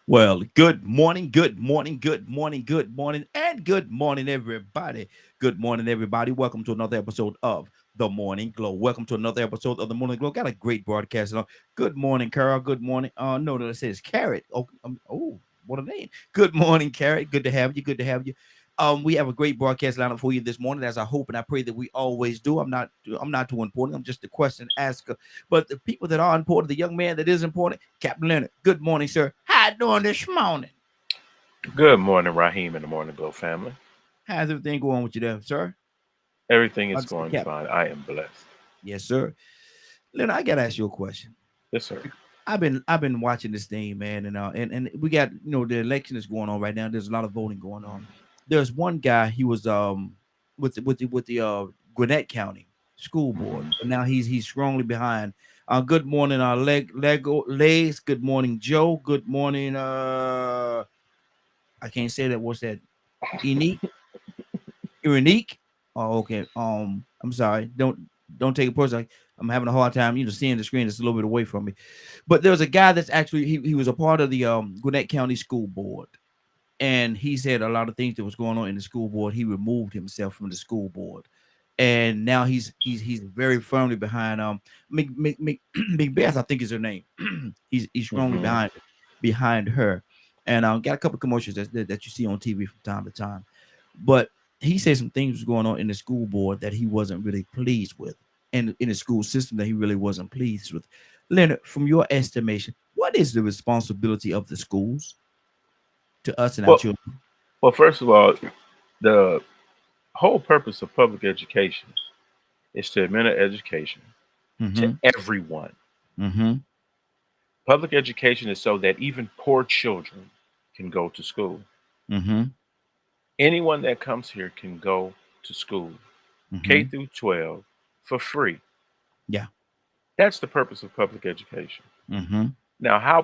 Well, good morning, good morning, good morning, good morning, and good morning, everybody. Good morning, everybody. Welcome to another episode of The Morning Glow. Welcome to another episode of The Morning Glow. Got a great broadcast. Good morning, Carol. Good morning. No, that says Carrot. Oh, what a name. Good morning, Carrot. Good to have you. Good to have you. We have a great broadcast lineup for you this morning, as I hope and I pray that we always do. I'm not too important. I'm just the question asker. But the people that are important, the young man that is important, Captain Leonard. Good morning, sir. How you doing this morning? Good morning, Raheem and the Morning Glow family. How's everything going with you there, sir? Everything I is just say going Captain. fine. I am blessed. Yes, sir. Leonard, I gotta ask you a question. Yes, sir. I've been watching this thing, man, and we got the election is going on right now. There's a lot of voting going on. There's one guy. He was with the Gwinnett County School Board, hmm but now he's strongly behind. Good morning, Lego Lays. Good morning, Joe. Good morning. I can't say that. What's that? Enique. Unique. Oh, okay. I'm sorry. Don't take it personally. I'm having a hard time, seeing the screen. It's a little bit away from me. But there was a guy that's actually he was a part of the Gwinnett County School Board, and he said a lot of things that was going on in the school board. He removed himself from the school board, and now he's very firmly behind Macbeth, I think is her name. He's strongly hmm behind her, and got a couple of commercials that you see on TV from time to time. But he said some things was going on in the school board that he wasn't really pleased with, and in the school system that he really wasn't pleased with. Leonard, from your estimation, what is the responsibility of the schools to us and our Well, children? well, first of all, the whole purpose of public education is to administer education to Mhm. everyone. Mhm. Public education is so that even poor children can go to school. Mhm. Anyone that comes here can go to school, K Mhm. through 12, for free. Yeah. That's the purpose of public education. Mhm. Now, how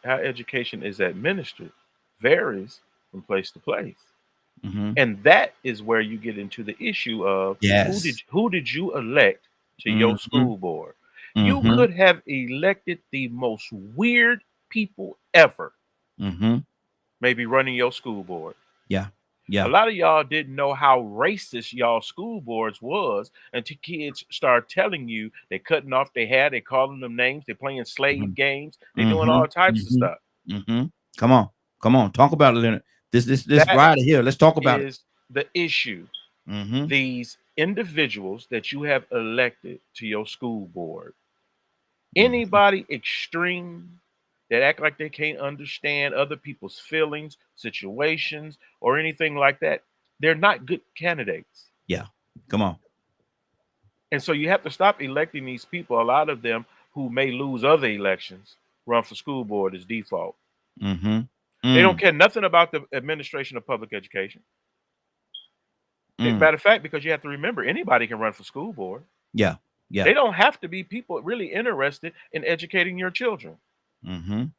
education is administered varies from place to place. Mhm. And that is where you get into the issue of Yes. who did you elect to your Mhm. school board? You Mhm. could have elected the most weird people ever, Mhm. maybe running your school board. Yeah. A Yeah. lot of y'all didn't know how racist y'all school boards was until kids start telling you they cutting off their hair, they calling them names, they playing slave Mhm. games, they doing all Mhm. types of Mhm. stuff. Mhm. Come on. Come on. Talk about it, Leonard. This That rider here. Let's talk about it. is the issue. Mhm. These individuals that you have elected to your school board, Mhm. anybody extreme that act like they can't understand other people's feelings, situations, or anything like that, they're not good candidates. Yeah. Come on. And so you have to stop electing these people. A lot of them who may lose other elections run for school board as default. Mhm. They don't Mm. care nothing about the administration of public education. Mm. Matter of fact, because you have to remember, anybody can run for school board. Yeah. Yeah. They don't have to be people really interested in educating your children. Mhm.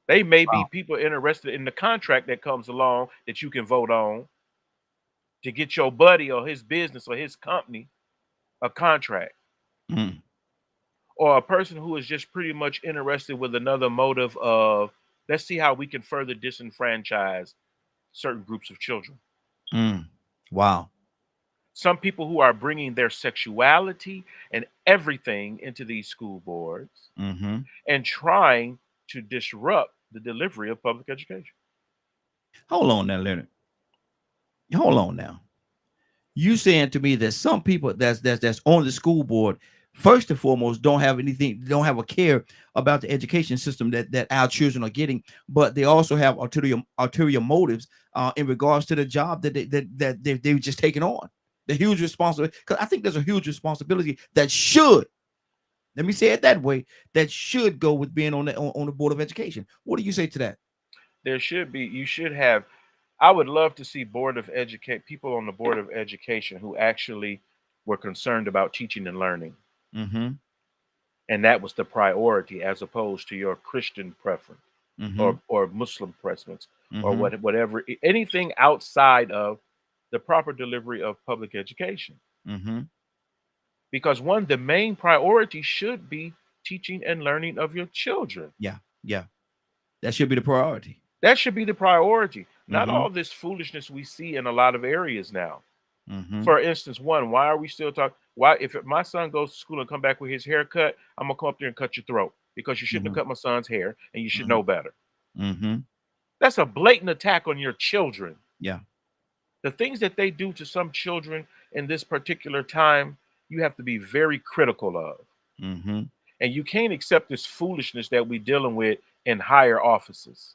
They may be Wow. people interested in the contract that comes along that you can vote on to get your buddy or his business or his company a contract. Mm. Or a person who is just pretty much interested with another motive of let's see how we can further disenfranchise certain groups of children. Mm. Wow. Some people who are bringing their sexuality and everything into these school boards Mhm. and trying to disrupt the delivery of public education. Hold on now, Leonard. Hold on now. You saying to me that some people that's on the school board first and foremost don't have a care about the education system that our children are getting, but they also have ulterior motives in regards to the job they've just taken on, the huge responsibility, because I think there's a huge responsibility that should, let me say it that way, that should go with being on the board of education. What do you say to that? There should be, you should have, I would love to see board of educate people on the board of education who actually were concerned about teaching and learning. Mm-hmm. And that was the priority as opposed to your Christian preference Mm-hmm. or Muslim preference or Mm-hmm. whatever, anything outside of the proper delivery of public education. Mm-hmm. Because one, the main priority should be teaching and learning of your children. Yeah. Yeah. That should be the priority. That should be the priority, not Mm-hmm. all this foolishness we see in a lot of areas now. Mm-hmm. For instance, one, why are we still talking? Why, if my son goes to school and come back with his hair cut, I'm gonna come up there and cut your throat because you shouldn't have Mm-hmm. cut my son's hair and you should Mm-hmm. know better. Mm-hmm. That's a blatant attack on your children. Yeah. The things that they do to some children in this particular time, you have to be very critical of. Mm-hmm. And you can't accept this foolishness that we're dealing with in higher offices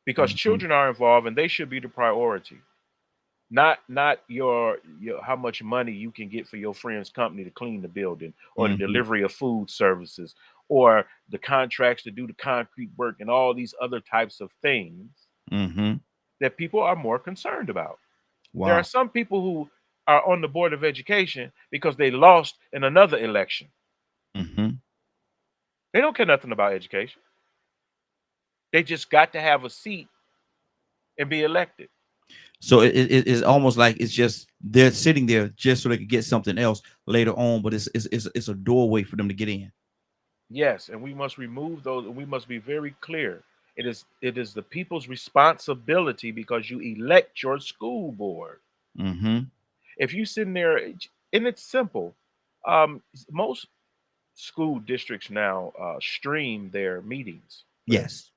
because Mm-hmm. children are involved and they should be the priority. Not your how much money you can get for your friend's company to clean the building or the Mm-hmm. delivery of food services or the contracts to do the concrete work and all these other types of things Mm-hmm. that people are more concerned about. There are Wow. some people who are on the board of education because they lost in another election. Mm-hmm. They don't care nothing about education. They just got to have a seat and be elected. So it's almost like it's just they're sitting there just so they could get something else later on, but it's a doorway for them to get in. Yes, and we must remove those, and we must be very clear. It is the people's responsibility because you elect your school board. Mm-hmm. If you sit in there, and it's simple. Most school districts now stream their meetings, for instance. Yes.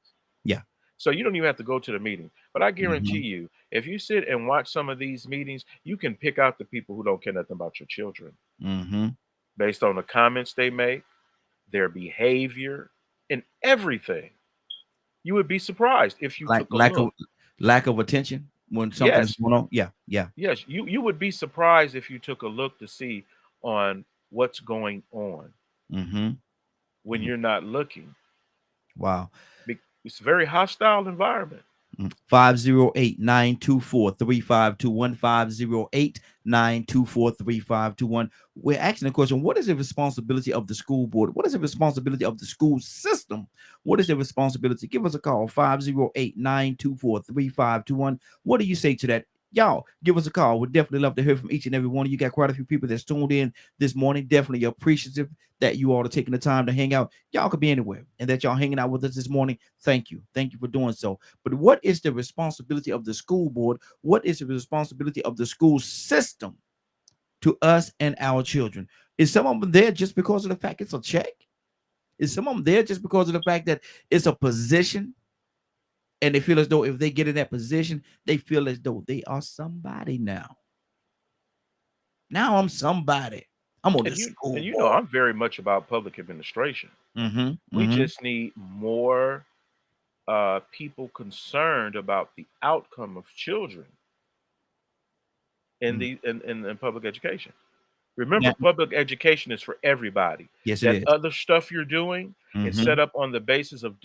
Yeah. So you don't even have to go to the meeting. But I guarantee Mm-hmm. you, if you sit and watch some of these meetings, you can pick out the people who don't care nothing about your children Mm-hmm. based on the comments they make, their behavior, and everything. You would be surprised if you Like took a look. lack of attention when something is Yes, going on. Yeah. Yeah. yes, you would be surprised if you took a look to see on what's going on Mm-hmm. when you're not looking. Wow. It's a very hostile environment. 508-924-3521. 508-924-3521. We're asking the question: what is the responsibility of the school board? What is the responsibility of the school system? What is the responsibility? Give us a call: 508-924-3521. What do you say to that? Y'all give us a call. We'd definitely love to hear from each and every one of you. Got quite a few people that's tuned in this morning. Definitely appreciative that you all are taking the time to hang out. Y'all could be anywhere, and that y'all hanging out with us this morning. Thank you for doing so. But what is the responsibility of the school board? What is the responsibility of the school system to us and our children? Is some of them there just because of the fact it's a check? Is some of them there just because of the fact that it's a position? And they feel as though if they get in that position, they feel as though they are somebody now. Now I'm somebody. I'm on the And you school and you know board. I'm very much about public administration. Mm-hmm. We Mm-hmm. just need more people concerned about the outcome of children in Mm-hmm. in public education. Remember, Yeah. public education is for everybody. Yes, it That is. other stuff you're doing is Mm-hmm. set up on the basis of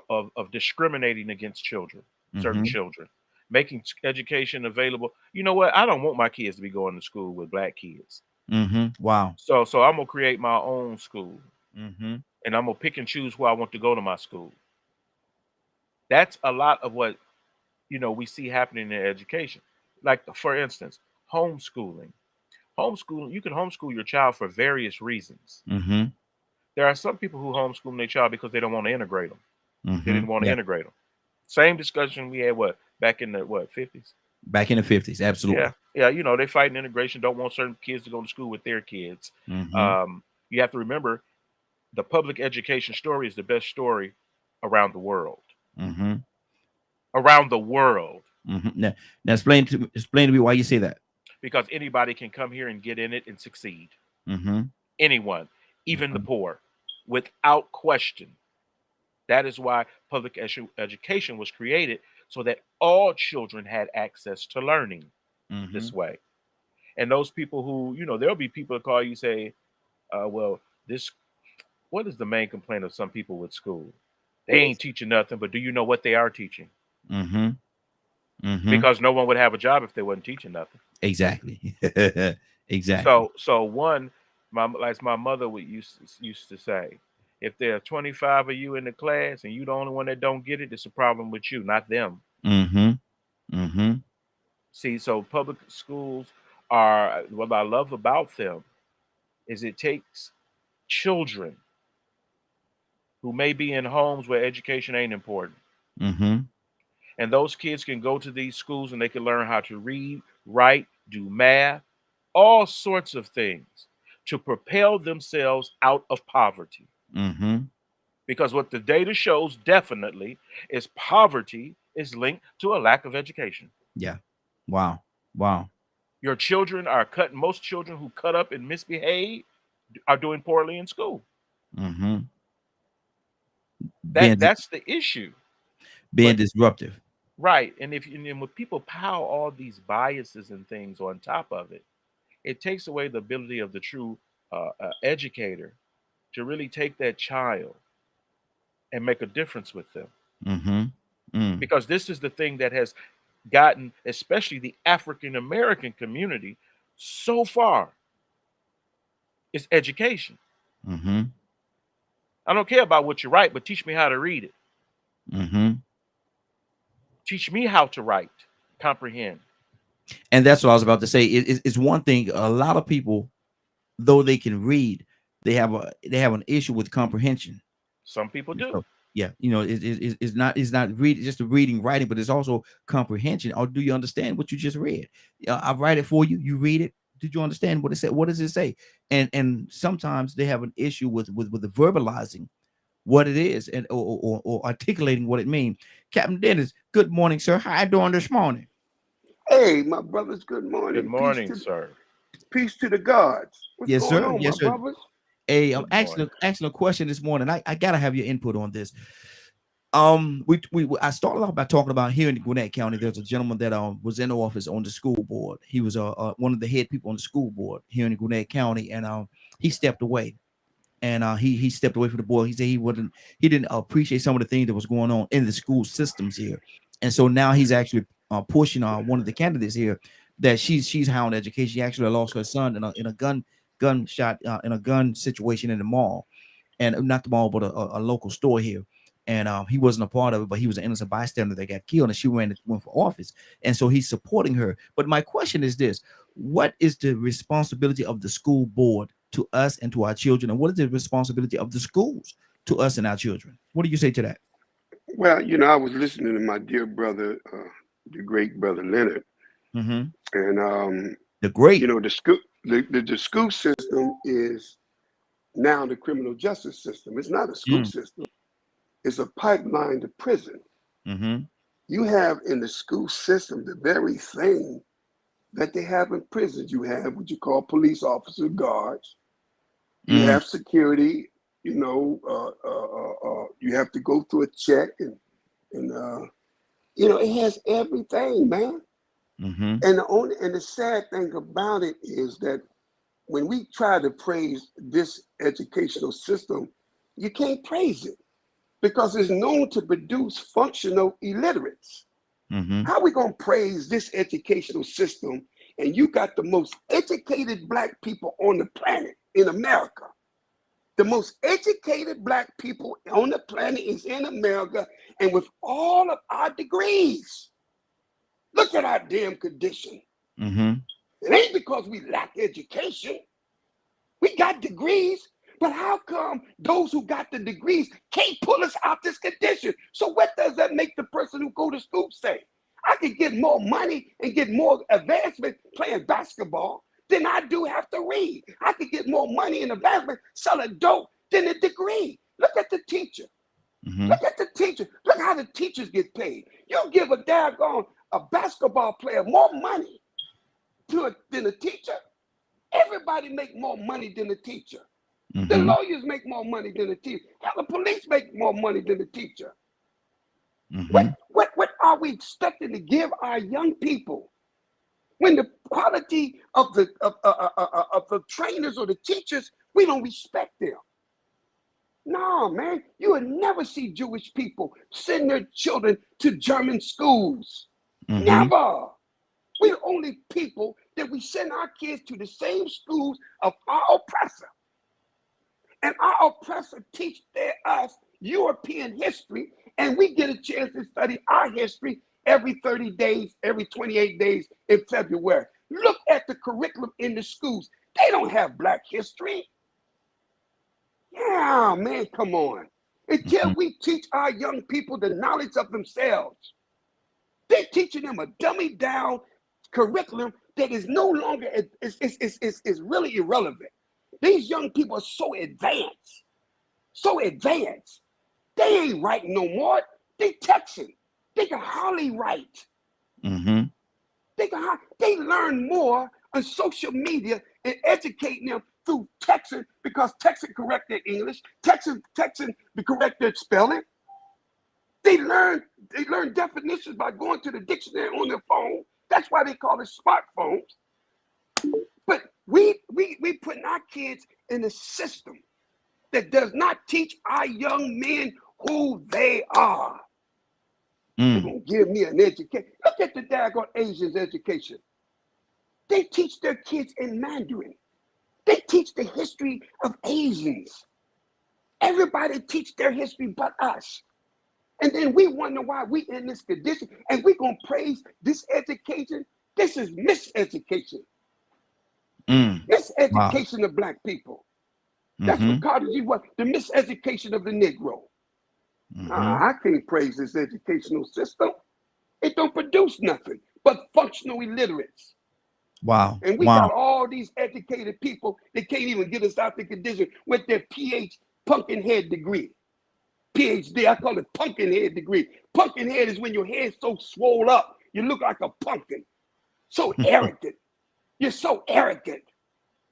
of discriminating against children, certain Mm-hmm. children, making education available. You know what? I don't want my kids to be going to school with black kids. Mm-hmm. Wow. So I'm gonna create my own school, Mm-hmm. and I'm gonna pick and choose who I want to go to my school. That's a lot of what we see happening in education. Like for instance, homeschooling. Homeschooling, you can homeschool your child for various reasons. Mm-hmm. There are some people who homeschool their child because they don't want to integrate them. They Mm-hmm. didn't want to Yeah. integrate them. Same discussion we had back in the 50s. Back in the 50s. Absolutely. Yeah, yeah. They fighting integration. Don't want certain kids to go to school with their kids. Mm-hmm. You have to remember the public education story is the best story around the world. Mm-hmm. Around the world, Mm-hmm. Now explain to me why you say that. because anybody can come here and get in it and succeed. Mm-hmm. Anyone, even the Mm-hmm. poor, without question. That is why public education was created so that all children had access to learning Mm-hmm. this way. And those people who, there'll be people that call you say, well, this, what is the main complaint of some people with school? They ain't teaching nothing, but do you know what they are teaching? Mm-hmm. Mm-hmm. Because no one would have a job if they wasn't teaching nothing. Exactly. Exactly. So one, like my mother would used to say, if there are 25 of you in the class and you the only one that don't get it, it's a problem with you, not them. Mm-hmm. Mm-hmm. See, so public schools are, what I love about them is it takes children who may be in homes where education ain't important. Mm-hmm. And those kids can go to these schools and they can learn how to read, write, do math, all sorts of things to propel themselves out of poverty. Mm-hmm. Because what the data shows definitely is poverty is linked to a lack of education. Yeah. Wow. Wow. Your children are cut, most children who cut up and misbehave are doing poorly in school. Mm-hmm. That Being that's the issue. being But disruptive. right, and if and when people pile all these biases and things on top of it, it takes away the ability of the true educator to really take that child and make a difference with them. Mm-hmm. Mm. Because this is the thing that has gotten, especially the African American community, so far is education. Mm-hmm. I don't care about what you write, but teach me how to read it. Mm-hmm. Teach me how to write, comprehend. And that's what I was about to say. It's one thing. A lot of people, though they can read, they have an issue with comprehension. Some people do. So, yeah, it's not read just the reading, writing, but it's also comprehension. Or do you understand what you just read? I write it for you. You read it. Did you understand what it said? What does it say? And sometimes they have an issue with the verbalizing what it is and or articulating what it means. Captain Dennis, good morning, sir. How you doing this morning? Hey, my brothers, good Good morning. morning, sir. Peace to the gods. What's Yes, going sir. on, my Yes, sir. brothers? Hey, I'm Good morning. asking a question this morning. I gotta have your input on this. I started off by talking about here in Gwinnett County. There's a gentleman that was in office on the school board. He was one of the head people on the school board here in Gwinnett County, and he stepped away. And he stepped away from the board. He said he didn't appreciate some of the things that was going on in the school systems here, and so now he's actually pushing one of the candidates here that she's hound education. She actually lost her son in a gunshot in a gun situation in the mall, and not the mall, but a local store here. And he wasn't a part of it, but he was an innocent bystander that got killed, and she went for office, and so he's supporting her. But my question is this: what is the responsibility of the school board to us and to our children, and what is the responsibility of the schools to us and our children? What do you say to that? Well, I was listening to my dear brother, the great brother Leonard, Mm-hmm. and The great. the school system is now the criminal justice system. It's not a school Mm. system. It's a pipeline to prison. Mm-hmm. You have in the school system the very thing that they have in prisons. You have what you call police officer guards. You Mm. have security. You have to go through a check, and it has everything, man. Mm-hmm. And the sad thing about it is that when we try to praise this educational system, you can't praise it because it's known to produce functional illiterates. Mm-hmm. How are we gonna praise this educational system and you got the most educated black people on the planet in America? The most educated black people on the planet is in America, and with all of our degrees, look at our damn condition. Mm-hmm. It ain't because we lack education. We got degrees, but how come those who got the degrees can't pull us out this condition? So what does that make the person who go to school say? I could get more money and get more advancement playing basketball than I do have to read. I could get more money and advancement selling dope than a degree. Look at the teacher. Mm-hmm. Look at the teacher. Look how the teachers get paid. You give a daggone a basketball player more money than a teacher. Everybody make more money than the teacher. The Mm-hmm. lawyers make more money than the teacher. Hell, the police make more money than the teacher. Mm-hmm. What are we expecting to give our young people when the quality of the trainers or the teachers, we don't respect them? No, man, you would never see Jewish people send their children to German schools. Mm-hmm. Never. We're the only people that we send our kids to the same schools of our oppressor. And our oppressor teach us European history, and we get a chance to study our history every 30 days, every 28 days in February. Look at the curriculum in the schools. They don't have black history. Yeah, man, come on. until we teach our young people the knowledge of themselves. They're teaching them a dummy down curriculum that is no longer is really irrelevant. These young people are so advanced, so advanced. They ain't writing no more. They texting. They can hardly write. Mm-hmm. They learn more on social media and educating them through texting, because texting correct their English, texting correct their spelling. They learn definitions by going to the dictionary on their phone. That's why they call it smartphones. But we putting our kids in a system that does not teach our young men who they are. They're gonna give me an education. Look at the daggone Asians' education. They teach their kids in Mandarin. They teach the history of Asians. Everybody teach their history but us. And then we wonder why we in this condition, and we're gonna praise this education. This is miseducation. Miseducation of black people. That's what Carter G was, the miseducation of the Negro. I can't praise this educational system. It don't produce nothing but functional illiterates. Wow. And we got all these educated people that can't even get us out the condition with their pumpkin head degree. PhD, I call it pumpkin head degree. Pumpkin head is when your head's so swole up, you look like a pumpkin. So arrogant. You're so arrogant.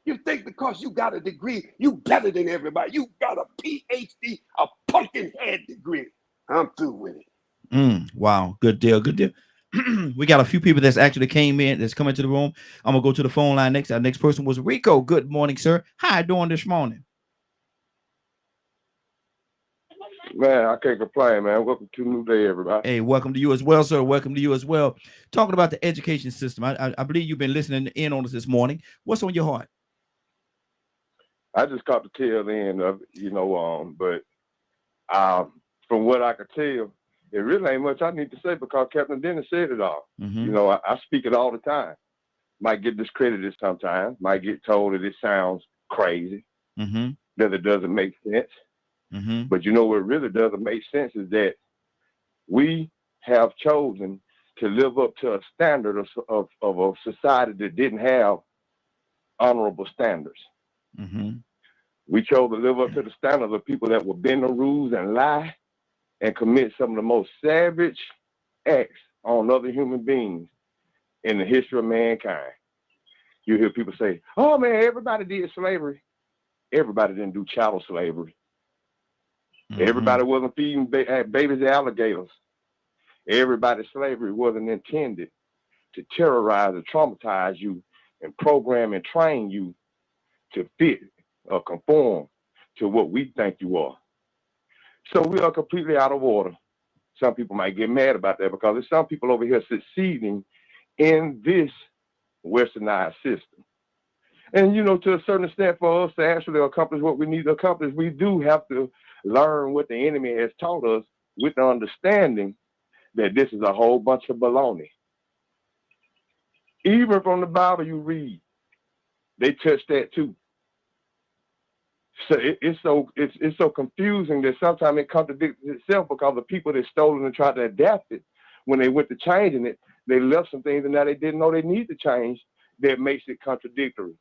You think because you got a degree, you better than everybody. You got a PhD, a pumpkin head degree. I'm through with it. Wow. Good deal. Good deal. We got a few people that's actually came in, that's coming to the room. I'm gonna go to the phone line next. Our next person was Rico. Good morning, sir. How you doing this morning? Man, I can't complain, man. Welcome to a new day, everybody. Hey, welcome to you as well, sir. Welcome to you as well. Talking about the education system. I believe you've been listening in on us this morning. What's on your heart? I just caught the tail end of it, but from what I could tell, it really ain't much I need to say because Captain Dennis said it all. I speak it all the time. Might get discredited sometimes, might get told that it sounds crazy, that it doesn't make sense. But what really doesn't make sense is that we have chosen to live up to a standard of a society that didn't have honorable standards. We chose to live up to the standards of people that will bend the rules and lie and commit some of the most savage acts on other human beings in the history of mankind. You hear people say, oh man, everybody did slavery. Everybody didn't do chattel slavery. Everybody wasn't feeding babies to alligators. Everybody's slavery wasn't intended to terrorize or traumatize you and program and train you to fit or conform to what we think you are. So we are completely out of order. Some people might get mad about that because there's some people over here succeeding in this westernized system. And, to a certain extent, for us to actually accomplish what we need to accomplish, we do have to learn what the enemy has taught us with the understanding that this is a whole bunch of baloney. Even from the Bible you read, they touch that too. So it's so confusing that sometimes it contradicts itself because the people that stole it and tried to adapt it, when they went to changing it, they left some things and now they didn't know they need to change. That makes it contradictory.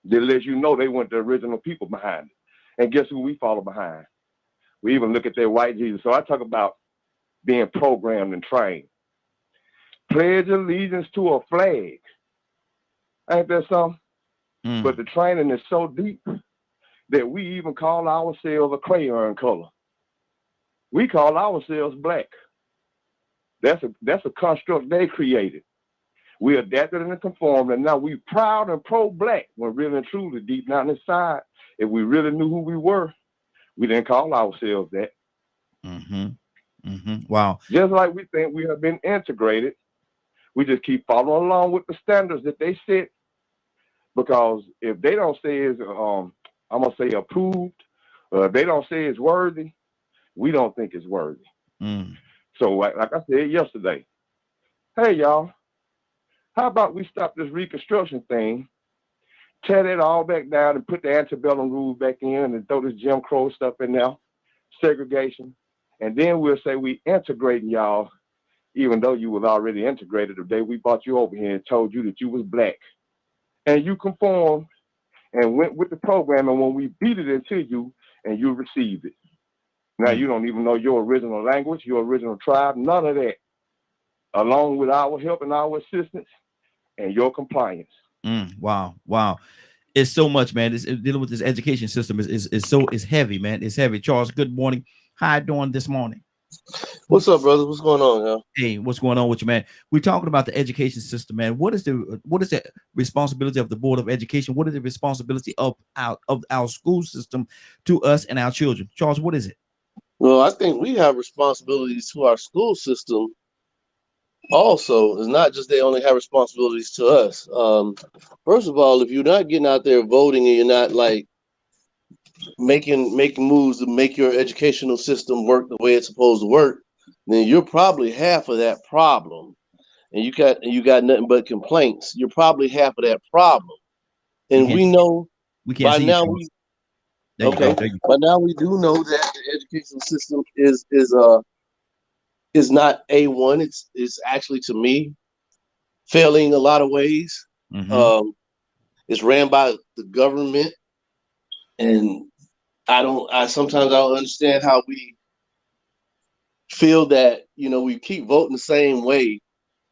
That lets you know they weren't the original people behind it. And guess who we follow behind? We even look at their white Jesus. So I talk about being programmed and trained. Pledge allegiance to a flag. Ain't that something? But the training is so deep that we even call ourselves a crayon color. We call ourselves black. That's a construct they created. We adapted and conformed, and now we proud and pro-black when really and truly deep down inside, if we really knew who we were, we didn't call ourselves that. Wow. Just like we think we have been integrated, we just keep following along with the standards that they set, because if they don't say it's, I'm going to say approved, if they don't say it's worthy, we don't think it's worthy. So like I said yesterday, hey, y'all, how about we stop this Reconstruction thing, tear that all back down and put the antebellum rules back in and throw this Jim Crow stuff in there segregation, and then we'll say we integrating y'all, even though you was already integrated the day we brought you over here and told you that you was black. And you conformed and went with the program, and when we beat it into you, and you received it. Now you don't even know your original language, your original tribe, none of that. Along with our help and our assistance and your compliance. Wow. It's so much, man. Dealing with this education system is heavy, man. It's heavy. Charles, good morning. How you doing this morning? What's up, brother? What's going on, yo? Hey, what's going on with you, man? We're talking about the education system, man. What is the responsibility of the Board of Education? What is the responsibility of our school system to us and our children? Charles, what is it? Well, I think we have responsibilities to our school system. Also, it's not just they only have responsibilities to us. First of all, if you're not getting out there voting and you're not like making moves to make your educational system work the way it's supposed to work, then you're probably half of that problem. And you got nothing but complaints. You're probably half of that problem. And we know by now by now we do know that the educational system is not A1. It's actually, to me, failing a lot of ways. It's ran by the government, and I sometimes don't understand how we feel that, we keep voting the same way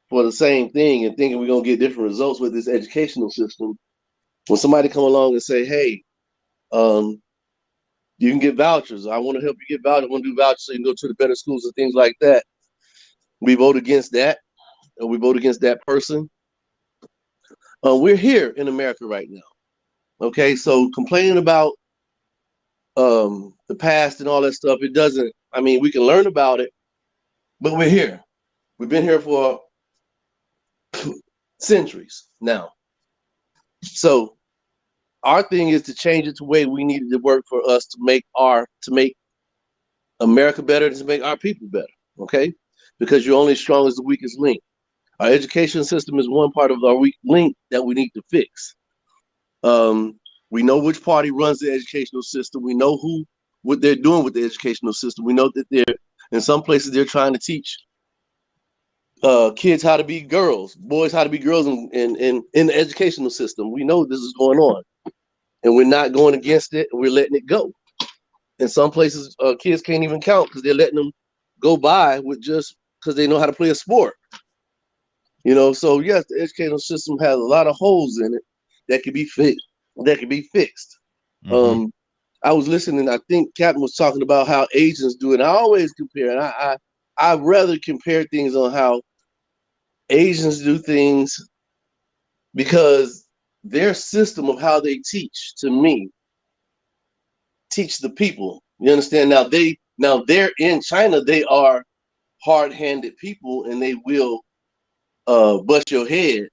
for the same thing and thinking we're gonna get different results with this educational system. When somebody come along and say, hey, you can get vouchers. I want to help you get vouchers. I want to do vouchers so you can go to the better schools and things like that. We vote against that, and we vote against that person. We're here in America right now. Okay, so complaining about the past and all that stuff, it doesn't, we can learn about it, but we're here. We've been here for centuries now. So our thing is to change it to the way we need it to work for us to make America better, to make our people better. Okay, because you're only as strong as the weakest link. Our education system is one part of our weak link that we need to fix. We know which party runs the educational system. We know what they're doing with the educational system. We know that in some places they're trying to teach kids how to be girls, boys how to be girls in the educational system. We know this is going on, and we're not going against it. We're letting it go. In some places, kids can't even count because they're letting them go by with just because they know how to play a sport. So yes, the educational system has a lot of holes in it that could be fixed. I was listening. I think Captain was talking about how Asians do it. I always compare, and I rather compare things on how Asians do things, because their system of how they teach, to me, teach the people. You understand? Now they're in China. They are hard-handed people, and they will bust your head.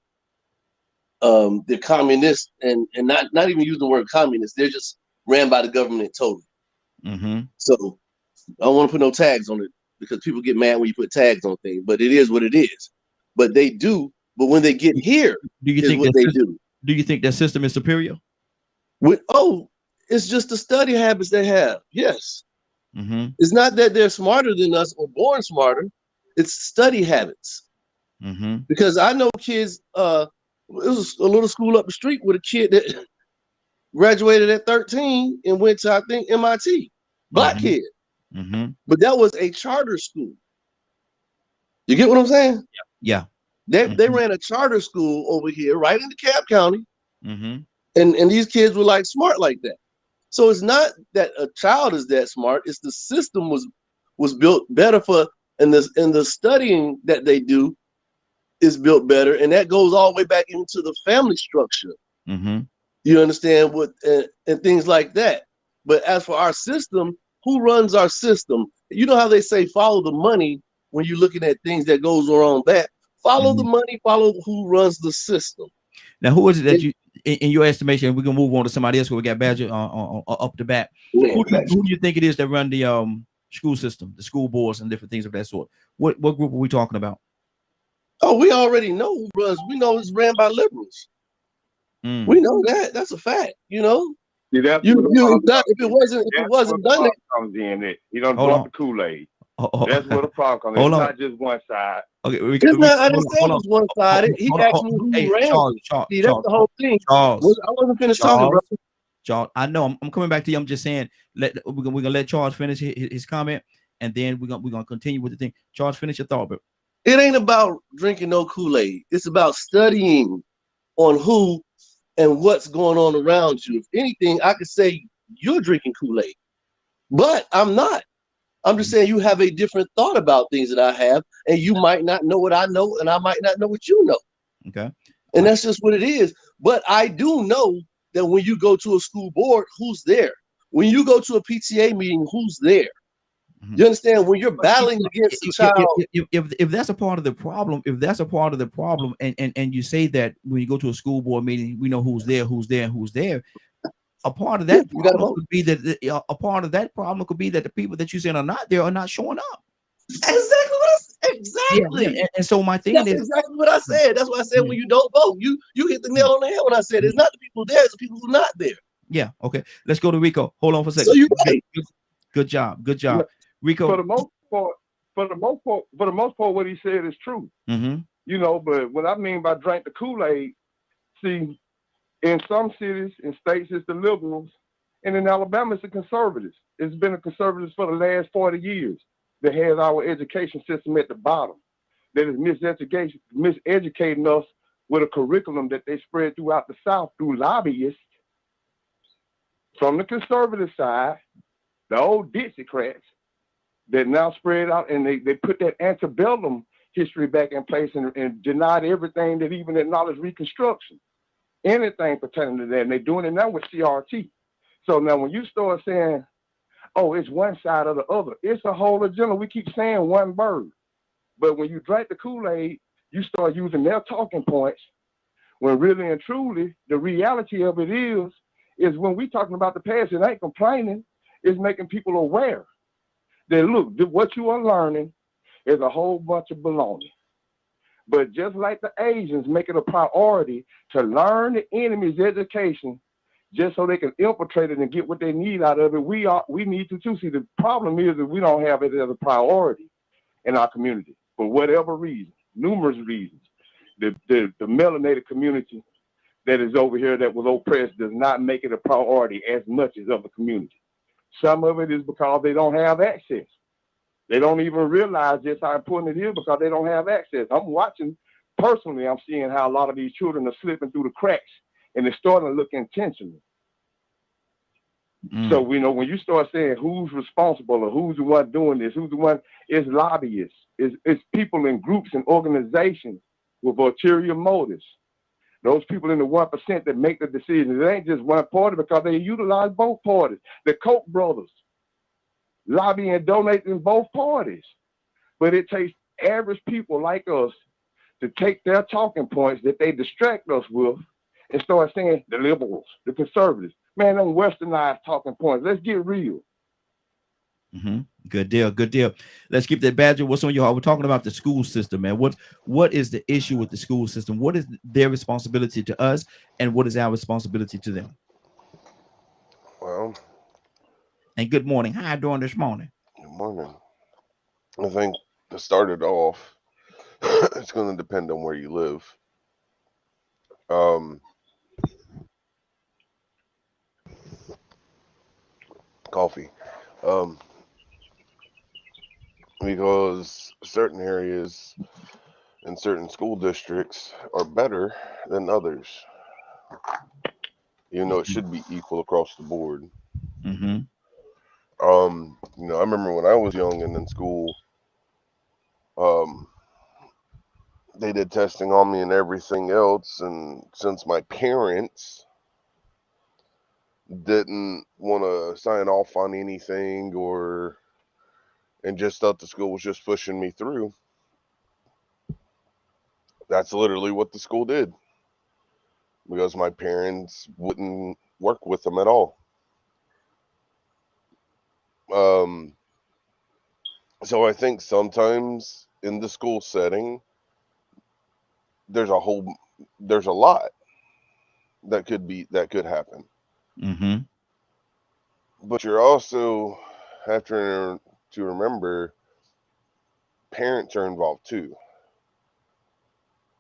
They're communists, and not even use the word communist. They're just ran by the government totally. So I don't want to put no tags on it, because people get mad when you put tags on things, but it is what it is. But they do. But when they get here, do you think that system is superior? It's just the study habits they have. Yes. It's not that they're smarter than us or born smarter. It's study habits. Because I know kids. It was a little school up the street with a kid that graduated at 13 and went to, I think, MIT. Black kid. But that was a charter school. You get what I'm saying? Yeah. They ran a charter school over here, right in DeKalb County. And these kids were like smart like that. So it's not that a child is that smart. It's the system was built better for, and the studying that they do is built better, and that goes all the way back into the family structure. You understand and things like that. But as for our system, who runs our system? You know how they say follow the money when you're looking at things that goes around that. Follow the money, follow who runs the system. Now, who is it that you, in your estimation, we can move on to somebody else who we got Badger up the bat. Who do you think it is that run the school system, the school boards and different things of that sort? What group are we talking about? Oh, we already know who runs. We know it's ran by liberals. We know that. That's a fact. See, that's You where the you problem if it wasn't done, comes in. That he done Hold drunk on. the Kool-Aid. Oh, That's where the problem comes in. hold It's on. not just one side. Okay, it's not. I didn't hold on, say hold it on. was one sided. He asked me Hey, who ran Charles, it. Charles, See, that's Charles, the whole thing. Charles, I wasn't finished talking, bro. Charles. I know I'm coming back to you. I'm just saying we're gonna let Charles finish his comment, and then we're gonna continue with the thing. Charles, finish your thought, bro. It ain't about drinking no Kool-Aid. It's about studying on who and what's going on around you. If anything, I could say you're drinking Kool-Aid, but I'm not. I'm just saying you have a different thought about things that I have, and you might not know what I know, and I might not know what you know. Okay. And that's just what it is. But I do know that when you go to a school board, who's there? When you go to a PTA meeting, who's there? Mhm. You understand? When you're battling against a child. If that's a part of the problem, and you say that when you go to a school board meeting, we know who's there, a part of that problem could be that a part of that problem could be that the people that you saying are not there are not showing up. Exactly. Yeah. And so my thing That's is exactly what I said. That's why I said when you don't vote, you hit the nail on the head when I said it's not the people there, it's the people who are not there. Yeah. Okay. Let's go to Rico. Hold on for a second. So you right. Good job. Rico. For the most part, what he said is true. Mm-hmm. You know, but what I mean by drink the Kool-Aid, see, in some cities and states it's the liberals, and in Alabama it's the conservatives. It's been the conservatives for the last 40 years that has our education system at the bottom. That is miseducating us with a curriculum that they spread throughout the South through lobbyists from the conservative side, the old Dixiecrats that now spread out, and they put that antebellum history back in place and denied everything that even acknowledged Reconstruction, anything pertaining to that. And they're doing it now with CRT. So now when you start saying, oh, it's one side or the other, it's a whole agenda. We keep saying one bird. But when you drink the Kool-Aid, you start using their talking points, when really and truly, the reality of it is when we talking about the past, it ain't complaining, it's making people aware that, look, what you are learning is a whole bunch of baloney. But just like the Asians make it a priority to learn the enemy's education just so they can infiltrate it and get what they need out of it, we need to too. See, the problem is that we don't have it as a priority in our community for whatever reason, numerous reasons. The melanated community that is over here that was oppressed does not make it a priority as much as other communities. Some of it is because they don't have access. They don't even realize just how important it is because they don't have access. I'm watching personally, I'm seeing how a lot of these children are slipping through the cracks, and they're starting to look intentional. So we know when you start saying who's responsible or who's the one doing this, who's the one, it's lobbyists, it's people in groups and organizations with ulterior motives. Those people in the 1% that make the decisions. It ain't just one party because they utilize both parties. The Koch brothers lobby and donate in both parties. But it takes average people like us to take their talking points that they distract us with and start saying the liberals, the conservatives. Man, them westernized talking points. Let's get real. Mm-hmm. Good deal. Let's keep that Badger. What's on your heart? We're talking about the school system, man. What is the issue with the school system? What is their responsibility to us, and what is our responsibility to them? Well, and good morning. How you doing this morning? Good morning. I think to start it off, it's going to depend on where you live. Coffee. Because certain areas and certain school districts are better than others. You know, it should be equal across the board. Mm-hmm. I remember when I was young and in school, they did testing on me and everything else, and since my parents didn't want to sign off on anything and just thought the school was just pushing me through, that's literally what the school did, because my parents wouldn't work with them at all. So I think sometimes in the school setting, there's a lot that could happen. Mm-hmm. But you're also have to remember parents are involved too.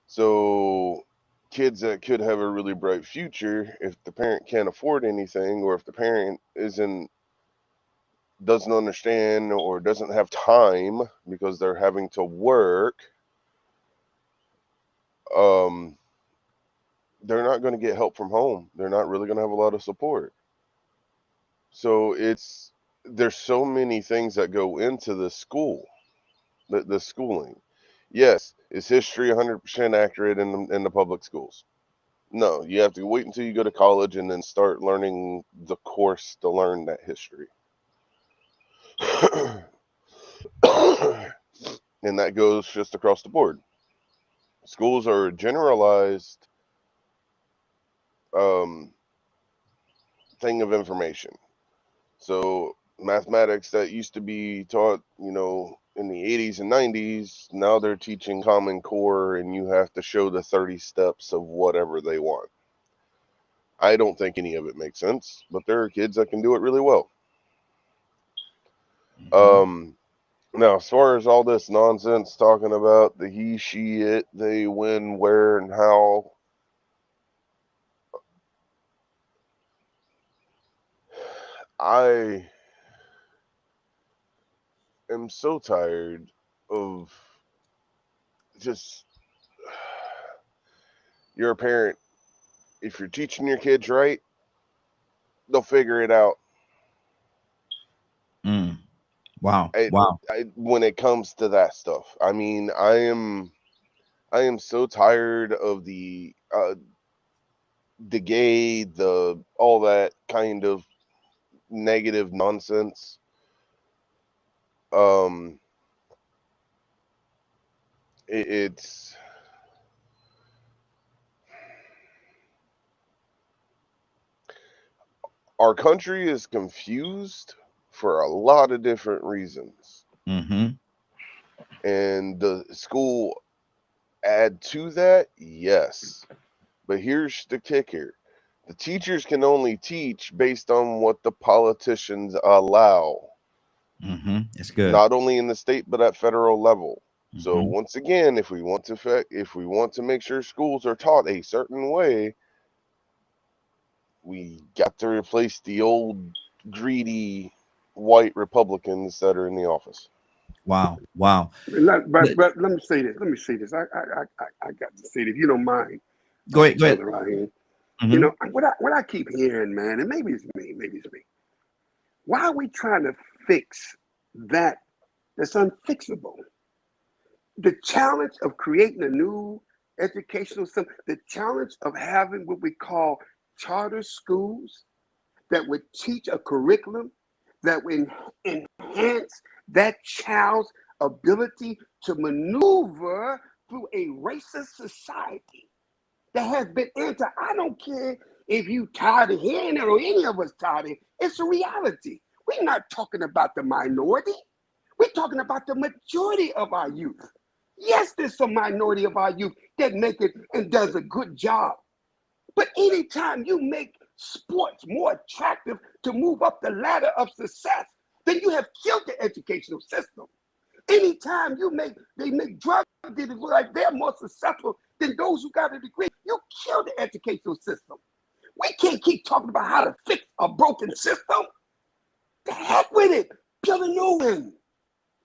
So kids that could have a really bright future, if the parent can't afford anything, or if the parent doesn't understand or doesn't have time because they're having to work, they're not going to get help from home. They're not really going to have a lot of support. So there's so many things that go into the school, the schooling. Yes, is history 100% accurate in the public schools? No, you have to wait until you go to college and then start learning the course to learn that history. And that goes just across the board. Schools are a generalized thing of information. So mathematics that used to be taught, in the 80s and 90s, now they're teaching Common Core, and you have to show the 30 steps of whatever they want. I don't think any of it makes sense, but there are kids that can do it really well. Now, as far as all this nonsense talking about the he, she, it, they, when, where, and how, I am so tired of just, you're a parent. If you're teaching your kids right, they'll figure it out. Wow. When it comes to that stuff, I mean, I am so tired of the gay, all that kind of negative nonsense. It's our country is confused for a lot of different reasons. And the school add to that, yes. But here's the kicker. The teachers can only teach based on what the politicians allow. It's good. Not only in the state, but at federal level. So once again, if we want to make sure schools are taught a certain way, we got to replace the old greedy white Republicans that are in the office. Wow. But let me say this. I got to say this, if you don't mind. Go ahead. You know what I keep hearing, man, and maybe it's me. Why are we trying to fix that's unfixable? The challenge of creating a new educational system, the challenge of having what we call charter schools that would teach a curriculum that would enhance that child's ability to maneuver through a racist society that has been I don't care if you tired of hearing it or any of us tired of it. It's a reality. We're not talking about the minority. We're talking about the majority of our youth. Yes, there's some minority of our youth that make it and does a good job. But anytime you make sports more attractive to move up the ladder of success, then you have killed the educational system. Anytime they make drug dealers look like they're more successful than those who got a degree, you kill the educational system. We can't keep talking about how to fix a broken system. The heck with it. Build a new one.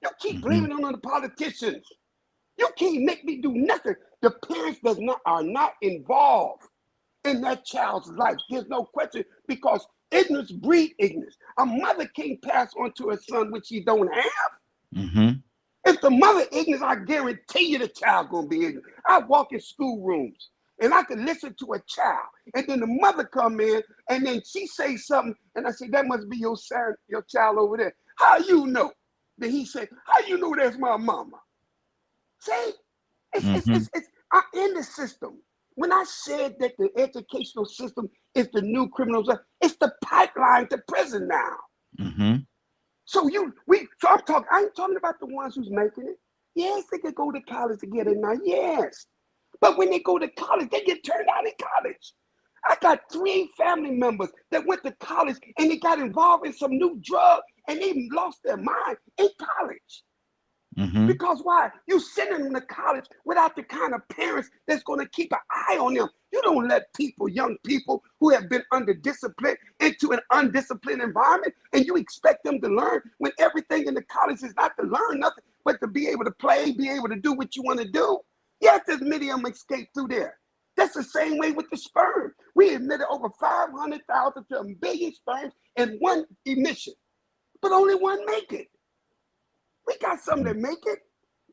You keep blaming it on the politicians. You can't make me do nothing. The parents are not involved in that child's life. There's no question, because ignorance breeds ignorance. A mother can't pass on to her son what she don't have. If the mother ignorant, I guarantee you the child gonna be ignorant. I walk in schoolrooms and I can listen to a child, and then the mother come in and then she say something, and I say, that must be your son, your child over there. How you know? Then he said, how you know that's my mama? See, it's I'm in the system. When I said that the educational system is the new criminal, it's the pipeline to prison now. So I'm talking. I ain't talking about the ones who's making it. Yes, they could go to college to get it now. Yes, but when they go to college, they get turned out in college. I got 3 family members that went to college and they got involved in some new drug and they lost their mind in college. Because why? You sending them to college without the kind of parents that's going to keep an eye on them. You don't let people, young people who have been under discipline into an undisciplined environment, and you expect them to learn when everything in the college is not to learn nothing, but to be able to play, be able to do what you want to do. Yes, there's many of them escape through there. That's the same way with the sperm. We admitted over 500,000 to 1 billion sperms in one emission, but only 1 make it. We got some that make it.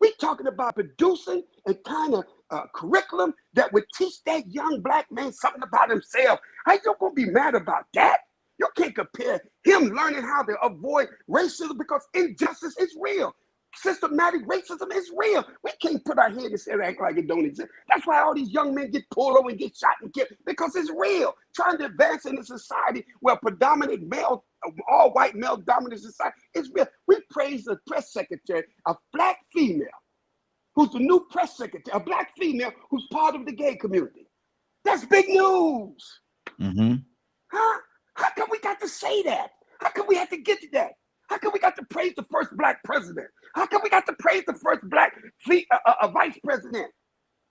We talking about producing a kind of curriculum that would teach that young black man something about himself. How you gonna be mad about that? You can't compare him learning how to avoid racism because injustice is real. Systematic racism is real. We can't put our head and say act like it don't exist. That's why all these young men get pulled over and get shot and killed, because it's real. Trying to advance in a society where predominant male, all white male dominant society is real. We praise the press secretary, a black female who's the new press secretary, a black female who's part of the gay community. That's big news. Huh? How come we got to say that? How come we had to get to that? How come we got to praise the first black president? How come we got to praise the first black vice president?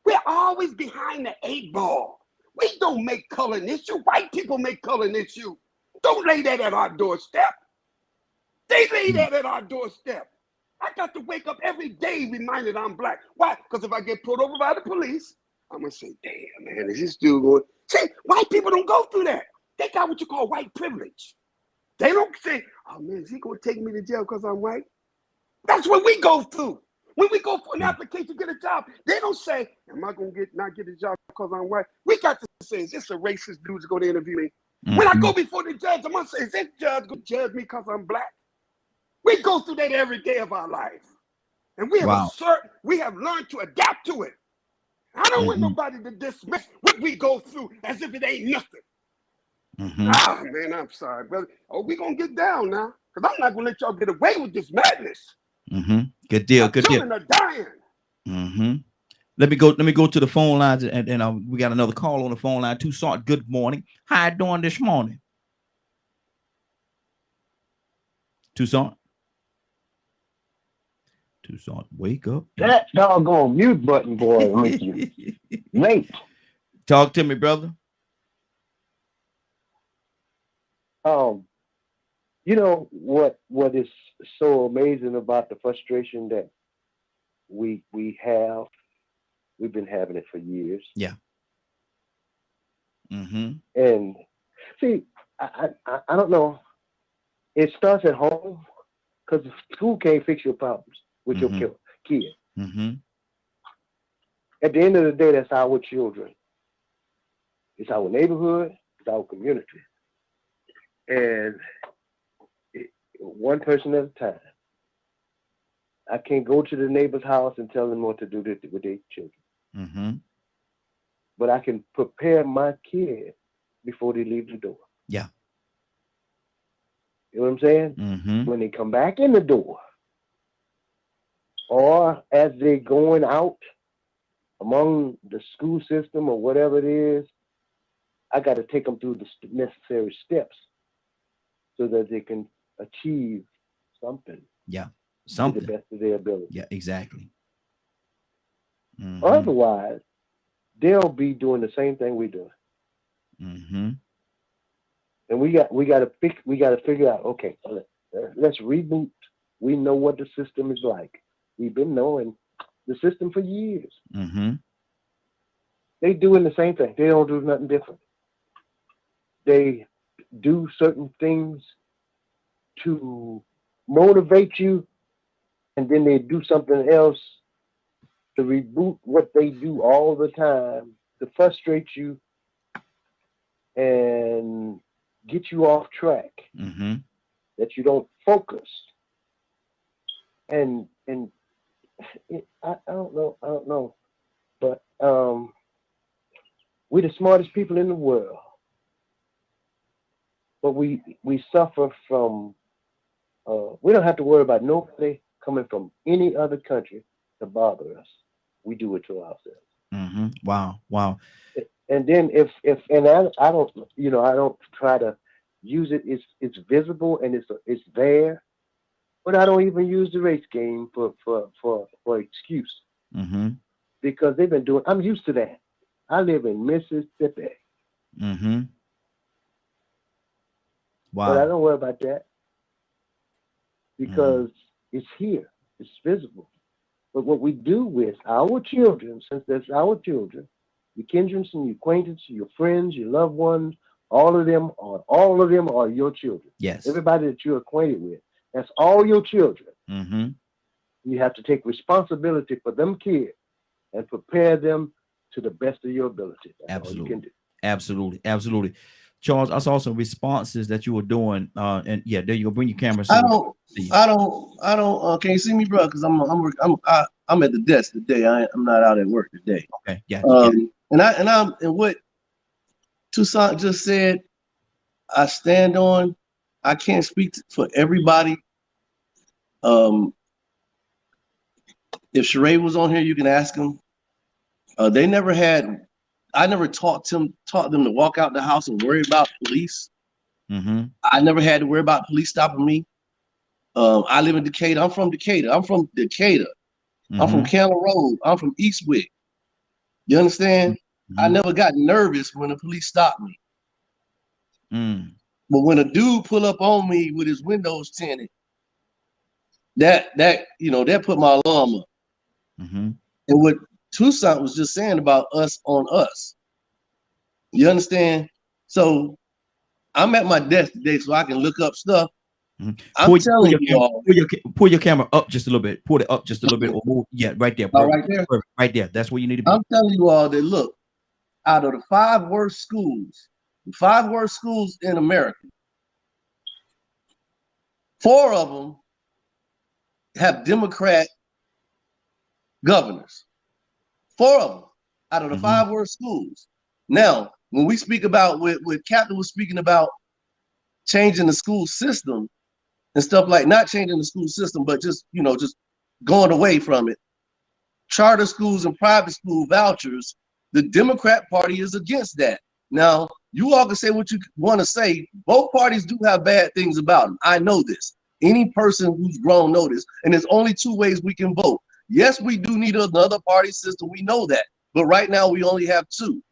We're always behind the 8 ball. We don't make color an issue. White people make color an issue. Don't lay that at our doorstep. They lay that at our doorstep. I got to wake up every day reminded I'm black. Why? Because if I get pulled over by the police, I'm going to say, damn, man, is this dude going? See, white people don't go through that. They got what you call white privilege. They don't say, oh man, is he gonna take me to jail because I'm white? That's what we go through. When we go for an application to get a job, they don't say, am I gonna not get a job because I'm white? We got to say, is this a racist dude to go to interview me? When I go before the judge, I'm gonna say, is this judge gonna judge me because I'm black? We go through that every day of our life. And we have we have learned to adapt to it. I don't want nobody to dismiss what we go through as if it ain't nothing. Ah, man, I'm sorry, brother. Oh, we gonna get down now, because I'm not gonna let y'all get away with this madness. Good deal. Our Good deal. children are dying. Let me go to the phone lines, and we got another call on the phone line. Toussaint, good morning. How you doing this morning? Toussaint, wake up. That doggone mute button, boy, will make you late. Talk to me, brother. You know what is so amazing about the frustration that we've been having it for years. Yeah. And see, I don't know. It starts at home, because school can't fix your problems with your kid. At the end of the day, that's our children. It's our neighborhood. It's our community. And one person at a time. I can't go to the neighbor's house and tell them what to do with their children. But I can prepare my kid before they leave the door. Yeah. You know what I'm saying? When they come back in the door, or as they're going out among the school system or whatever it is, I got to take them through the necessary steps so that they can achieve something. Yeah, something to the best of their ability. Yeah, exactly. Otherwise, they'll be doing the same thing we're doing. And we got to figure out. Okay, let's reboot. We know what the system is like. We've been knowing the system for years. They doing the same thing. They don't do nothing different. They do certain things to motivate you, and then they do something else to reboot what they do all the time to frustrate you and get you off track, that you don't focus. And I don't know, but we're the smartest people in the world, but we suffer from. We don't have to worry about nobody coming from any other country to bother us. We do it to ourselves. Wow. And then I don't, you know, I don't try to use it. It's visible and it's there, but I don't even use the race game for excuse Mm-hmm. because they've been doing. I'm used to that. I live in Mississippi, Mm-hmm. but I Wow. don't worry about that because it's here. It's visible. But what we do with our children, since that's our children, your kindreds and your acquaintances, your friends, your loved ones, all of them are your children. Yes. Everybody that you're acquainted with, that's all your children. Mm-hmm. You have to take responsibility for them kids and prepare them to the best of your ability. That's all you can do. Absolutely. Absolutely. Charles, I saw some responses that you were doing. And yeah, there you go. Bring your camera. So I don't. Can you see me, bro? Because I'm at the desk today. I'm not out at work today. Okay. Yeah. And what Toussaint just said, I stand on. I can't speak for everybody. If Sheree was on here, you can ask him. I never taught them to walk out the house and worry about police. Mm-hmm. I never had to worry about police stopping me. I live in Decatur. I'm from Decatur. Mm-hmm. I'm from Keller Road. I'm from Eastwick. You understand? Mm-hmm. I never got nervous when the police stopped me. Mm. But when a dude pull up on me with his windows tinted, that put my alarm up. Mm-hmm. And what Toussaint was just saying about us on us. You understand? So I'm at my desk today so I can look up stuff. Mm-hmm. I'm telling you all. Pull your camera up just a little bit. Pull it up just a little bit. Or move. Yeah, right there. Right there. Perfect. Right there. That's where you need to be. I'm telling you all that look, out of the 5 worst schools in America, 4 of them have Democrat governors. 4 of them out of the 5 worst schools. Now, when we speak about what Captain was speaking about changing the school system and stuff like not changing the school system, but just going away from it. Charter schools and private school vouchers, the Democrat Party is against that. Now, you all can say what you want to say. Both parties do have bad things about them. I know this. Any person who's grown knows this. And there's only 2 ways we can vote. Yes, we do need another party system. We know that. But right now, we only have 2.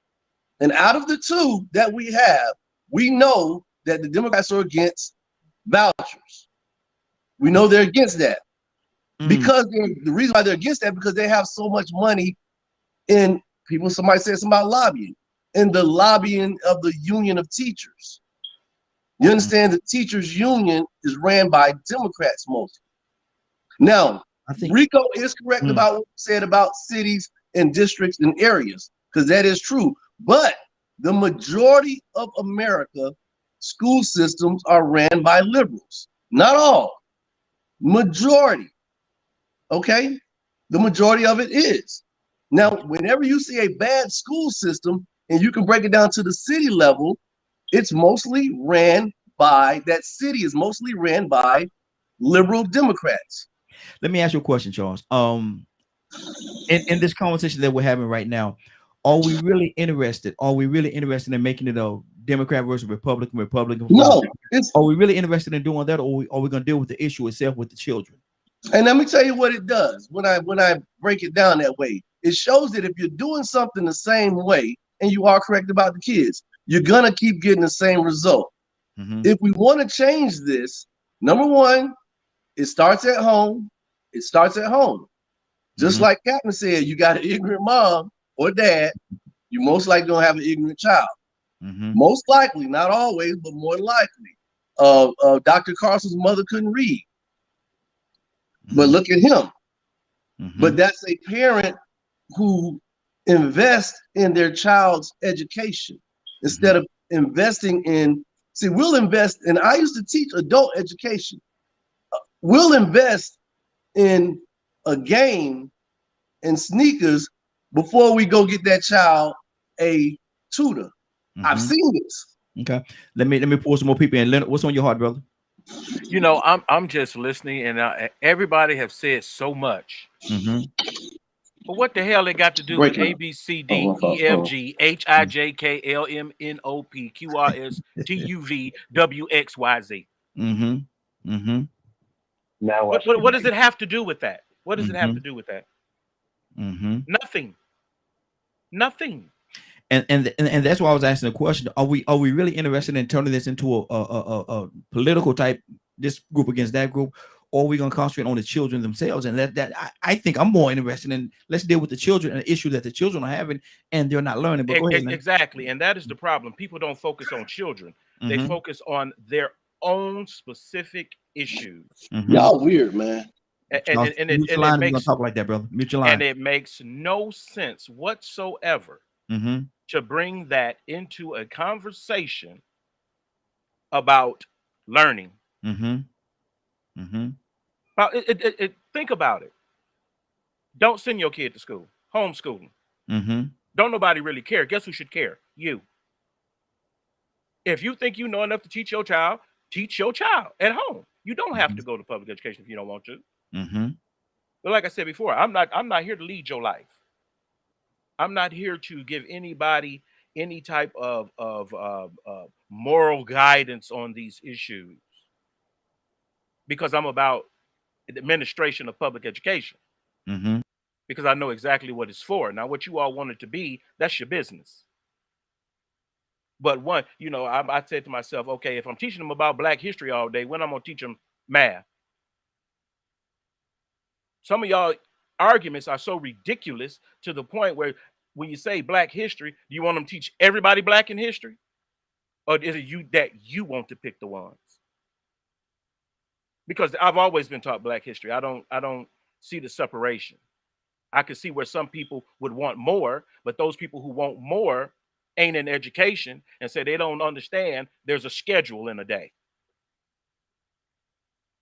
And out of the 2 that we have, we know that the Democrats are against vouchers. We know they're against that. Because the reason why they're against that because they have so much money in people. Somebody said something about lobbying, in the lobbying of the union of teachers. You understand? The teachers union is ran by Democrats mostly. Now, I think Rico is correct about what he said about cities and districts and areas, because that is true. But the majority of America school systems are ran by liberals. Not all. Majority. Okay? The majority of it is. Now, whenever you see a bad school system, and you can break it down to the city level, it's mostly ran by, that city is mostly ran by liberal Democrats. Let me ask you a question, Charles. In this conversation that we're having right now, are we really interested? Are we really interested in making it a Democrat versus Republican? No. Are we really interested in doing that, or are we going to deal with the issue itself with the children? And let me tell you what it does when I break it down that way. It shows that if you're doing something the same way, and you are correct about the kids, you're going to keep getting the same result. If we want to change this, number one, it starts at home. It starts at home. Just like Captain said, you got an ignorant mom or dad, you most likely don't have an ignorant child. Most likely, not always, but more likely. Dr. Carson's mother couldn't read. But look at him. But that's a parent who invests in their child's education instead of investing in, we'll invest, and I used to teach adult education. We'll invest in a game and sneakers before we go get that child a tutor. I've seen this. Okay. Let me pull some more people in. Leonard, what's on your heart, brother? You know, I'm just listening, and everybody have said so much. But what the hell they got to do with Breaking A, up. B, C, Oh, D, my fault. E, F, G, H, I, J, K, L, M, N, O, P, Q, R, S, T, U, V, W, X, Y, Z? Now watch What does it have to do with that? What does it have Mm-hmm. to do with that? Mm-hmm. Nothing. Nothing. And that's why I was asking the question: Are we really interested in turning this into a political type, this group against that group, or are we going to concentrate on the children themselves? And I think I'm more interested in, let's deal with the children and the issue that the children are having and they're not learning. But go ahead, man. Exactly, and that is the problem. People don't focus on children; they Mhm. focus on their own specific issues, Mhm. Y'all weird, man. and Y'all and, and mute it your and line it if you're gonna makes talk like that, brother. Mute your and line. it makes no sense whatsoever Mhm. to bring that into a conversation about learning. Mhm. Mhm. About think about it. Don't send your kid to school. Homeschooling. Mhm. Don't nobody really care. Guess who should care? You. If you think you know enough to teach your child at home. You don't have to go to public education if you don't want to. Mhm. But like I said before, I'm not here to lead your life. I'm not here to give anybody any type of moral guidance on these issues, because I'm about the administration of public education, Mhm. because I know exactly what it's for. Now, what you all want it to be, that's your business. But I said to myself, okay, if I'm teaching them about Black history all day, when I'm going to teach them math? Some of y'all arguments are so ridiculous to the point where when you say Black history, do you want them to teach everybody Black in history? Or is it you want to pick the ones? Because I've always been taught Black history. I don't see the separation. I can see where some people would want more, but those people who want more ain't in education and say they don't understand there's a schedule in a day.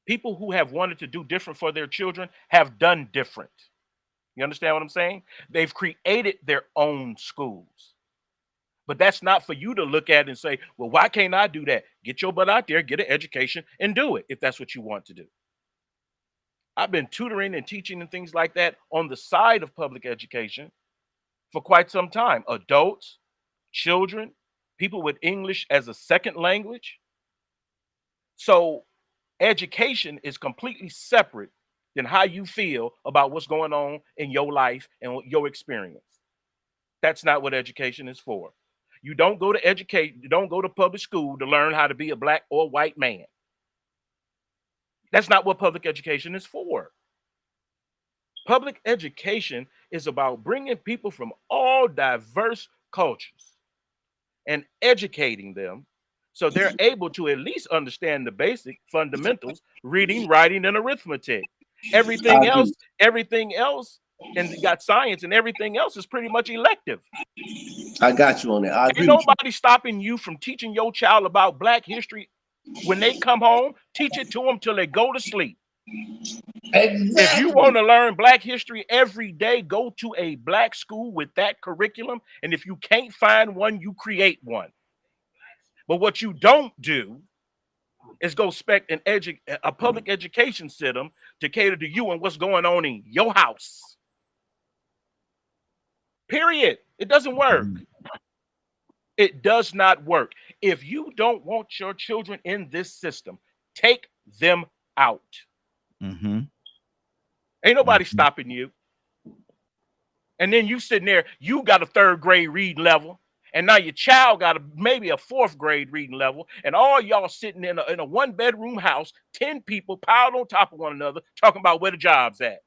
People who have wanted to do different for their children have done different. You understand what I'm saying? They've created their own schools. But that's not for you to look at and say, well, why can't I do that? Get your butt out there, get an education, and do it if that's what you want to do. I've been tutoring and teaching and things like that on the side of public education for quite some time. Adults, children, people with English as a second language. So education is completely separate than how you feel about what's going on in your life and your experience. That's not what education is for. You don't go to educate, you don't go to public school to learn how to be a Black or white man. That's not what public education is for. Public education is about bringing people from all diverse cultures and educating them so they're able to at least understand the basic fundamentals, reading, writing, and arithmetic. Everything else, and you got science and everything else is pretty much elective. I got you on that. I Ain't agree with you. nobody stopping you from teaching your child about Black history. When they come home, teach it to them till they go to sleep. If you want to learn Black history every day, go to a Black school with that curriculum. And if you can't find one, you create one. But what you don't do is go expect a public education system to cater to you and what's going on in your house. Period. It doesn't work. It does not work. If you don't want your children in this system, take them out. Mm-hmm. Ain't nobody stopping you. And then you sitting there, you got a 3rd grade reading level, and now your child got maybe a 4th grade reading level, and all y'all sitting in a 1-bedroom house, 10 people piled on top of one another, talking about where the job's at.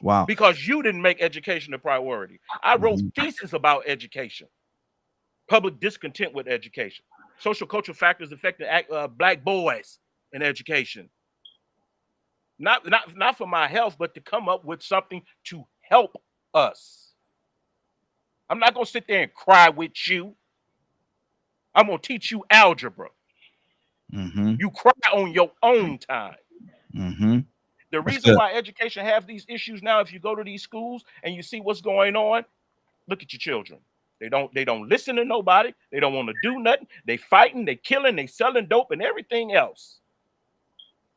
Wow. Because you didn't make education a priority. I wrote thesis about education. Public discontent with education. Social cultural factors affecting Black boys in education. Not for my health, but to come up with something to help us. I'm not going to sit there and cry with you. I'm going to teach you algebra. You cry on your own time. The reason why education have these issues now, if you go to these schools and you see what's going on, look at your children. They don't listen to nobody. They don't want to do nothing. They fighting, they killing, they selling dope and everything else.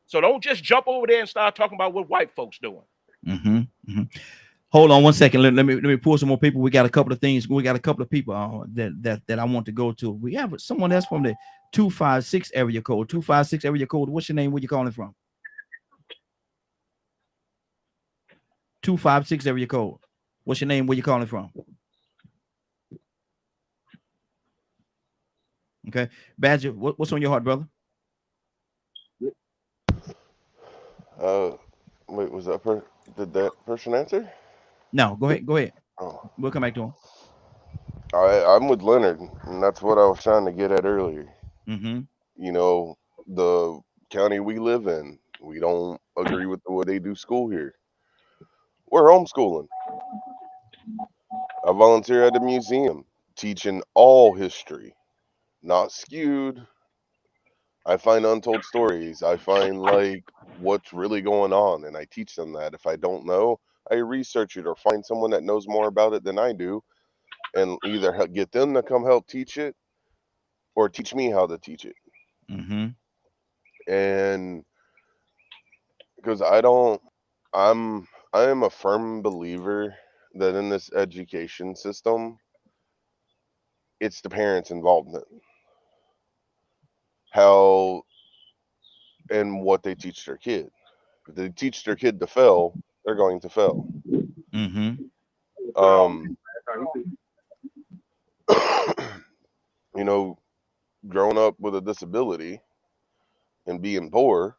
So don't just jump over there and start talking about what white folks doing. Hold on one second. Let me pull some more people. We got a couple of things. We got a couple of people that I want to go to. We have someone that's from the 256 area code. 256 area code. What's your name? Where you calling from? 256 area code. What's your name? Where you calling from? Okay, Badger. What's on your heart, brother? Wait, was that did that person answer? No, go ahead. Go ahead. Oh, We'll come back to him. I'm with Leonard, and that's what I was trying to get at earlier. You know, the county we live in, we don't agree with the way they do school here. We're homeschooling. I volunteer at a museum teaching all history, not skewed. I find untold stories. I find like what's really going on, and I teach them that. If I don't know, I research it or find someone that knows more about it than I do, and either get them to come help teach it or teach me how to teach it. And because I am a firm believer that in this education system, it's the parents' involvement, how and what they teach their kid. If they teach their kid to fail, they're going to fail. You know, growing up with a disability and being poor,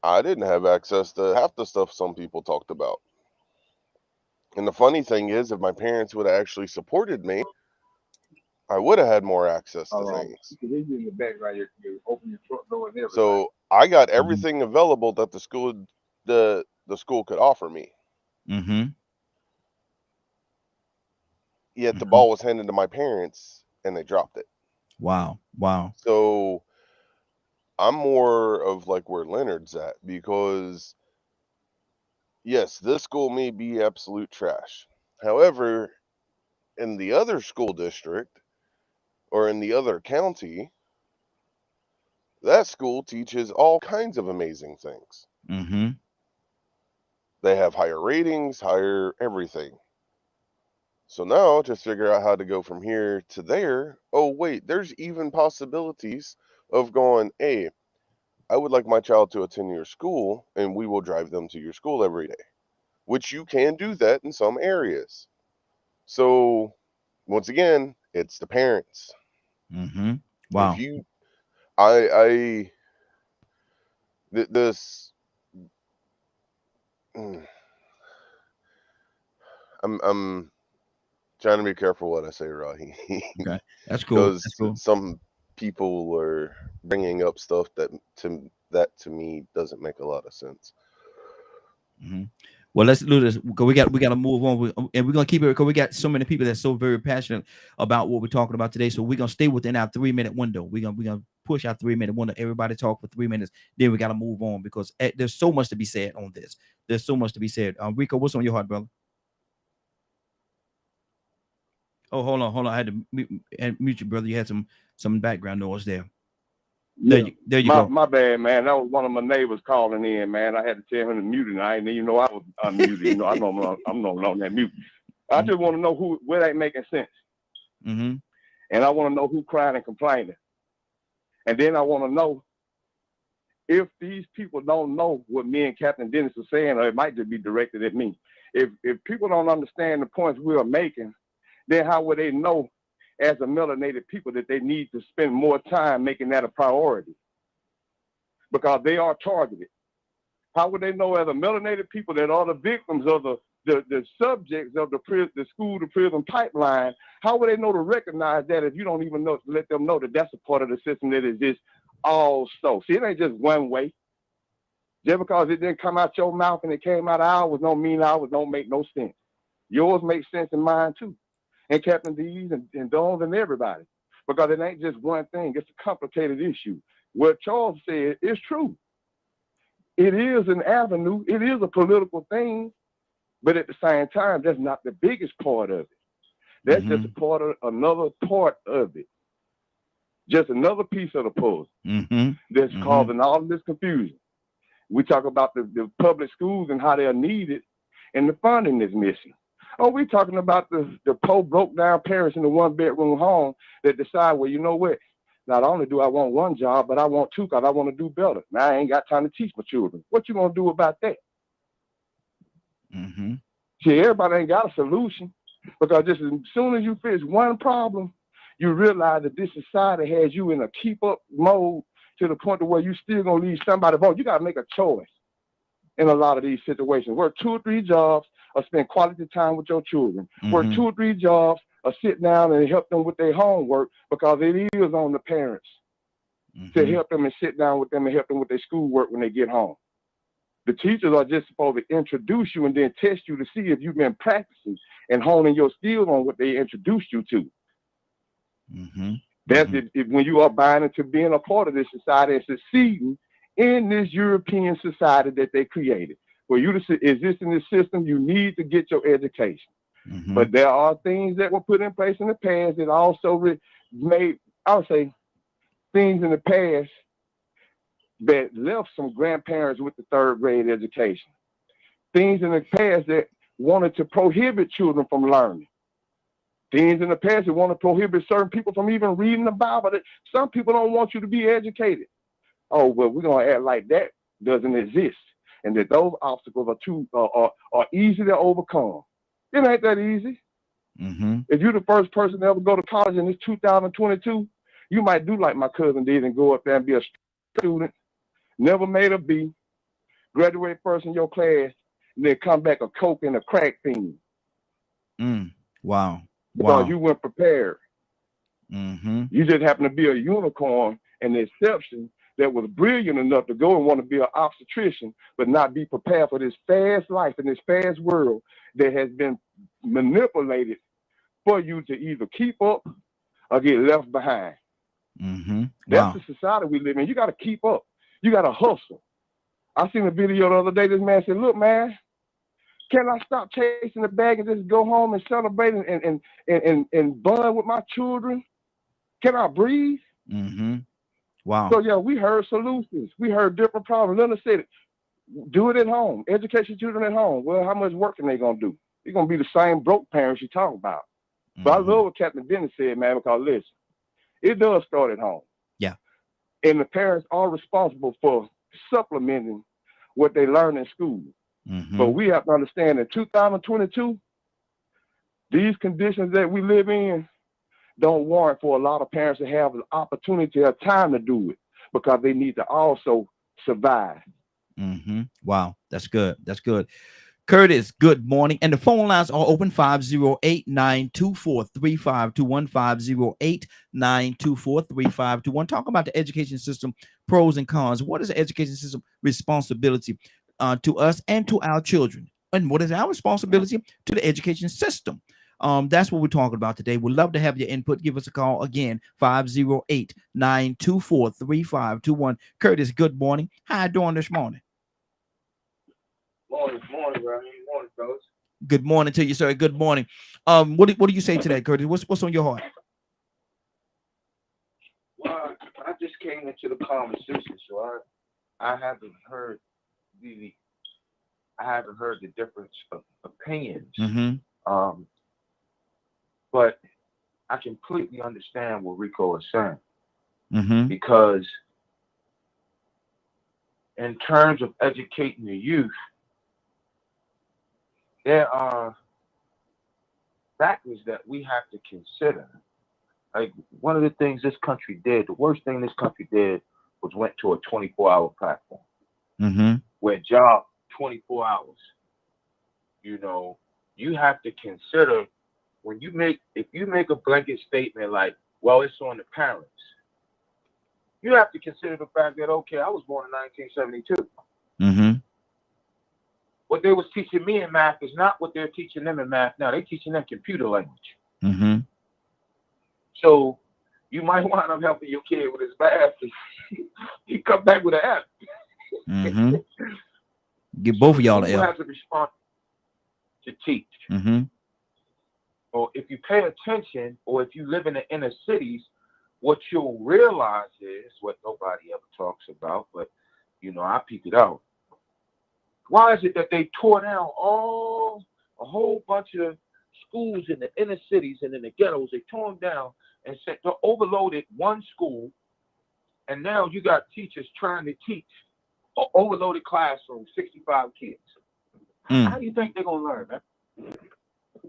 I didn't have access to half the stuff some people talked about. And the funny thing is, if my parents would have actually supported me, I would have had more access to things. So I got everything available that the school could offer me. Yet the ball was handed to my parents and they dropped it. Wow. So I'm more of like where Leonard's at, because yes, this school may be absolute trash. However, in the other school district or in the other county, that school teaches all kinds of amazing things. They have higher ratings, higher everything. So now just figure out how to go from here to there. Oh, wait, there's even possibilities of going, hey, I would like my child to attend your school, and we will drive them to your school every day, which you can do that in some areas. So once again, it's the parents. Wow. If you, I'm trying to be careful what I say, Rahi. Okay, that's cool. Because some people are bringing up stuff that to me doesn't make a lot of sense. Well, let's do this because we got to move on, and we're gonna keep it because we got so many people that's so very passionate about what we're talking about today. So we're gonna stay within our 3-minute window. We're gonna push our 3-minute window. Everybody talk for 3 minutes, then we got to move on because there's so much to be said on this. There's so much to be said. Rico, what's on your heart, brother? Oh, hold on. I had to mute you, brother. You had some background noise there. Yeah. There you go. My bad, man. That was one of my neighbors calling in, man. I had to tell him to mute it. I didn't even know I was unmuted. You know, I'm not on that mute. I just want to know where that making sense. And I want to know who crying and complaining. And then I want to know if these people don't know what me and Captain Dennis are saying, or it might just be directed at me. If people don't understand the points we are making, then how would they know as a melanated people that they need to spend more time making that a priority? Because they are targeted. How would they know as a melanated people that are the victims of the subjects of the school to prison pipeline? How would they know to recognize that if you don't even know to let them know that that's a part of the system that is just also? See, it ain't just one way. Just because it didn't come out your mouth and it came out of ours don't mean ours don't make no sense. Yours makes sense in mine too. And Captain D's and Dawn's and everybody. Because it ain't just one thing. It's a complicated issue. What Charles said is true. It is an avenue. It is a political thing. But at the same time, that's not the biggest part of it. That's just a part of another part of it. Just another piece of the puzzle that's causing all of this confusion. We talk about the public schools and how they're needed and the funding is missing. Oh, we're talking about the poor, broke down parents in the 1-bedroom home that decide, well, you know what? Not only do I want one job, but I want two because I want to do better. Now I ain't got time to teach my children. What you gonna do about that? Mm-hmm. See, everybody ain't got a solution because just as soon as you fix one problem, you realize that this society has you in a keep up mode to the point to where you still gonna leave somebody vote. You gotta make a choice in a lot of these situations. Work 2 or 3 jobs or spend quality time with your children. Mm-hmm. Work 2 or 3 jobs or sit down and help them with their homework because it is on the parents to help them and sit down with them and help them with their schoolwork when they get home. The teachers are just supposed to introduce you and then test you to see if you've been practicing and honing your skills on what they introduced you to. Mm-hmm. That's it, when you are buying into being a part of this society and succeeding in this European society that they created. For you to exist in this system, you need to get your education. Mm-hmm. But there are things that were put in place in the past that also made, I would say, things in the past that left some grandparents with the 3rd grade education. Things in the past that wanted to prohibit children from learning. Things in the past that want to prohibit certain people from even reading the Bible. That some people don't want you to be educated. Oh, well, we're going to act like that doesn't exist and that those obstacles are easy to overcome. It ain't that easy. Mm-hmm. If you're the first person to ever go to college and it's 2022, you might do like my cousin did and go up there and be a student, never made a B, graduate first in your class, and then come back a coke and a crack fiend. Wow. Because you weren't prepared. Mm-hmm. You just happen to be a unicorn and the exception that was brilliant enough to go and want to be an obstetrician, but not be prepared for this fast life and this fast world that has been manipulated for you to either keep up or get left behind. Mm-hmm. That's the society we live in. You got to keep up. You got to hustle. I seen a video the other day. This man said, look, man, can I stop chasing the bag and just go home and celebrate and bond with my children? Can I breathe? Mm-hmm. Wow. So, yeah, we heard solutions. We heard different problems. Leonard said it. Do it at home. Educate your children at home. Well, how much work are they going to do? They're going to be the same broke parents you talk about. Mm-hmm. But I love what Captain Dennis said, man, because listen, it does start at home. Yeah. And the parents are responsible for supplementing what they learn in school. Mm-hmm. But we have to understand in 2022, these conditions that we live in don't warrant for a lot of parents to have the opportunity or time to do it because they need to also survive. Mm-hmm. Wow, that's good. That's good. Curtis, good morning. And the phone lines are open 508-924-3521, 508-924-3521. Talk about the education system, pros and cons. What is the education system responsibility to us and to our children? And what is our responsibility to the education system? That's what we're talking about today. We'd love to have your input. Give us a call again, 508-924-3521. Curtis, good morning. How you doing this morning? Morning, bro. Morning, fellas. Good morning to you, sir. Good morning. What do you say to that, Curtis? What's on your heart? Well, I just came into the conversation, so I haven't heard the different opinions. Mm-hmm. But I completely understand what Rico is saying. Mm-hmm. Because in terms of educating the youth, there are factors that we have to consider. Like one of the things this country did, the worst thing this country did was went to a 24-hour platform. Mm-hmm. Where job 24 hours. You know, you have to consider if you make a blanket statement like, well, it's on the parents, you have to consider the fact that, okay, I was born in 1972. Mm-hmm. What they was teaching me in math is not what they're teaching them in math now. They're teaching them computer language. Mm-hmm. So you might wind up helping your kid with his math. He come back with an F. Mm-hmm. Get both of y'all the You F. have to respond to teach. Mm-hmm. Or if you pay attention, or if you live in the inner cities, what you'll realize is what nobody ever talks about, but you know, I peep it out. Why is it that they tore down a whole bunch of schools in the inner cities and in the ghettos? They tore them down and said they overloaded one school, and now you got teachers trying to teach an overloaded classroom, 65 kids. How do you think they're gonna learn, man?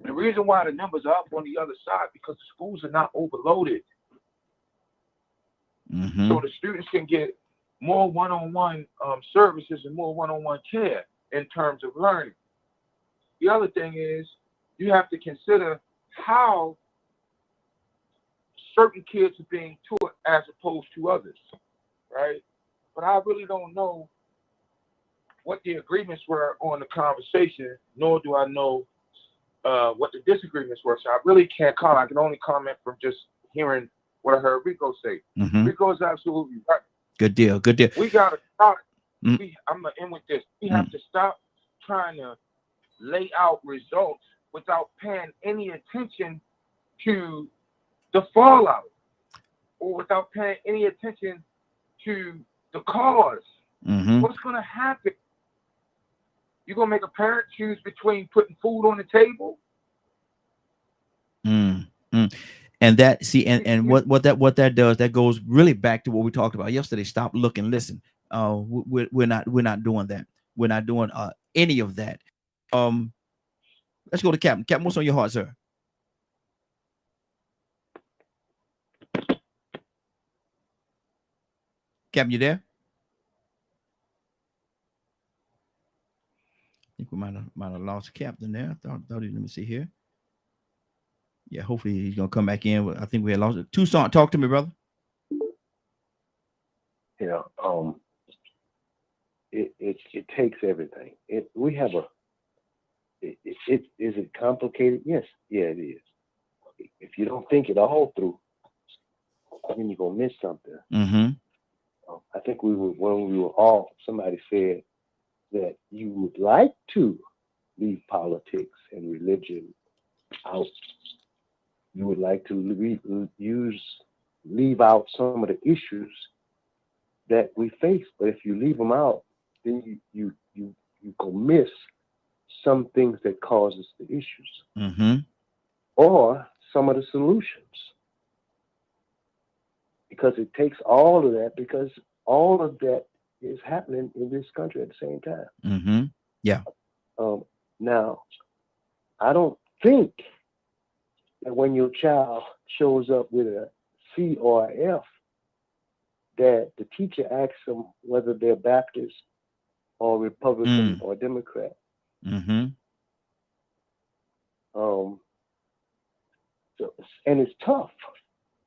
The reason why the numbers are up on the other side because the schools are not overloaded. So the students can get more one-on-one services and more one-on-one care in terms of learning. The other thing is you have to consider how certain kids are being taught as opposed to others, right? But I really don't know what the agreements were on the conversation, nor do I know what the disagreements were. So I really can't comment. I can only comment from just hearing what I heard Rico say. Rico is absolutely right. Good deal. Good deal. We got to stop. I'm going to end with this. We have to stop trying to lay out results without paying any attention to the fallout or without paying any attention to the cause. What's going to happen? You're going to make a parent choose between putting food on the table? And that, see, and what that does, that goes really back to what we talked about yesterday. Stop, look, and listen. We're not doing that. We're not doing any of that. Let's go to Captain. Captain, what's on your heart, sir? Captain, you there? I think we might have lost Captain there. Thought he, let me see here. Yeah, hopefully he's gonna come back in. I think we had lost it. Tucson, talk to me, brother. Yeah, it takes everything. We have a. Is it complicated? Yes, yeah, it is. If you don't think it all through, then you're gonna miss something. I think when we were all, somebody said that you would like to leave politics and religion out. You would like to leave out some of the issues that we face, but if you leave them out, then you go miss some things that causes the issues, or some of the solutions, because it takes all of that, because all of that is happening in this country at the same time. Yeah. Now, I don't think that when your child shows up with a C or a F, that the teacher asks them whether they're Baptist or Republican or Democrat. And it's tough.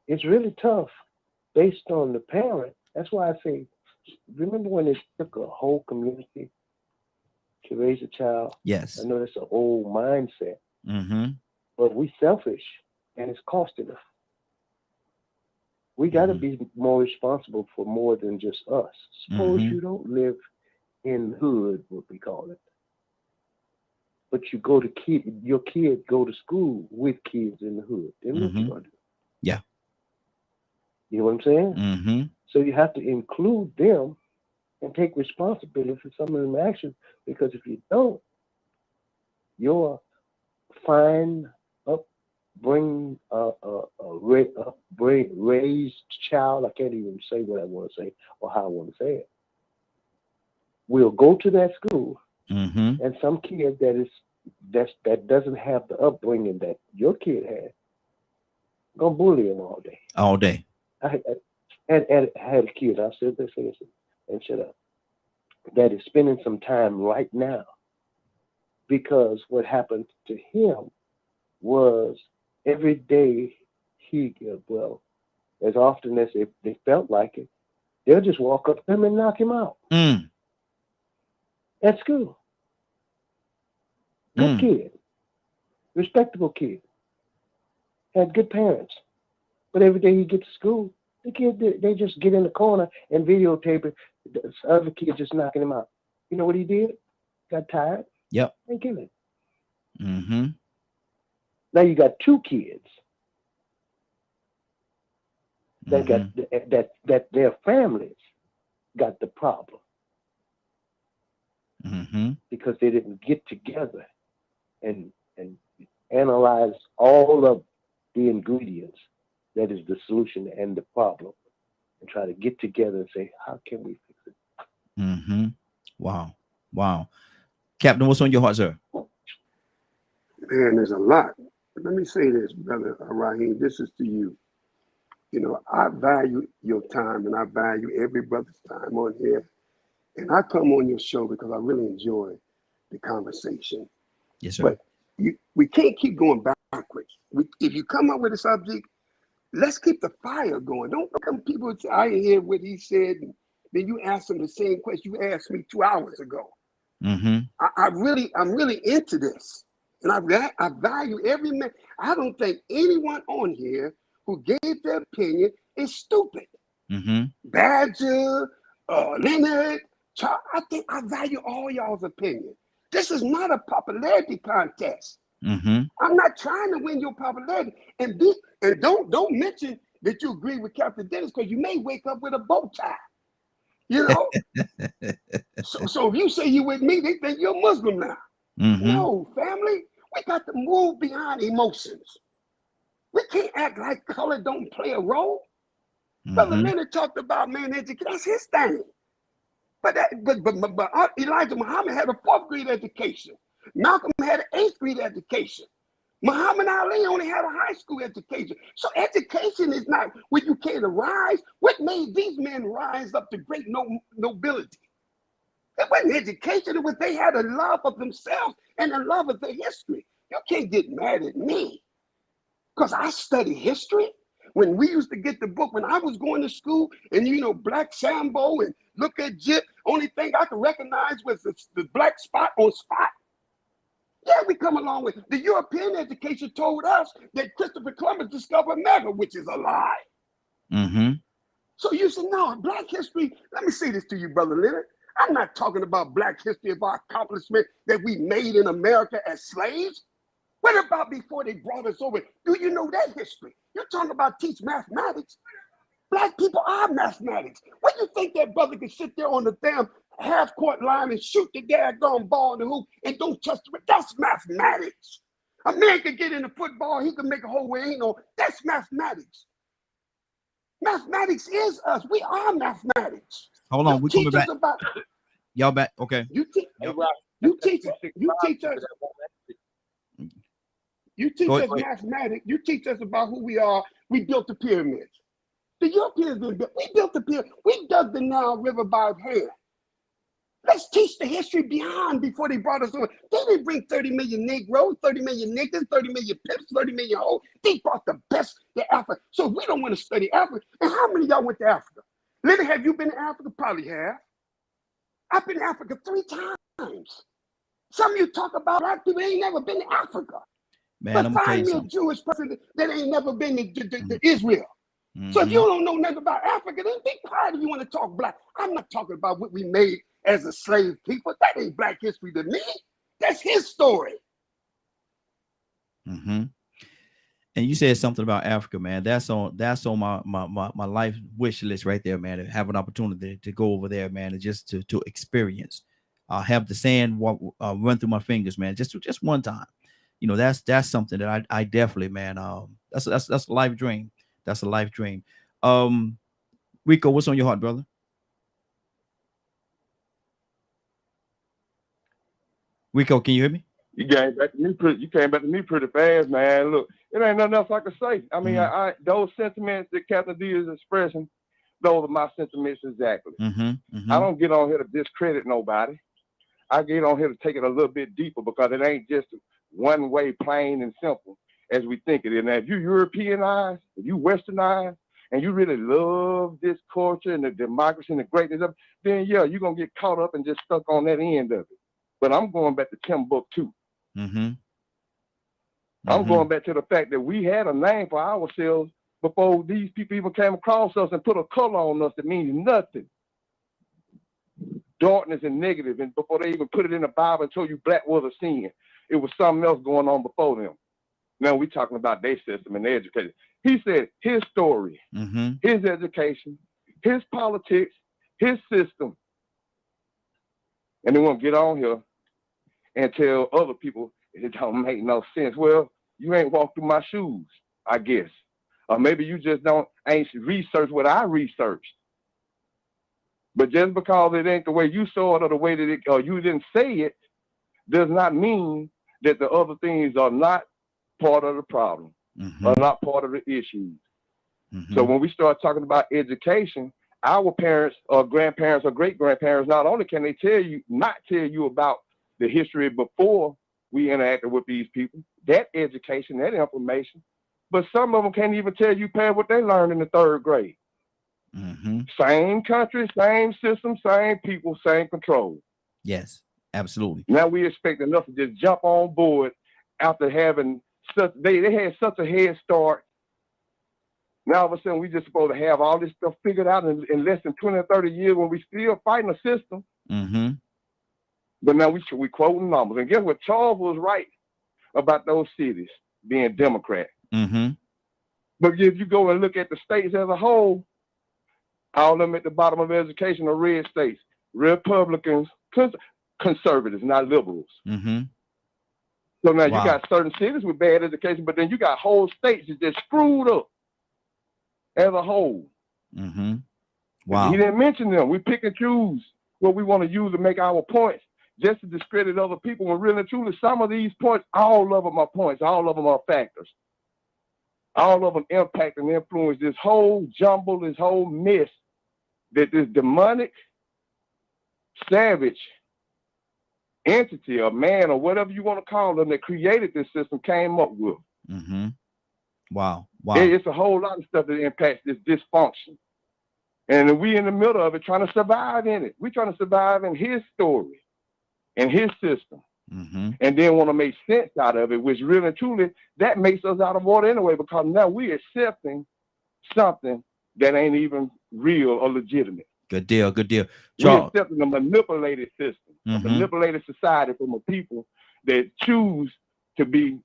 It's really tough based on the parent. That's why I say, remember when it took a whole community to raise a child? Yes. I know that's an old mindset, but we selfish, and it's costing us. We got to be more responsible for more than just us. Suppose you don't live in the hood, what we call it, but you go to your kid go to school with kids in the hood. Then what you gonna do? Yeah. You know what I'm saying? So you have to include them and take responsibility for some of them actions, because if you don't, your fine raised child, I can't even say what I want to say or how I want to say it, will go to that school, and some kid that doesn't have the upbringing that your kid had, gonna bully him all day. All day. I had a kid, I said this and shut up, that is spending some time right now, because what happened to him was every day as often as they felt like it, they'll just walk up to him and knock him out at school. Good kid, respectable kid, had good parents, but every day he gets to school, the kid, they just get in the corner and videotape it. The other kid just knocking him out. You know what he did? Got tired. Yep. And killed him. Now you got two kids that got that their families got the problem. because they didn't get together and analyze all of the ingredients that is the solution and the problem, and try to get together and say, how can we fix it? Wow. Captain, what's on your heart, sir? Man, there's a lot. Let me say this, brother Raheem. This is to you. You know, I value your time and I value every brother's time on here. And I come on your show because I really enjoy the conversation. Yes, sir. But we can't keep going backwards. If you come up with a subject, let's keep the fire going. Don't come people say, I didn't hear what he said. And then you ask them the same question you asked me 2 hours ago. I'm really into this. And I value every man. I don't think anyone on here who gave their opinion is stupid. Badger, Leonard, Charles, I value all y'all's opinion. This is not a popularity contest. I'm not trying to win your popularity. And don't mention that you agree with Captain Dennis, because you may wake up with a bow tie. You know? so if you say you with me, they think you're Muslim now. No, family, we got to move beyond emotions. We can't act like color don't play a role. Brother Leonard talked about man education. That's his thing. But Elijah Muhammad had a 4th grade education. Malcolm had an 8th grade education. Muhammad Ali only had a high school education. So education is not when you can't rise. What made these men rise up to great nobility? It wasn't education. It was they had a love of themselves and a love of their history. You can't get mad at me because I study history. When we used to get the book, when I was going to school, and you know, Black Sambo and Look at Jip, only thing I could recognize was the black spot on spot. Yeah, we come along with the European education told us that Christopher Columbus discovered America, which is a lie. So you said, no, Black history. Let me say this to you, Brother Leonard. I'm not talking about Black history of our accomplishment that we made in America as slaves. What about before they brought us over? Do you know that history? You're talking about teach mathematics. Black people are mathematics. What do you think that brother can sit there on the damn half-court line and shoot the daggone ball in the hoop and don't touch the rim? That's mathematics. A man can get in the football, he can make a hole where ain't no. That's mathematics. Mathematics is us. We are mathematics. Hold on, we're coming back. Y'all back? Okay. You teach us. You teach us mathematics. You teach us about who we are. We built the pyramids. The Europeans didn't build. We built the pyramid. We dug the Nile River by hand. Let's teach the history beyond before they brought us over. They didn't bring 30 million Negroes, 30 million niggas, 30 million pimps, 30 million hoes. They brought the best to Africa. So we don't want to study Africa. And how many of y'all went to Africa? Leonard, have you been to Africa? Probably have. I've been to Africa 3 times. Some of you talk about Black people ain't never been to Africa. Man, but find me a Jewish person that ain't never been to Israel. So if you don't know nothing about Africa, then be quiet if you want to talk Black. I'm not talking about what we made as a slave people. That ain't Black history to me. That's his story. And you said something about Africa, man. That's on my life wish list right there, man. To have an opportunity to go over there, man, and just to experience. Have the sand run through my fingers, man. Just one time. You know, that's something that I definitely, man. That's a life dream. That's a life dream. Rico, what's on your heart, brother? Rico, can you hear me? You came back to me pretty fast, man. Look, it ain't nothing else I can say. I mean, I those sentiments that Captain D is expressing, those are my sentiments exactly. I don't get on here to discredit nobody. I get on here to take it a little bit deeper because it ain't just one way, plain and simple as we think it is. Now, if you Europeanize, if you Westernized, and you really love this culture and the democracy and the greatness of it, then yeah, you're gonna get caught up and just stuck on that end of it. But I'm going back to Timbuktu. I'm going back to the fact that we had a name for ourselves before these people even came across us and put a color on us that means nothing. Darkness and negative, and before they even put it in the Bible and told you black was a sin, it was something else going on before them. Now we're talking about their system and their education. He said his story, his education, his politics, his system. and they want to get on here and tell other people it don't make no sense. Well, you ain't walked through my shoes, I guess. Or maybe you just ain't researched what I researched. But just because it ain't the way you saw it or the way that or you didn't say it, does not mean that the other things are not part of the problem, are not part of the issues. So when we start talking about education, our parents or grandparents or great-grandparents, not only can they not tell you about the history before we interacted with these people, that education, that information, but some of them can't even tell you past what they learned in the 3rd grade. Same country, same system, same people, same control. Yes, absolutely. Now we expecting us to just jump on board after having they had such a head start. Now all of a sudden we just supposed to have all this stuff figured out in less than 20 or 30 years when we still fighting a system. But now we quoting numbers. And guess what? Charles was right about those cities being Democrat. But if you go and look at the states as a whole, all of them at the bottom of education are red states. Republicans, conservatives, not liberals. So now you got certain cities with bad education, but then you got whole states that just screwed up as a whole. Wow. He didn't mention them. We pick and choose what we want to use to make our points, just to discredit other people. When really truly, some of these points, all of them are points, all of them are factors. All of them impact and influence this whole jumble, this whole mess that this demonic, savage entity or man or whatever you want to call them that created this system came up with. Wow. It's a whole lot of stuff that impacts this dysfunction. And we in the middle of it trying to survive in it. We're trying to survive in his story, in his system. And then want to make sense out of it, which really and truly, that makes us out of order anyway, because now we're accepting something that ain't even real or legitimate. Good deal. We're accepting a manipulated system, a manipulated society from a people that choose to be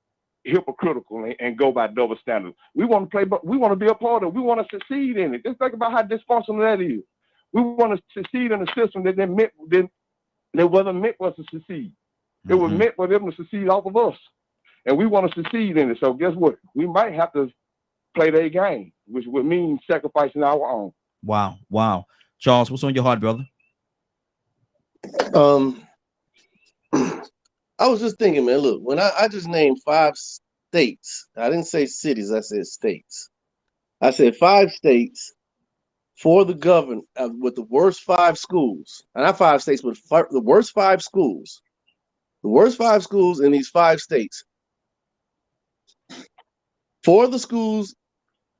hypocritical and go by double standards. We want to play, but we want to be a part of it. We want to succeed in it. Just think about how dysfunctional that is. We want to succeed in a system that wasn't meant for us to succeed. It was meant for them to succeed off of us. And we want to succeed in it. So guess what? We might have to play their game, which would mean sacrificing our own. Wow. Charles, what's on your heart, brother? I was just thinking, man, look, when I just named 5 states, I didn't say cities, I said states. I said 5 states for the government with the worst 5 schools. And not 5 states, but the worst 5 schools. The worst 5 schools in these 5 states. 4 of the schools,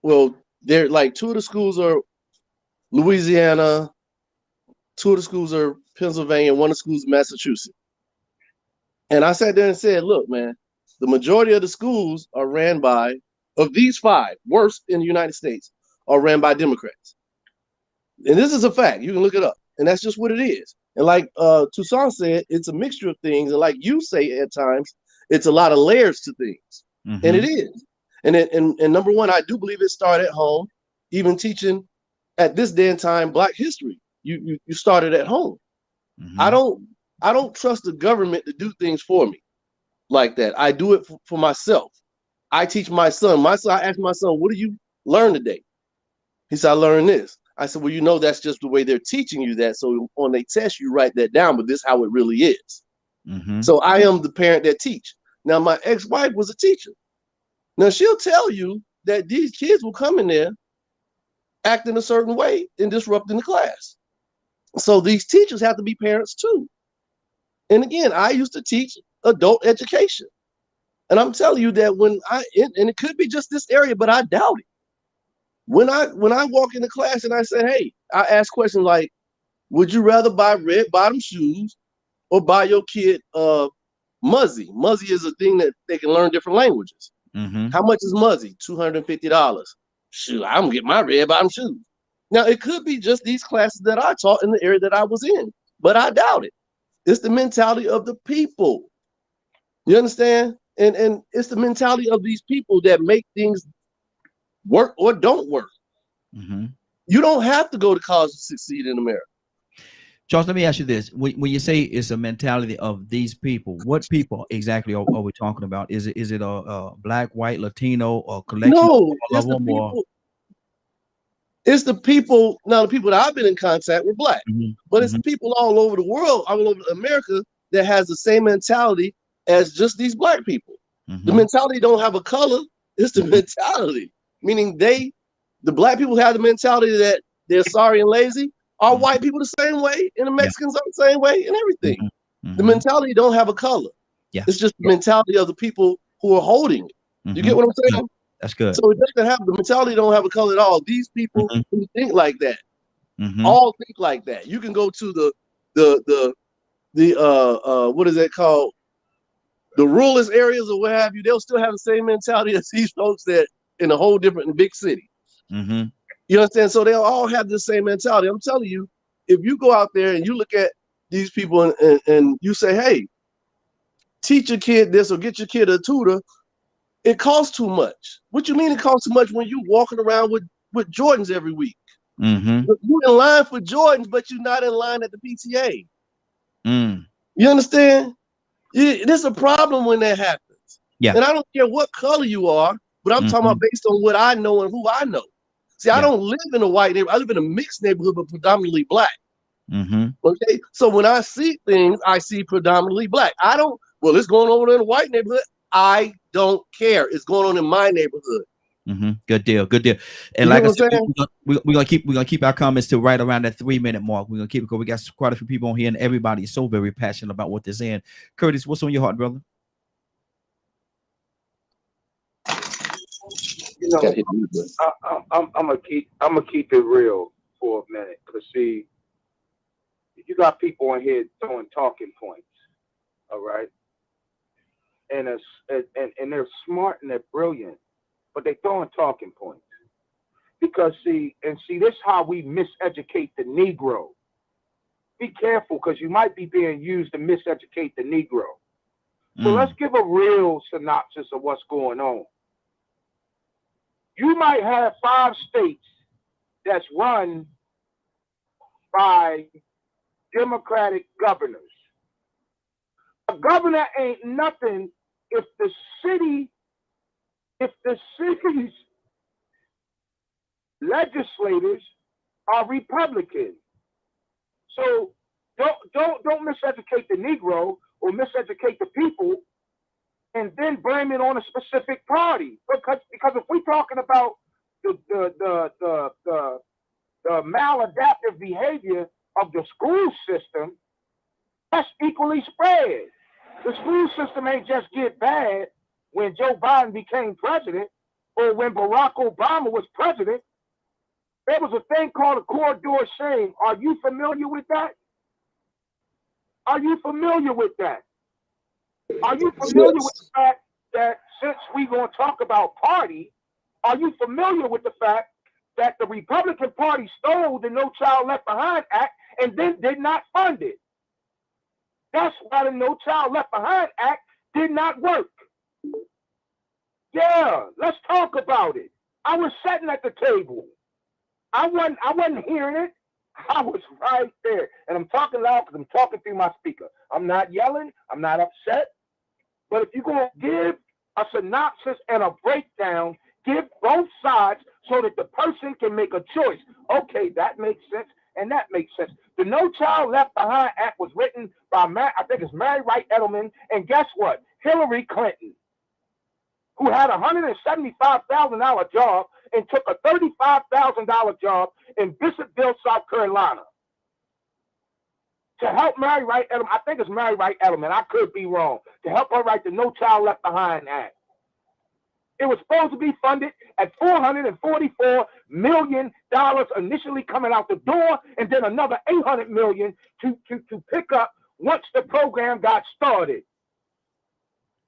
well, they're like 2 of the schools are Louisiana, 2 of the schools are Pennsylvania, 1 of the schools is Massachusetts. And I sat there and said, look, man, the majority of the schools are ran by, of these 5 worst in the United States, are ran by Democrats. And this is a fact. You can look it up. And that's just what it is. And like Toussaint said, it's a mixture of things. And like you say at times, it's a lot of layers to things. And it is. And number one, I do believe it started at home, even teaching at this day and time Black history. You started at home. I don't trust the government to do things for me like that. I do it for myself. I teach my son. I asked my son, what do you learn today? He said, I learned this. I said, well, you know, that's just the way they're teaching you that. So on they test, you write that down, but this is how it really is. So I am the parent that teach. Now, my ex-wife was a teacher. Now, she'll tell you that these kids will come in there acting a certain way and disrupting the class. So these teachers have to be parents too. And again, I used to teach adult education. And I'm telling you that and it could be just this area, but I doubt it. When I walk into class and I say, hey, I ask questions like, would you rather buy red bottom shoes or buy your kid Muzzy? Muzzy is a thing that they can learn different languages. How much is Muzzy? $250. Shoot, I'm gonna get my red bottom shoes. Now, it could be just these classes that I taught in the area that I was in, but I doubt it. It's the mentality of the people. You understand? And it's the mentality of these people that make things work or don't work. You don't have to go to college to succeed in America. Charles, let me ask you this: when you say it's a mentality of these people, what people exactly are we talking about? Is it a black, white, Latino, or collection of No, all it's of the them? Or people. It's the people. Now, the people that I've been in contact with black, but it's people all over the world, all over America, that has the same mentality as just these black people. The mentality don't have a color. It's the mentality, meaning the black people have the mentality that they're sorry and lazy. All white people the same way, and the Mexicans are the same way, and everything. The mentality don't have a color. Yeah, it's just the mentality of the people who are holding it. You get what I'm saying? That's good. So it doesn't have the mentality don't have a color at all. These people who think like that, all think like that. You can go to the what is that called? The ruralist areas or what have you, they'll still have the same mentality as these folks that in a whole different big city. You understand? So they'll all have the same mentality. I'm telling you, if you go out there and you look at these people and you say, hey, teach your kid this or get your kid a tutor, it costs too much. What you mean it costs too much when you walking around with Jordans every week? You're in line for Jordans, but you're not in line at the PTA. You understand? There's a problem when that happens. Yeah. And I don't care what color you are, but I'm talking about based on what I know and who I know. See, I don't live in a white neighborhood. I live in a mixed neighborhood, but predominantly black. Okay. So when I see things, I see predominantly black. Well, it's going on in a white neighborhood. I don't care. It's going on in my neighborhood. Good deal. Good deal. And like I said, we're gonna keep our comments to right around that 3-minute mark. We're gonna keep it going. We got quite a few people on here, and everybody is so very passionate about what they're saying. Curtis, what's on your heart, brother? You know, I'm gonna keep it real for a minute, because see, you got people in here throwing talking points, all right, and they're smart and they're brilliant, but they throwing talking points because see, this is how we miseducate the Negro. Be careful, because you might be being used to miseducate the Negro. So let's give a real synopsis of what's going on. You might have 5 states that's run by Democratic governors. A governor ain't nothing if the city's legislators are Republican. So don't miseducate the Negro or miseducate the people and then blame it on a specific party. Because if we're talking about the maladaptive behavior of the school system, that's equally spread. The school system ain't just get bad when Joe Biden became president or when Barack Obama was president. There was a thing called a corridor shame. Are you familiar with that? Are you familiar with that? Are you familiar with the fact that since we're going to talk about party, are you familiar with the fact that the Republican Party stole the No Child Left Behind Act and then did not fund it? That's why the No Child Left Behind Act did not work. Yeah, let's talk about it. I was sitting at the table. I wasn't hearing it. I was right there. And I'm talking loud because I'm talking through my speaker. I'm not yelling. I'm not upset. But if you're going to give a synopsis and a breakdown, give both sides so that the person can make a choice. Okay, that makes sense, and that makes sense. The No Child Left Behind Act was written by, I think it's Mary Wright Edelman, and guess what? Hillary Clinton, who had a $175,000 job and took a $35,000 job in Bishopville, South Carolina, to help Mary Wright Edelman. I think it's Mary Wright Edelman. I could be wrong. To help her write the No Child Left Behind Act. It was supposed to be funded at $444 million initially coming out the door, and then another $800 million to pick up once the program got started.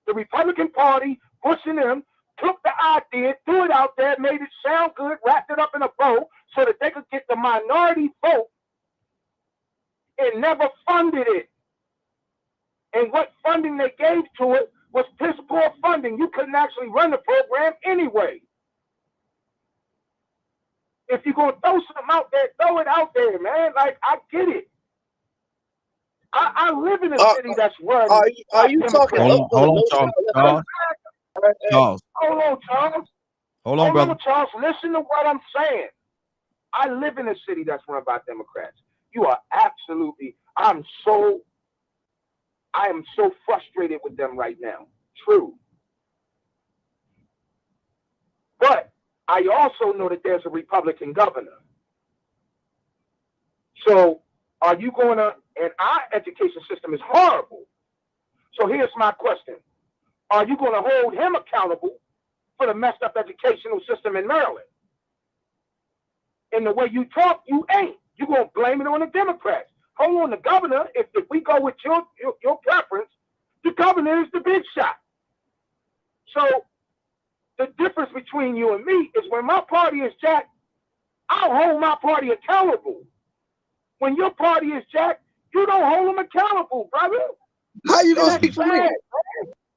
The Republican Party, pushing them, took the idea, threw it out there, made it sound good, wrapped it up in a bow so that they could get the minority vote, and never funded it. And what funding they gave to it was piss poor funding. You couldn't actually run the program anyway. If you're going to throw something out there, throw it out there, man. Like, I get it. I live in a Are, city that's run are by you talking Democrats. up for the hold on, notion? Charles. Charles, Hold on, Charles. hold on, brother. Charles. Listen to what I'm saying. I live in a city that's run by Democrats. You are absolutely. I am so frustrated with them right now. True. But I also know that there's a Republican governor. So are you going to, and our education system is horrible. So here's my question. Are you going to hold him accountable for the messed up educational system in Maryland? And the way you talk, you ain't. You're going to blame it on the Democrats. Hold on, the governor, if we go with your preference, the governor is the big shot. So the difference between you and me is when my party is jacked, I'll hold my party accountable. When your party is jacked, you don't hold them accountable, brother. How you gonna speak for me?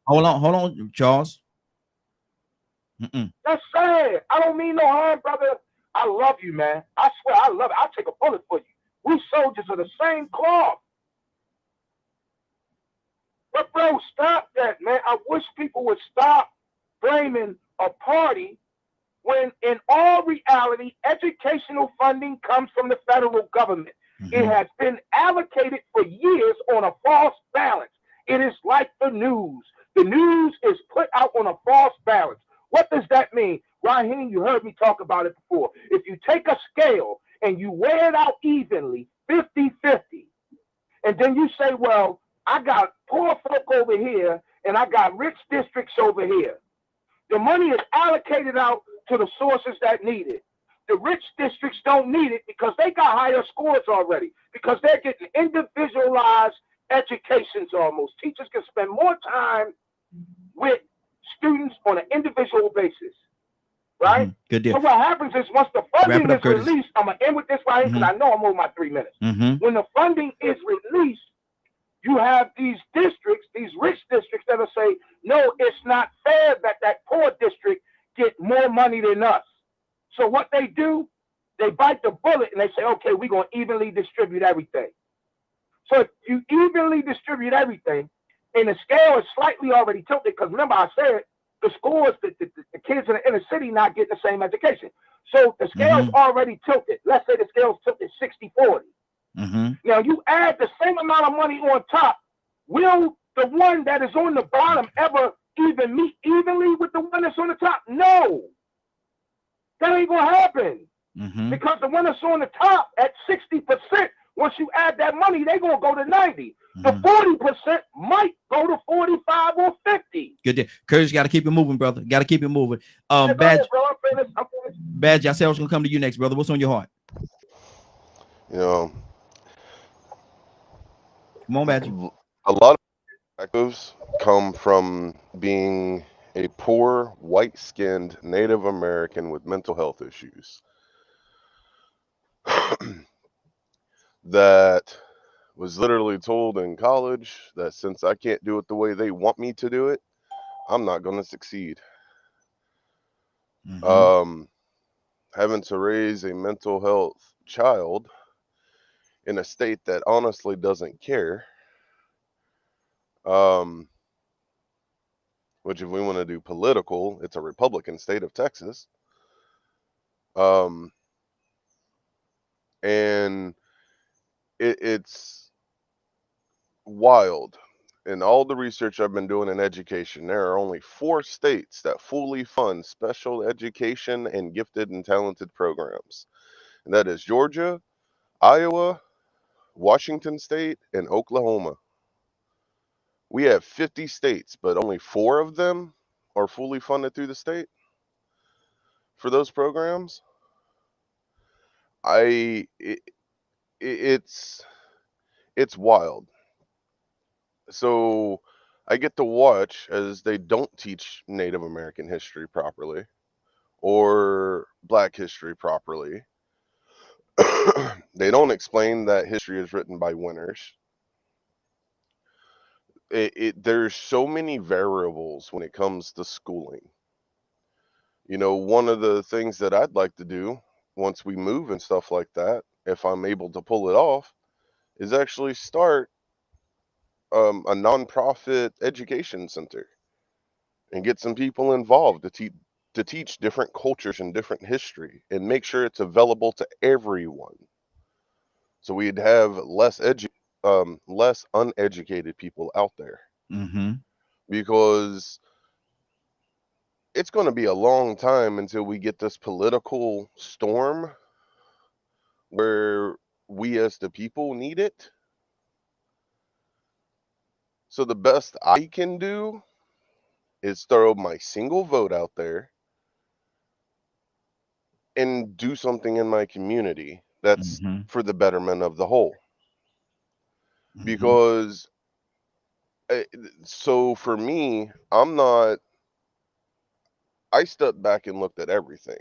Hold on, Charles. That's sad. I don't mean no harm, brother. I love you, man. I swear, I love it. I'll take a bullet for you. We soldiers are the same cloth. But bro, stop that, man. I wish people would stop blaming a party when in all reality, educational funding comes from the federal government. It has been allocated for years on a false balance. It is like the news. The news is put out on a false balance. What does that mean? Raheem, you heard me talk about it before. If you take a scale and you weigh it out evenly, 50-50, and then you say, well, I got poor folk over here and I got rich districts over here. The money is allocated out to the sources that need it. The rich districts don't need it because they got higher scores already, because they're getting individualized educations almost. Teachers can spend more time with students on an individual basis, right? Good deal. So what happens is once the funding is released, I'm going to end with this right here because I know I'm over my 3 minutes. When the funding is released, you have these districts, these rich districts that will say, no, it's not fair that that poor district get more money than us. So what they do, they bite the bullet and they say, okay, we're going to evenly distribute everything. So if you evenly distribute everything and the scale is slightly already tilted, because remember I said the scores, the kids in the inner city not getting the same education. So the scale's already tilted. Let's say the scale's tilted 60-40. Now you add the same amount of money on top. Will the one that is on the bottom ever even meet evenly with the one that's on the top? No. That ain't gonna happen. Because the one that's on the top at 60%, once you add that money, they're gonna go to 90. The 40% might go to 45 or 50. Good deal. Curtis, got to keep it moving, brother. Got to keep it moving. Badge, I'm finished. Badge, I said I was gonna come to you next, brother. What's on your heart? You know, come on, Badge. A lot of perspectives come from being a poor, white-skinned Native American with mental health issues that was literally told in college that since I can't do it the way they want me to do it, I'm not going to succeed. Having to raise a mental health child in a state that honestly doesn't care, which if we want to do political, it's a Republican state of Texas. And it's wild. In all the research I've been doing in education, there are only 4 states that fully fund special education and gifted and talented programs. And that is Georgia, Iowa, Washington State, and Oklahoma. We have 50 states, but only 4 of them are fully funded through the state for those programs. It's wild. So I get to watch as they don't teach Native American history properly or Black history properly. They don't explain that history is written by winners. There's so many variables when it comes to schooling. You know, one of the things that I'd like to do once we move and stuff like that, if I'm able to pull it off, is actually start a nonprofit education center and get some people involved to teach different cultures and different history and make sure it's available to everyone. So we'd have less uneducated people out there, because it's going to be a long time until we get this political storm where we as the people need it. So the best I can do is throw my single vote out there and do something in my community that's for the betterment of the whole. Because so for me, I stepped back and looked at everything.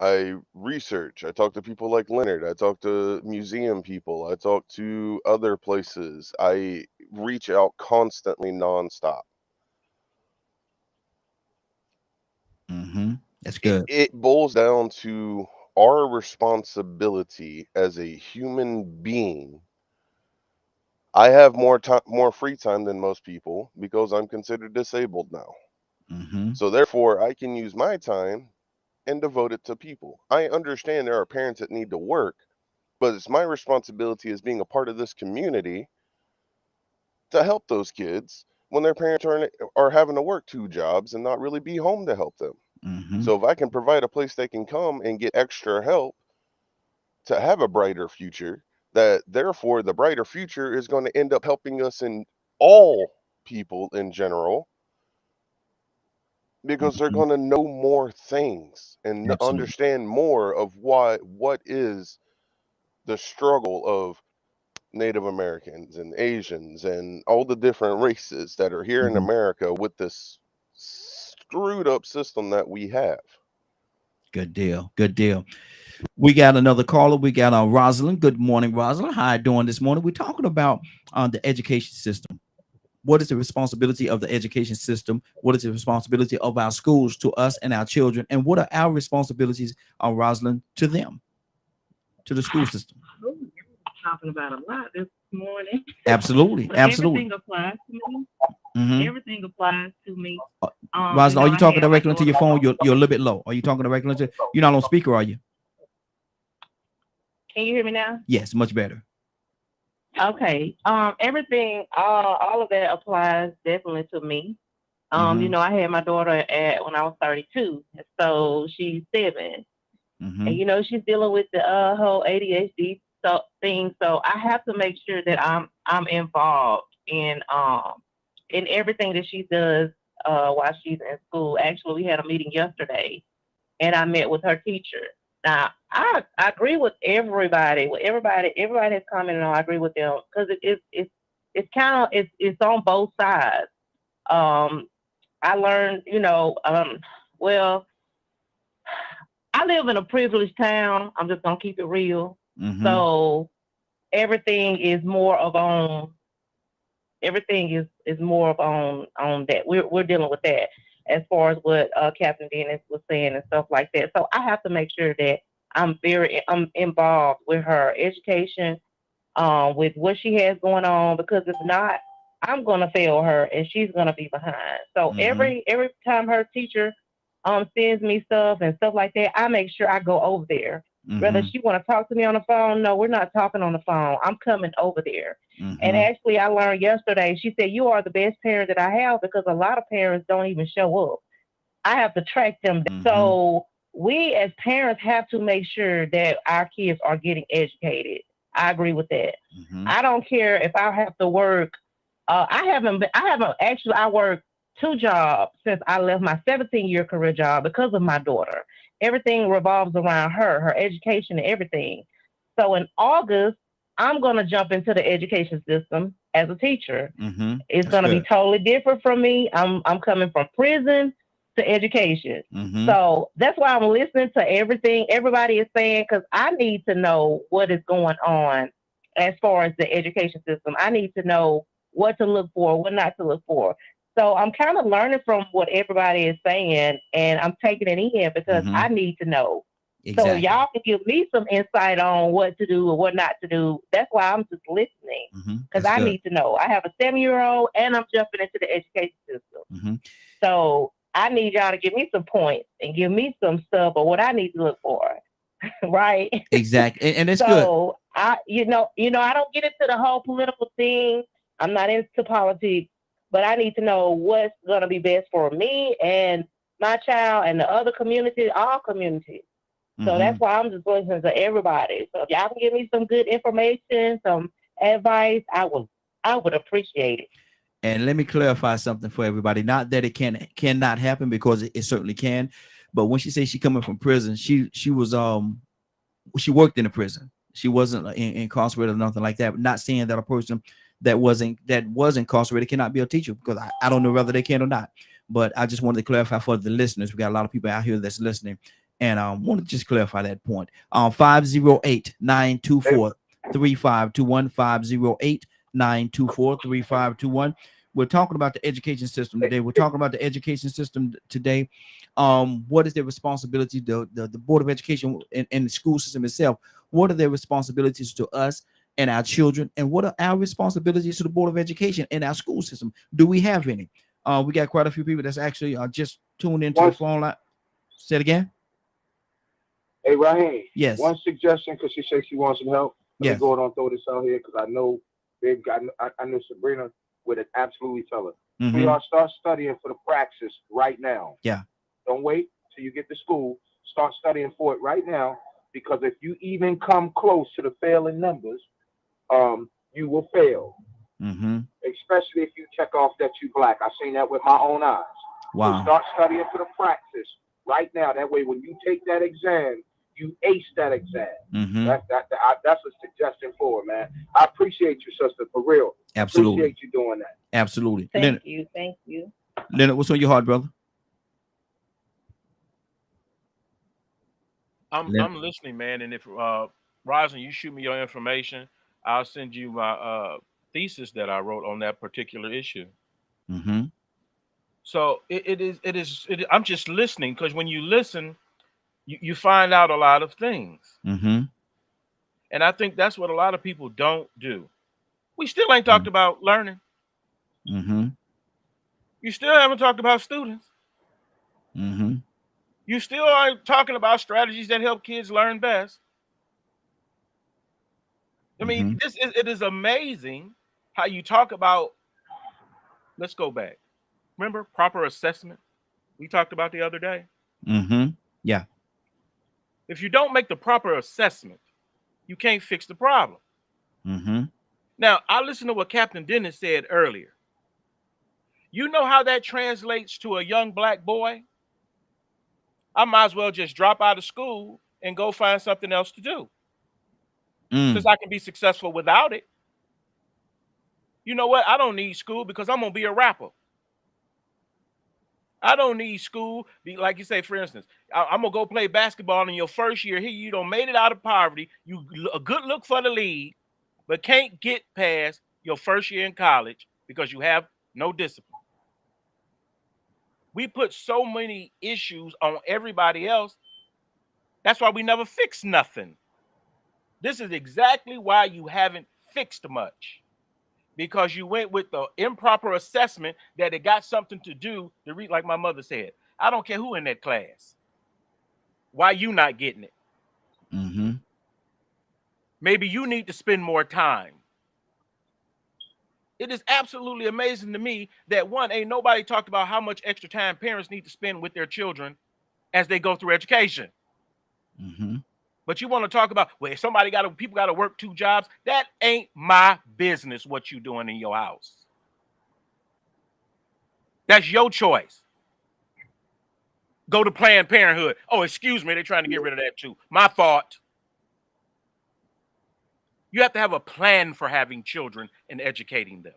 I research. I talk to people like Leonard. I talk to museum people. I talk to other places. I reach out constantly, nonstop. That's good. It boils down to our responsibility as a human being. I have more free time than most people because I'm considered disabled now. So therefore, I can use my time and devote it to people. I understand there are parents that need to work, but it's my responsibility as being a part of this community to help those kids when their parents are having to work 2 jobs and not really be home to help them. So if I can provide a place they can come and get extra help to have a brighter future, that therefore the brighter future is going to end up helping us in all people in general, because they're going to know more things and understand more of what is the struggle of Native Americans and Asians and all the different races that are here in America with this screwed up system that we have. Good deal. Good deal. We got another caller. We got Rosalind. Good morning, Rosalind. How are you doing this morning? We're talking about the education system. What is the responsibility of the education system? What is the responsibility of our schools to us and our children? And what are our responsibilities, Rosalind, to them, to the school system? Talking about a lot this morning. Absolutely. Absolutely. Everything applies to me. Everything applies to me. Rosalind, are you talking directly into your phone? You're a little bit low. Are you talking directly into? You're not on speaker, are you? Can you hear me now? Yes, much better. Okay. Everything, all of that applies definitely to me. You know, I had my daughter when I was 32, so she's 7, and you know she's dealing with the whole ADHD thing. So I have to make sure that I'm involved in everything that she does while she's in school. Actually, we had a meeting yesterday, and I met with her teacher. Now, I agree with everybody. Everybody has commented on. I agree with them because it's kind of it's on both sides. I learned, you know, well, I live in a privileged town. I'm just gonna keep it real. So everything is more of on. Everything is more of on that. We're dealing with that as far as what Captain Dennis was saying and stuff like that. So I have to make sure that I'm involved with her education, with what she has going on, because if not, I'm gonna fail her and she's gonna be behind. So every time her teacher sends me stuff and stuff like that, I make sure I go over there. Whether she want to talk to me on the phone, no, we're not talking on the phone. I'm coming over there. And actually, I learned yesterday, she said, you are the best parent that I have, because a lot of parents don't even show up. I have to track them. So we as parents have to make sure that our kids are getting educated. I agree with that. I don't care if I have to work. I worked 2 jobs since I left my 17-year career job because of my daughter. Everything revolves around her education and everything. So in August, I'm going to jump into the education system as a teacher. It's going to be totally different from me. I'm coming from prison to education. So that's why I'm listening to everything everybody is saying, because I need to know what is going on as far as the education system. I need to know what to look for, what not to look for. So I'm kind of learning from what everybody is saying, and I'm taking it in because I need to know So Exactly. y'all can give me some insight on what to do or what not to do. That's why I'm just listening because That's I good. need to know. I have a 7-year-old and I'm jumping into the education system. So I need y'all to give me some points and give me some stuff or what I need to look for. Right. Exactly. And it's good. So I don't get into the whole political thing. I'm not into politics, but I need to know what's going to be best for me and my child and the other communities, all communities. So that's why I'm just listening to everybody. So if y'all can give me some good information, some advice, I would appreciate it. And let me clarify something for everybody. Not that it cannot happen, because it certainly can. But when she says she coming from prison, she was she worked in a prison. She wasn't incarcerated or nothing like that. But not saying that a person that was incarcerated cannot be a teacher, because I don't know whether they can or not. But I just wanted to clarify for the listeners. We got a lot of people out here that's listening, and I want to just clarify that point. 508-924-3521, 508-924-3521. We're talking about the education system today. What is their responsibility? The Board of Education and the school system itself. What are their responsibilities to us and our children? And what are our responsibilities to the Board of Education and our school system? Do we have any? We got quite a few people that's actually just tuned into the phone line. Say it again. Hey, Raheem. Yes. One suggestion, because she says she wants some help. Let me go ahead and throw this out here, because I know I know Sabrina would absolutely tell her. We are start studying for the praxis right now. Yeah. Don't wait till you get to school. Start studying for it right now, because if you even come close to the failing numbers, you will fail. Especially if you check off that you black. I've seen that with my own eyes. Wow. So start studying for the praxis right now. That way, when you take that exam, you ace that exam. That's a suggestion for it, man. I appreciate you, sister, for real. Absolutely. Appreciate you doing that. Absolutely. Thank you. Leonard, what's on your heart, brother? I'm listening, man. And if Rosin, you shoot me your information, I'll send you my thesis that I wrote on that particular issue. So it is. I'm just listening, because when you listen, you find out a lot of things. And I think that's what a lot of people don't do. We still ain't talked about learning. You still haven't talked about students. You still aren't talking about strategies that help kids learn best. I mean, it is amazing how you talk about. Let's go back. Remember proper assessment we talked about the other day? Yeah. If you don't make the proper assessment, you can't fix the problem. Now, I listened to what Captain Dennis said earlier. You know how that translates to a young black boy? I might as well just drop out of school and go find something else to do, since I can be successful without it. You know what? I don't need school, because I'm going to be a rapper. I don't need school. Like you say, for instance, I'm going to go play basketball in your first year. Here, you done made it out of poverty. You a good look for the league, but can't get past your first year in college because you have no discipline. We put so many issues on everybody else. That's why we never fix nothing. This is exactly why you haven't fixed much, because you went with the improper assessment that it got something to do to read. Like my mother said, I don't care who in that class. Why you not getting it? Maybe you need to spend more time. It is absolutely amazing to me that ain't nobody talked about how much extra time parents need to spend with their children as they go through education. But you want to talk about, well, if people got to work 2 jobs. That ain't my business what you doing in your house. That's your choice. Go to Planned Parenthood. Oh, excuse me, they're trying to get rid of that too. My fault. You have to have a plan for having children and educating them.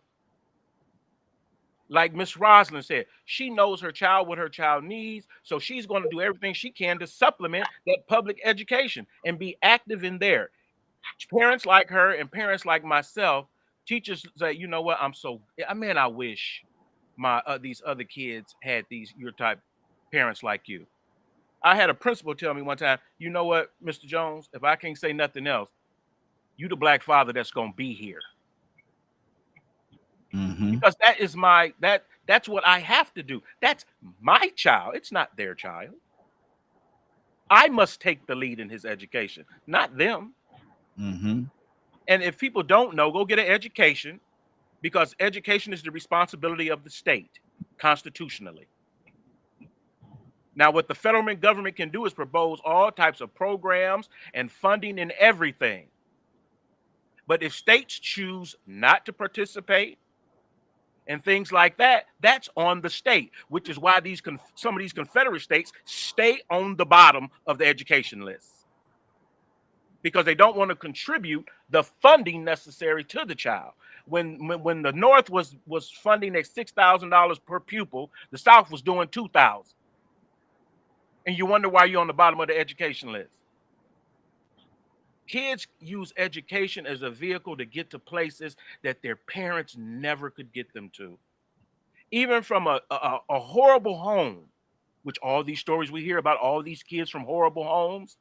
Like Miss Roslyn said, she knows her child, what her child needs, so she's going to do everything she can to supplement that public education and be active in there. Parents like her and parents like myself, teachers say, you know what, I wish my these other kids had your type parents like you. I had a principal tell me one time, you know what, Mr. Jones, if I can't say nothing else, you the black father that's gonna be here. Because that is that's what I have to do. That's my child. It's not their child. I must take the lead in his education, not them. And if people don't know, go get an education, because education is the responsibility of the state constitutionally. Now, what the federal government can do is propose all types of programs and funding and everything. But if states choose not to participate and things like that, that's on the state, which is why some of these Confederate states stay on the bottom of the education list, because they don't want to contribute the funding necessary to the child. When the North was funding at $6,000 per pupil, the South was doing $2,000. And you wonder why you're on the bottom of the education list. Kids use education as a vehicle to get to places that their parents never could get them to. Even from a horrible home, which all these stories we hear about, all these kids from horrible homes,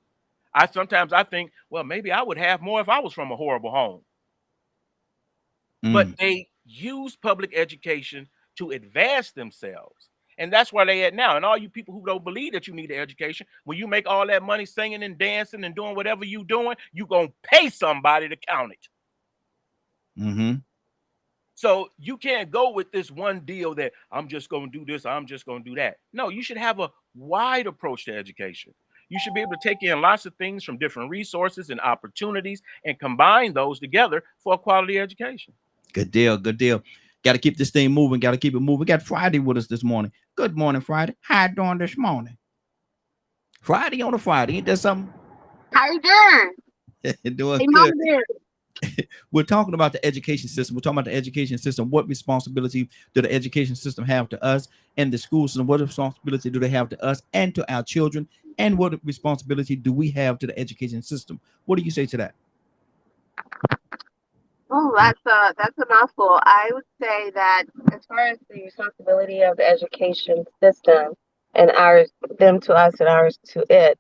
sometimes I think, well, maybe I would have more if I was from a horrible home. But they use public education to advance themselves. And that's where they at now. And all you people who don't believe that you need an education, when you make all that money singing and dancing and doing whatever you doing, you going to pay somebody to count it. So you can't go with this one deal that I'm just going to do this, I'm just going to do that. No, you should have a wide approach to education. You should be able to take in lots of things from different resources and opportunities and combine those together for a quality education. Good deal. Good deal. Got to keep this thing moving. Got to keep it moving. We got Friday with us this morning. Good morning, Friday. How you doing this morning? Friday on a Friday. Ain't that something? How you doing? Doing hey, good. We're talking about the education system. We're talking about the education system. What responsibility do the education system have to us and the school system? What responsibility do they have to us and to our children? And what responsibility do we have to the education system? What do you say to that? Oh, that's a mouthful. I would say that as far as the responsibility of the education system and them to us and ours to it,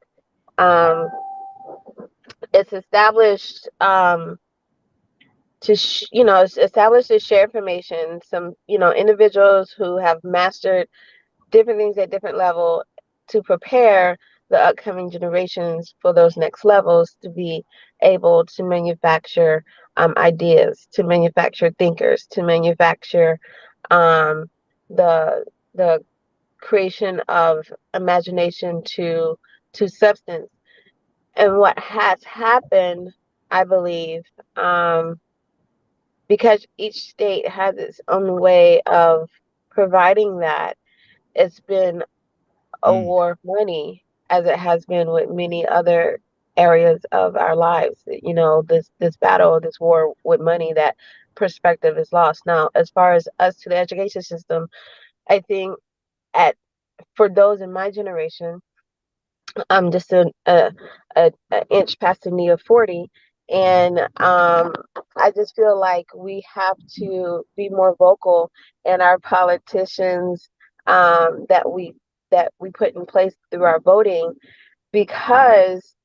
it's established establish to share information. Some individuals who have mastered different things at different level to prepare the upcoming generations for those next levels to be able to manufacture ideas, to manufacture thinkers, to manufacture the creation of imagination to substance. And what has happened, I believe, because each state has its own way of providing that, it's been a war of money, as it has been with many other areas of our lives. This battle, this war with money, that perspective is lost. Now, as far as us to the education system, I think for those in my generation, I'm just an inch past the knee of 40. And I just feel like we have to be more vocal in our politicians that we put in place through our voting, because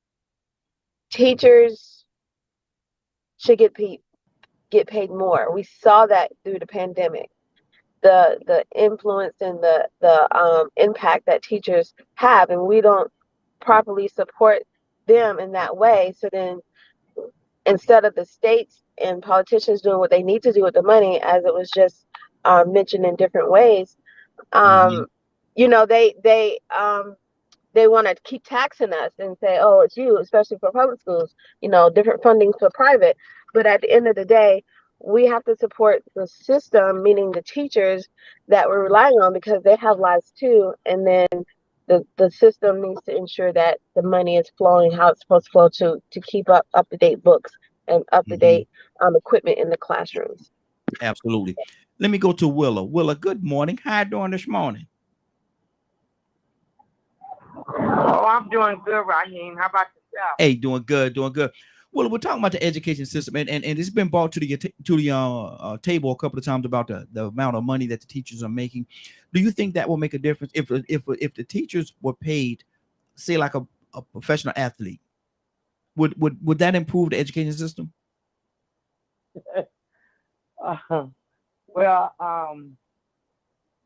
teachers should get paid more. We saw that through the pandemic, the influence and the impact that teachers have, and we don't properly support them in that way. So then, instead of the states and politicians doing what they need to do with the money, as it was just mentioned in different ways, they want to keep taxing us and say, oh, it's you, especially for public schools, different funding for private. But at the end of the day, we have to support the system, meaning the teachers that we're relying on, because they have lives too. And then the system needs to ensure that the money is flowing how it's supposed to flow to keep up-to-date books and up-to-date equipment in the classrooms. Absolutely. Let me go to Willa. Willa, good morning. How you doing this morning? Oh, I'm doing good, Raheem. How about yourself? Hey, doing good, doing good. Well, we're talking about the education system, and it's been brought to the table a couple of times about the amount of money that the teachers are making. Do you think that will make a difference if the teachers were paid say like a professional athlete, would that improve the education system? Well,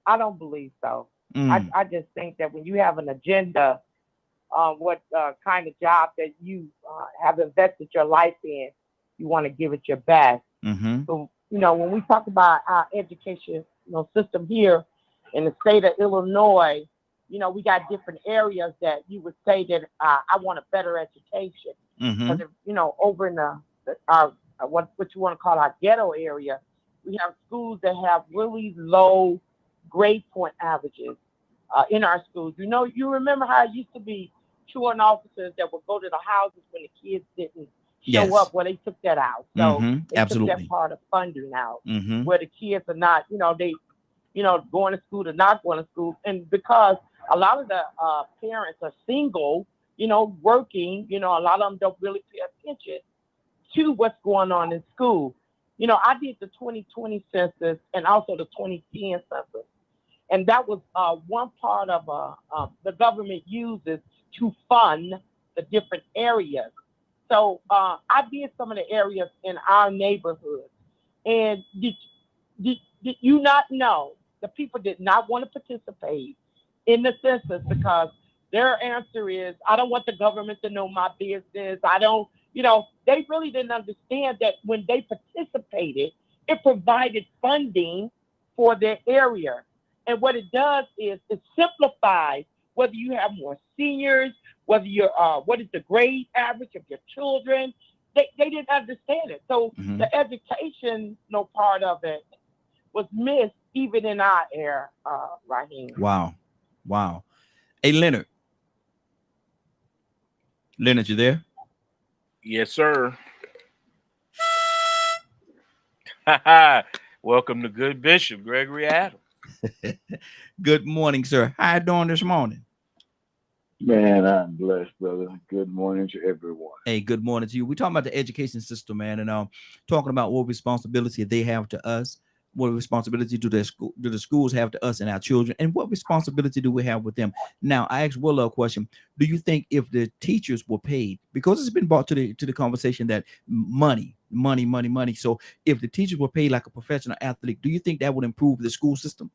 I don't believe so. I just think that when you have an agenda, what kind of job that you have invested your life in, you want to give it your best. So, when we talk about our educational system here in the state of Illinois, we got different areas that you would say that I want a better education. Because, over in our what you want to call our ghetto area, we have schools that have really low grade point averages in our schools. You remember how it used to be truant officers that would go to the houses when the kids didn't show up? Well, they took that out. So they took that part of funding out, where the kids are not, they, going to school to not going to school. And because a lot of the parents are single, working, a lot of them don't really pay attention to what's going on in school. I did the 2020 census and also the 2010 census. And that was one part of the government uses to fund the different areas. So I did some of the areas in our neighborhood. And did you not know the people did not want to participate in the census because their answer is, I don't want the government to know my business. I don't, they really didn't understand that when they participated, it provided funding for their area. And what it does is it simplifies whether you have more seniors, whether you're, what is the grade average of your children. They didn't understand it. So the educational part of it was missed even in our era, Raheem. Wow. Hey, Leonard, you there? Yes, sir. Welcome to Good Bishop Gregory Adams. Good morning, sir. How you doing this morning? Man, I'm blessed, brother. Good morning to everyone. Hey, good morning to you. We're talking about the education system, man, and talking about what responsibility they have to us. What responsibility do the schools have to us and our children, and what responsibility do we have with them? Now, I asked Willow a question. Do you think if the teachers were paid, because it's been brought to the conversation that money. So if the teachers were paid like a professional athlete, do you think that would improve the school system?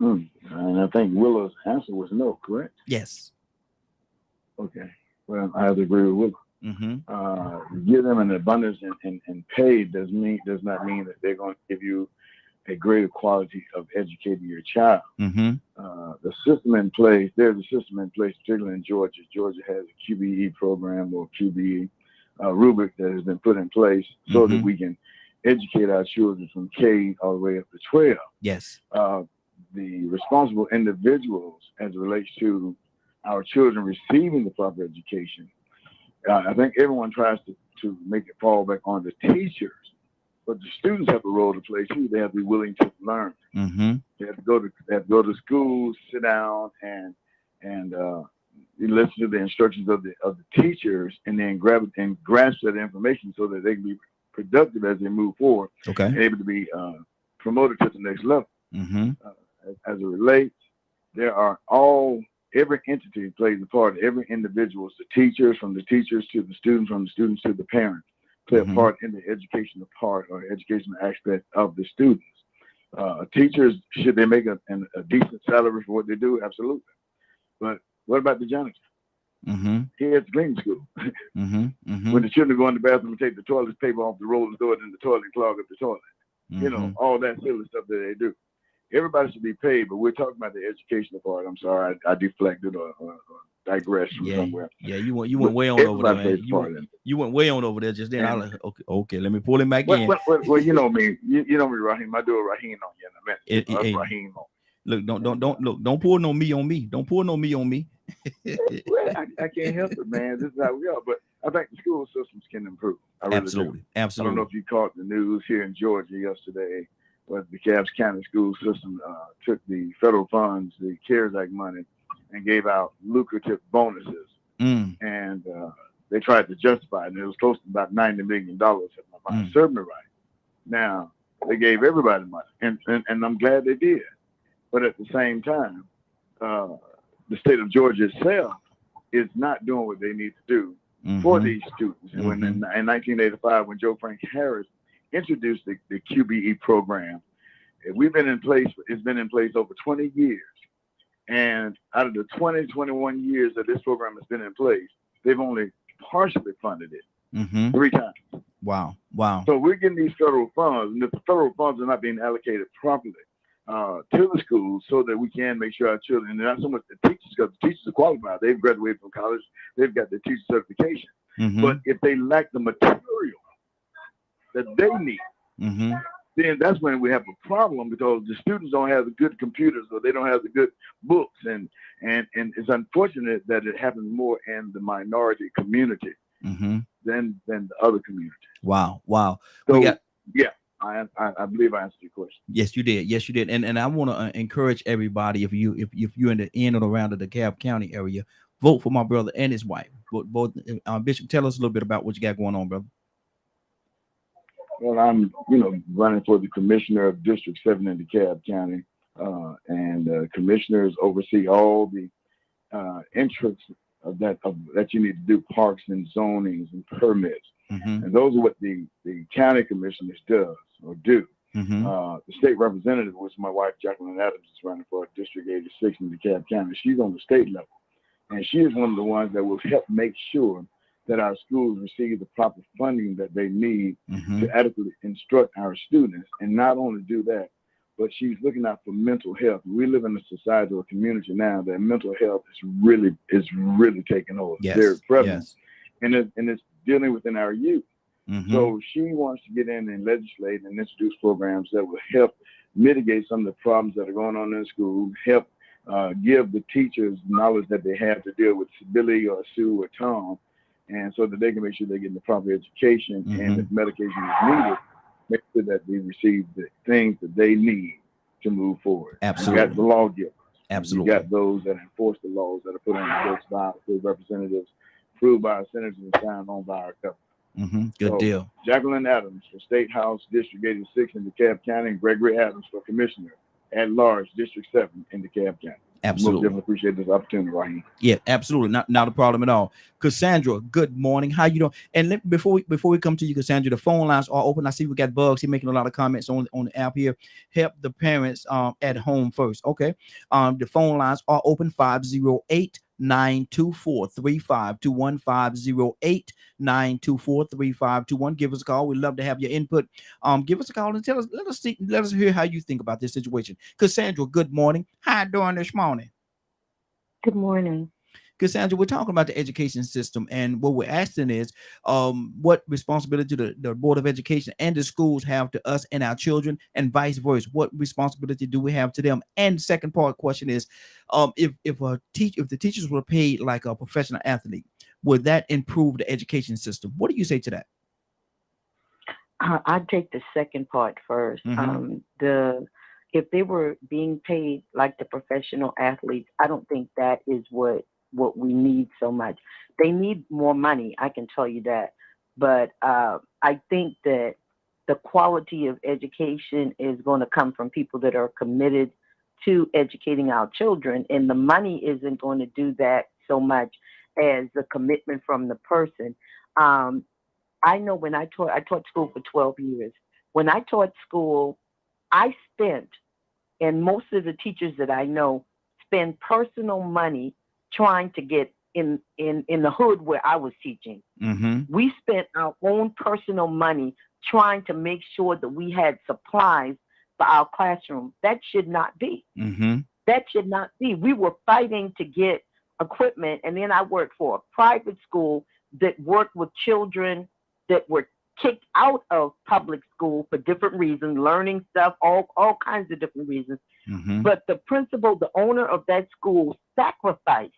And I think Willow's answer was no, correct? Yes. Okay. Well, I have to agree with Willow. Give them an abundance and pay does not mean that they're going to give you a greater quality of educating your child. The system in place, there's a system in place, particularly in Georgia. Georgia has a QBE program or QBE rubric that has been put in place so that we can educate our children from K all the way up to 12. Yes. The responsible individuals as it relates to our children receiving the proper education. I think everyone tries to make it fall back on the teachers, but the students have a role to play too. They have to be willing to learn. They have to go to school, sit down, and listen to the instructions of the teachers, and then grasp that information so that they can be productive as they move forward. Okay. And able to be promoted to the next level. As it relates, every entity plays a part. Every individual, the teachers, from the teachers to the students, from the students to the parents, play a part in the educational part or educational aspect of the students. Teachers, should they make a decent salary for what they do? Absolutely. But what about the janitor? Here at the cleaning school. When the children go in the bathroom and take the toilet paper off the roll and throw it in the toilet and clog up the toilet. All that silly stuff that they do. Everybody should be paid, but we're talking about the educational part. I'm sorry, I deflected or digressed from somewhere. Yeah, you went way on over there, man. You went way on over there just then. I was like, okay, let me pull him back in. Well, you know me. You know me, Raheem. I do a Raheem on you in a minute. Raheem on. Look, don't pull no me on me. Don't pull no me on me. Well, I can't help it, man. This is how we are. But I think the school systems can improve. I really Absolutely. I don't know if you caught the news here in Georgia yesterday. But the Cass County school system took the federal funds, the CARES Act money, and gave out lucrative bonuses. And they tried to justify it, and it was close to about $90 million, if my mind serves me right. Now, they gave everybody money, and I'm glad they did. But at the same time, the state of Georgia itself is not doing what they need to do for these students. And when in 1985, when Joe Frank Harris introduced the QBE program, it's been in place over 20 years. And out of the 21 years that this program has been in place, they've only partially funded it 3 times. Wow. So we're getting these federal funds, and if the federal funds are not being allocated properly to the schools so that we can make sure our children, and not so much the teachers, because the teachers are qualified, they've graduated from college, they've got their teacher certification. But if they lack the material that they need, then that's when we have a problem, because the students don't have the good computers or they don't have the good books, and it's unfortunate that it happens more in the minority community than the other community. Wow. So, I believe I answered your question. Yes, you did. And I want to encourage everybody, if you're in the in or around the DeKalb County area, vote for my brother and his wife. Both Bishop, tell us a little bit about what you got going on, brother. Well, I'm, running for the commissioner of District 7 in DeKalb County, and commissioners oversee all the interests that you need to do, parks and zonings and permits. And those are what the county commissioners do. The state representative, which my wife Jacqueline Adams is running for District 86 in DeKalb County. She's on the state level, and she is one of the ones that will help make sure that our schools receive the proper funding that they need to adequately instruct our students. And not only do that, but she's looking out for mental health. We live in a society or a community now that mental health is really taking over. Very prevalent, and it's dealing within our youth. So she wants to get in and legislate and introduce programs that will help mitigate some of the problems that are going on in school, help give the teachers knowledge that they have to deal with Billy or Sue or Tom, and so that they can make sure they get the proper education, and if medication is needed, make sure that they receive the things that they need to move forward. Absolutely. You got the lawgivers. Absolutely. You got those that enforce the laws that are put on the books by our state representatives, approved by our senators, and signed on by our government. Good deal. Jacqueline Adams for State House District 86 in DeKalb County, and Gregory Adams for Commissioner at Large District 7 in DeKalb County. Absolutely. Most definitely appreciate this opportunity, Raheem. Yeah, absolutely. Not a problem at all. Cassandra, good morning. How you doing? And before we come to you, Cassandra, the phone lines are open. I see we got Bugs. He's making a lot of comments on the app here. Help the parents at home first. Okay. The phone lines are open. 508-924-3521. 508-924-3521. Give us a call. We'd love to have your input. Give us a call and let us hear how you think about this situation. Cassandra, good morning. How you doing this morning? Good morning. Cassandra, we're talking about the education system, and what we're asking is what responsibility the Board of Education and the schools have to us and our children, and vice versa. What responsibility do we have to them? And second part question is, if the teachers were paid like a professional athlete, would that improve the education system? What do you say to that? I'd take the second part first. If they were being paid like the professional athletes, I don't think that is what we need so much. They need more money, I can tell you that. But I think that the quality of education is going to come from people that are committed to educating our children, and the money isn't going to do that so much as the commitment from the person. I know when I taught school for 12 years. When I taught school, I spent, and most of the teachers that I know spend personal money trying to get in the hood where I was teaching. We spent our own personal money trying to make sure that we had supplies for our classroom. That should not be. That should not be. We were fighting to get equipment, and then I worked for a private school that worked with children that were kicked out of public school for different reasons, learning stuff, all kinds of different reasons. But the principal, the owner of that school, sacrificed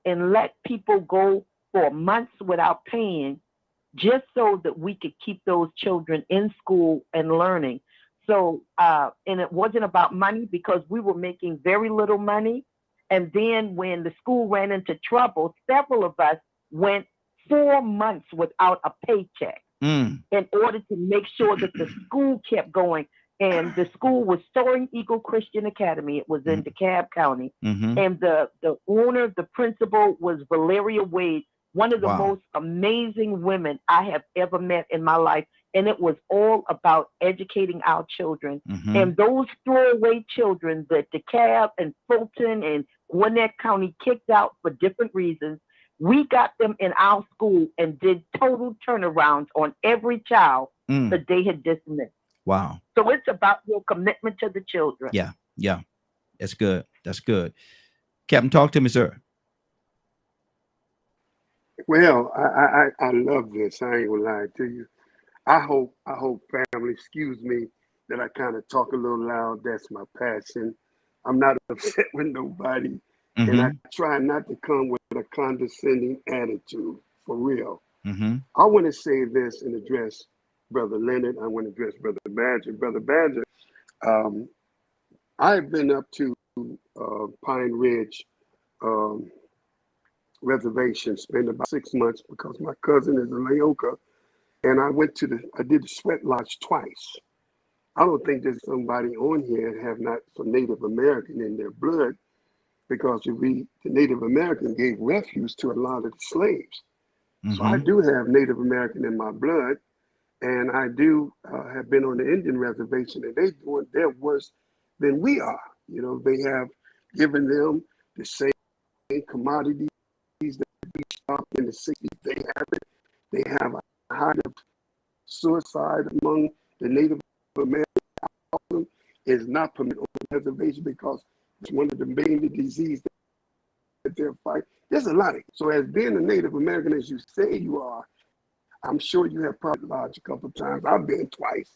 and let people go for months without paying, just so that we could keep those children in school and learning. So, and it wasn't about money, because we were making very little money. And then when the school ran into trouble, several of us went 4 months without a paycheck in order to make sure that the school kept going. And the school was Soaring Eagle Christian Academy. It was in DeKalb County. And the owner, the principal, was Valeria Wade, one of the most amazing women I have ever met in my life. And it was all about educating our children. And those throwaway children that DeKalb and Fulton and Gwinnett County kicked out for different reasons, we got them in our school and did total turnarounds on every child that they had dismissed. Wow. So it's about your commitment to the children. Yeah. Yeah. That's good. That's good. Captain, talk to me, sir. Well, I love this. I ain't gonna lie to you. I hope family, excuse me that I kind of talk a little loud. That's my passion. I'm not upset with nobody. And I try not to come with a condescending attitude, for real. I want to say this and address Brother Leonard. I want to address Brother Badger. Brother Badger, I've been up to Pine Ridge Reservation, spent about 6 months because my cousin is a Laoka. And I did the Sweat Lodge twice. I don't think there's somebody on here that have not some Native American in their blood, because the Native American gave refuge to a lot of the slaves. So I do have Native American in my blood, and I do have been on the Indian reservation, and they doing their worse than we are. You know, they have given them the same commodities that we stopped in the 60s. They have it. They have a high of suicide among the Native Americans. Is not permitted on the reservation because it's one of the main diseases that they're fighting. There's a lot of it. So as being a Native American, as you say you are, I'm sure you have probably lodged a couple of times. I've been twice.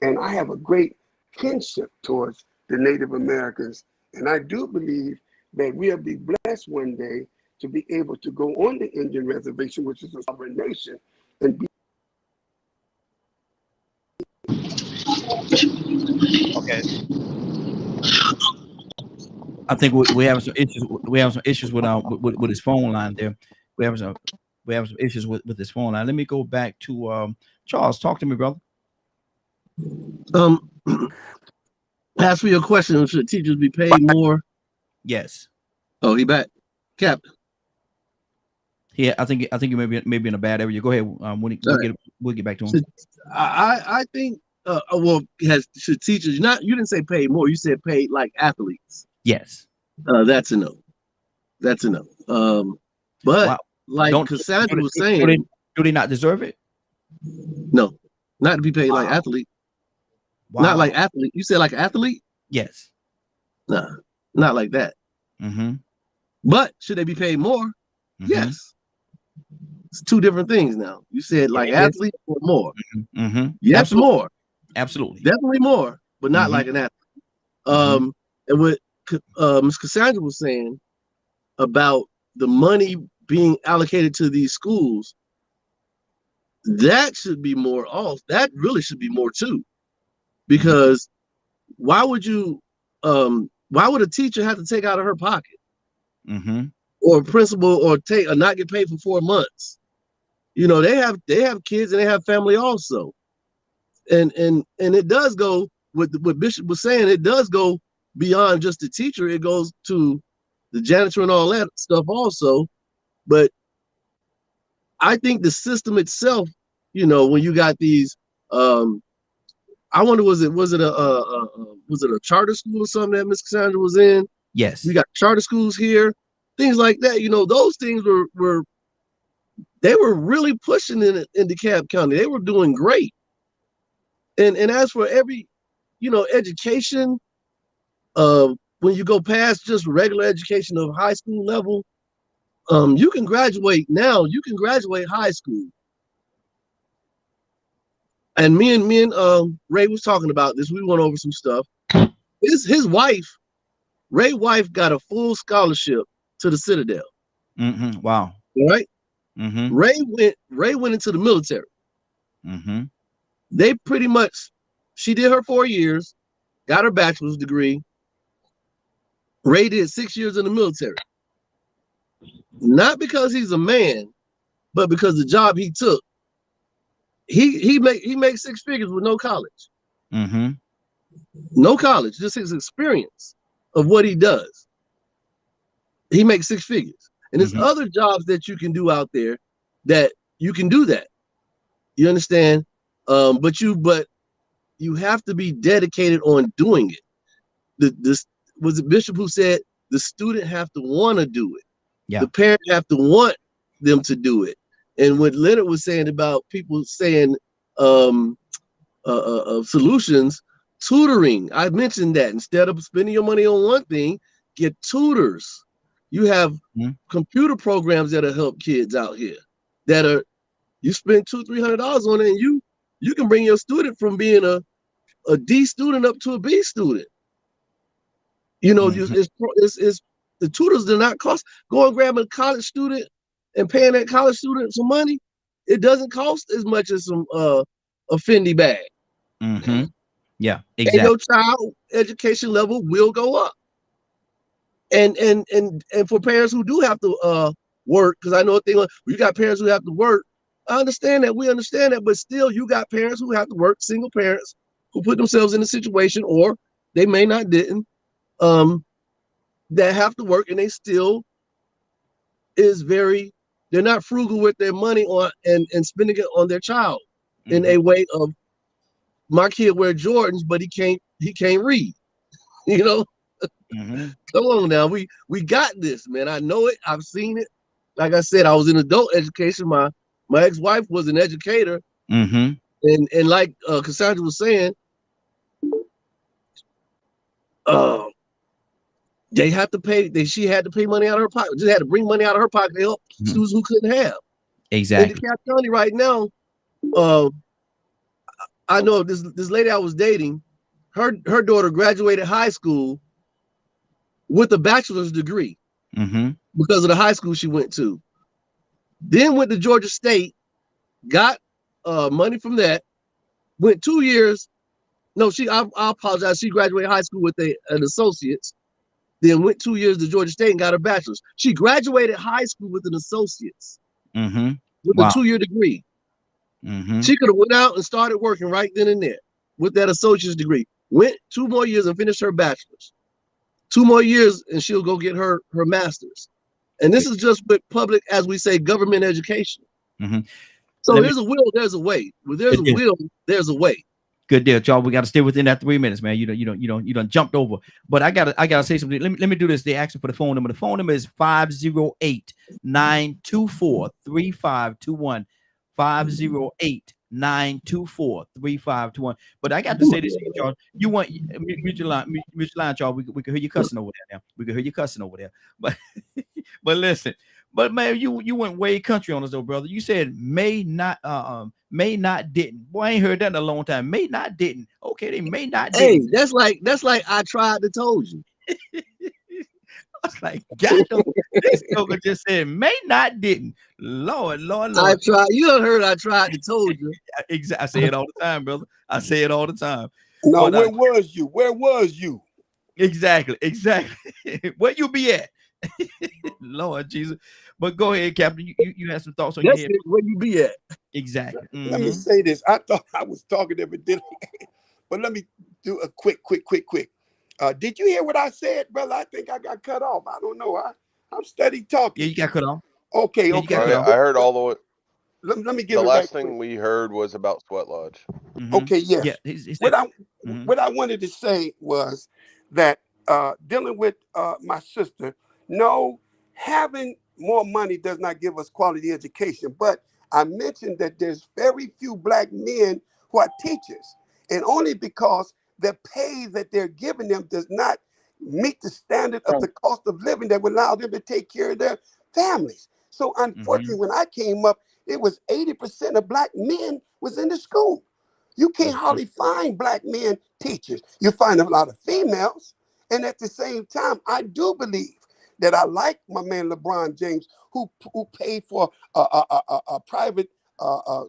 And I have a great kinship towards the Native Americans. And I do believe that we'll be blessed one day to be able to go on the Indian reservation, which is a sovereign nation, and be. Okay. I think we have some issues. We have some issues with his phone line there. We have some issues with his phone line. Let me go back to Charles. Talk to me, brother. As for your question, should teachers be paid more? Yes. Oh, he back, Captain. Yeah, I think you may be in a bad area. Go ahead. We'll get back to him. I think should teachers you didn't say paid more, you said paid like athletes. Yes. That's a no. That's a no. But wow. Like Cassandra was saying, do they not deserve it? No, not to be paid like athlete. Wow. Not like athlete. You said like athlete? Yes. Nah, not like that. But should they be paid more? Yes. It's two different things now. You said like athlete or more. Yes, absolutely. More. Absolutely. Definitely more, but not like an athlete. And what Ms. Cassandra was saying about the money being allocated to these schools, that should be more also. That really should be more too. Because why would a teacher have to take out of her pocket? Or a principal or not get paid for 4 months? You know, they have kids and they have family also. And it does go with what Bishop was saying, it does go beyond just the teacher, it goes to the janitor and all that stuff also. But I think the system itself, you know, when you got these I wonder, was it a charter school or something that Miss Cassandra was in? Yes. We got charter schools here, things like that. You know, those things were really pushing in DeKalb County. They were doing great. And as for every, you know, education, when you go past just regular education of high school level, you can graduate now. You can graduate high school. And me and Ray was talking about this. We went over some stuff. His wife, Ray's wife, got a full scholarship to the Citadel. Wow. Right? Ray went into the military. They pretty much, she did her 4 years, got her bachelor's degree. Ray did 6 years in the military. Not because he's a man, but because the job he took. He makes 6 figures with no college. No college, just his experience of what he does. He makes 6 figures. And there's other jobs that you can do out there that you can do that. You understand? But you have to be dedicated on doing it. This was it Bishop who said the student have to want to do it. Yeah. The parent have to want them to do it. And what Leonard was saying about people saying solutions, tutoring. I mentioned that instead of spending your money on one thing, get tutors. You have computer programs that'll help kids out here. That are you spend $200-300 on it, and you can bring your student from being a D student up to a B student. You know, it's the tutors do not cost. Go and grab a college student and paying that college student some money. It doesn't cost as much as some a Fendi bag. Yeah, exactly. And your child education level will go up. And for parents who do have to work, because I know you got parents who have to work. I understand that, we understand that, but still you got parents who have to work, single parents who put themselves in a situation, or they may not didn't, that have to work, and they still they're not frugal with their money on and spending it on their child in a way of, my kid wear Jordans, but he can't read. You know? Come on now, we got this, man. I know it, I've seen it. Like I said, I was in adult education. My ex-wife was an educator, and like Cassandra was saying, they have to pay. She had to pay money out of her pocket. Just had to bring money out of her pocket to help students who couldn't have. Exactly. In DeKalb County right now, I know this lady I was dating. Her daughter graduated high school with a bachelor's degree because of the high school she went to. Then went to Georgia State, got money from that. Went 2 years. No, I apologize. She graduated high school with an associate's. Then went 2 years to Georgia State and got her bachelor's. She graduated high school with an associate's, with a 2-year degree. She could have went out and started working right then and there with that associate's degree. Went 2 more years and finished her bachelor's. 2 more years and she'll go get her master's. And this is just with public, as we say, government education. So there's a will, there's a way. Where there's a will, there's a way. Good deal, y'all. We got to stay within that 3 minutes, man. You done jumped over. But I gotta say something. Let me do this. They asking for the phone number. The phone number is 508-924-3521. 508-924-3521. But I got to say this, y'all. You want mutual line, y'all. We can hear you cussing over there now. We can hear you cussing over there. But but listen. But man, you went way country on us though, brother. You said may not, didn't. Boy, I ain't heard that in a long time. May not, didn't. Okay, they may not, didn't. Hey, that's like I tried to told you. I was like, God, this joker just said may not, didn't. Lord. I tried. You done heard I tried to told you. Exactly. I say it all the time, brother. I say it all the time. No, where was you? Where was you? Exactly. Where you be at? Lord Jesus. But go ahead, Captain. You had some thoughts on your head. Where you be at? Exactly. Let me say this. I thought I was talking evidently, but let me do a quick. Did you hear what I said, brother? I think I got cut off. I don't know. I'm steady talking. Yeah, you got cut off. Okay. I heard all the way. Let me get the it last right thing quick. we heard was about Sweat Lodge. Okay, yes. Yeah, what I wanted to say was that dealing with my sister, no, having more money does not give us quality education. But I mentioned that there's very few Black men who are teachers, and only because the pay that they're giving them does not meet the standard of the cost of living that would allow them to take care of their families. So unfortunately, when I came up, it was 80% of Black men was in the school. You can't hardly find Black men teachers. You find a lot of females. And at the same time, I do believe that I like my man LeBron James, who paid for a private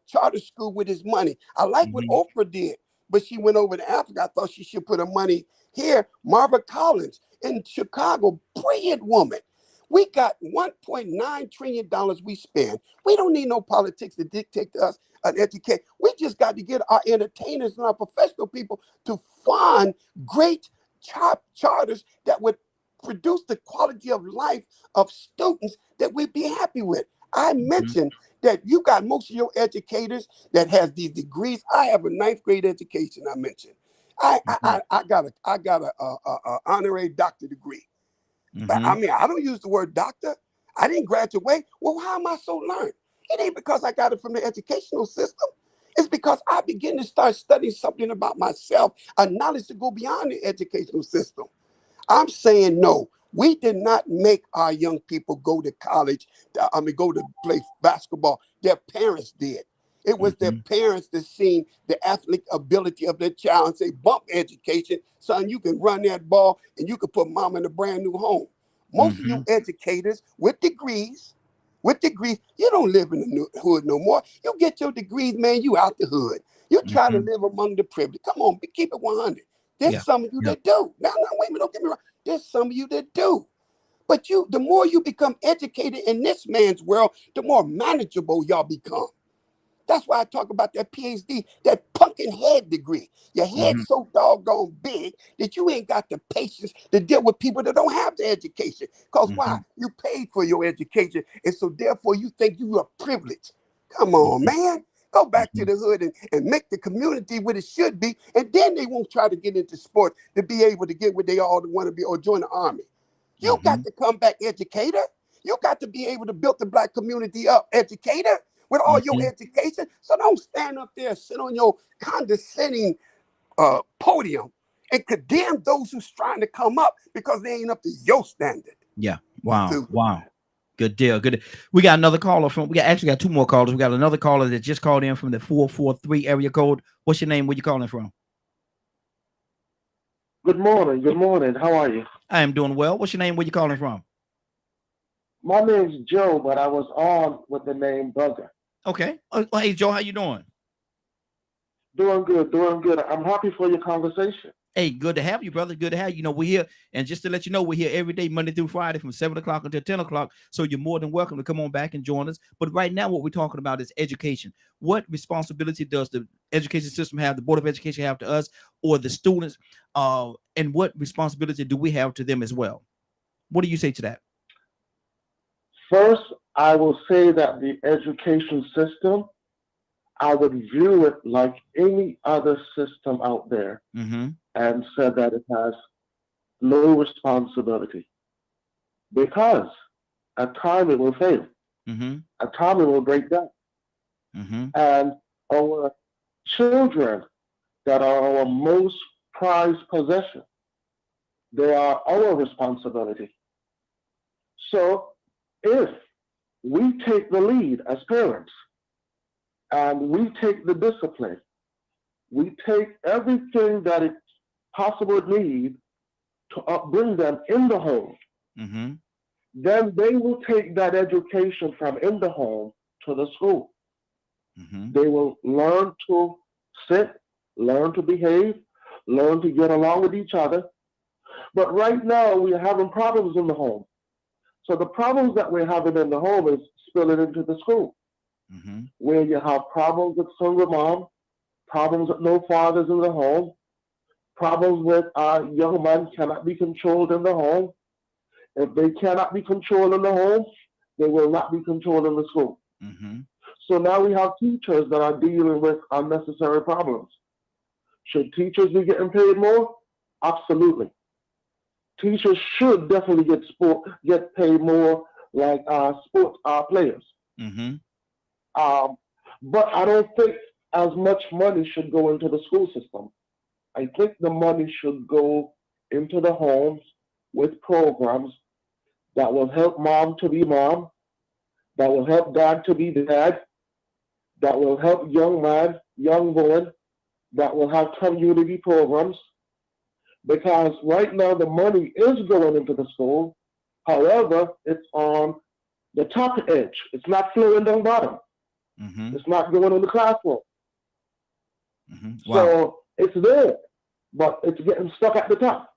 charter school with his money. I like what Oprah did, but she went over to Africa. I thought she should put her money here. Marva Collins in Chicago, brilliant woman. We got $1.9 trillion we spend. We don't need no politics to dictate to us and educate. We just got to get our entertainers and our professional people to fund great charters that would produce the quality of life of students that we'd be happy with. I mentioned that you got most of your educators that has these degrees. I have a 9th grade education. I mentioned. I got a honorary doctor degree. But I mean, I don't use the word doctor. I didn't graduate. Well, how am I so learned? It ain't because I got it from the educational system. It's because I begin to start studying something about myself, a knowledge to go beyond the educational system. I'm saying no. We did not make our young people go to college. Go to play basketball. Their parents did. It was their parents that seen the athletic ability of their child and say, bump education, son, you can run that ball and you can put mom in a brand new home. Most of you educators with degrees, you don't live in the hood no more. You get your degrees, man, you out the hood. You try to live among the privileged. Come on, keep it 100. There's some of you that do. Now, wait a minute, don't get me wrong. There's some of you that do. But the more you become educated in this man's world, the more manageable y'all become. That's why I talk about that PhD, that pumpkin head degree. Your head's so doggone big that you ain't got the patience to deal with people that don't have the education. Because why? You paid for your education. And so therefore you think you are privileged. Come on, man. Go back to the hood and make the community what it should be. And then they won't try to get into sports to be able to get what they all want to be or join the army. You got to come back educator. You got to be able to build the Black community up, educator. With all your education. So don't stand up there, sit on your condescending podium and condemn those who's trying to come up because they ain't up to your standard. Yeah. Wow. Wow. Good deal. Good. We got another caller we actually got 2 more callers. We got another caller that just called in from the 443 area code. What's your name? Where you calling from? Good morning. Good morning. How are you? I am doing well. What's your name? Where you calling from? My name's Joe, but I was on with the name Bugger. Okay. Hey, Joe, how you doing? Doing good, doing good. I'm happy for your conversation. Hey, good to have you, brother. Good to have you. We're here. And just to let you know, we're here every day, Monday through Friday from 7 o'clock until 10 o'clock. So you're more than welcome to come on back and join us. But right now, what we're talking about is education. What responsibility does the education system have, the Board of Education have to us or the students? And what responsibility do we have to them as well? What do you say to that? First, I will say that the education system, I would view it like any other system out there and said that it has no responsibility because at times it will fail. At times it will break down. And our children that are our most prized possession, they are our responsibility. So if we take the lead as parents and we take the discipline, we take everything that it possibly need to upbring them in the home, then they will take that education from in the home to the school. They will learn to sit, learn to behave, learn to get along with each other. But right now we are having problems in the home. So the problems that we're having in the home is spilling into the school, where you have problems with single mom, problems with no fathers in the home, problems with young men cannot be controlled in the home. If they cannot be controlled in the home, they will not be controlled in the school. So now we have teachers that are dealing with unnecessary problems. Should teachers be getting paid more? Absolutely. Teachers should definitely get paid more like sports players. But I don't think as much money should go into the school system. I think the money should go into the homes with programs that will help mom to be mom, that will help dad to be dad, that will help young man, young woman, that will have community programs. Because right now the money is going into the school. However, it's on the top edge. It's not flowing down bottom. It's not going in the classroom. Wow. So it's there, but it's getting stuck at the top.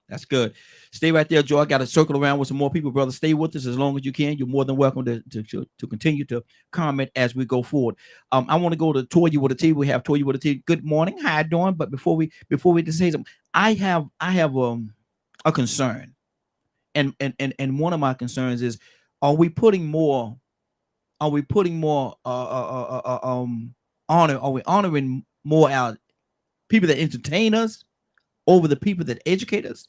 That's good. Stay right there, Joe. I got to circle around with some more people, brother. Stay with us as long as you can. You're more than welcome to continue to comment as we go forward. I want to go to Toya with a T. We have Toya with a T. Good morning. How you doing? But before we just say something, I have a concern, and one of my concerns is, are we putting more honor? Are we honoring more our people that entertain us over the people that educate us?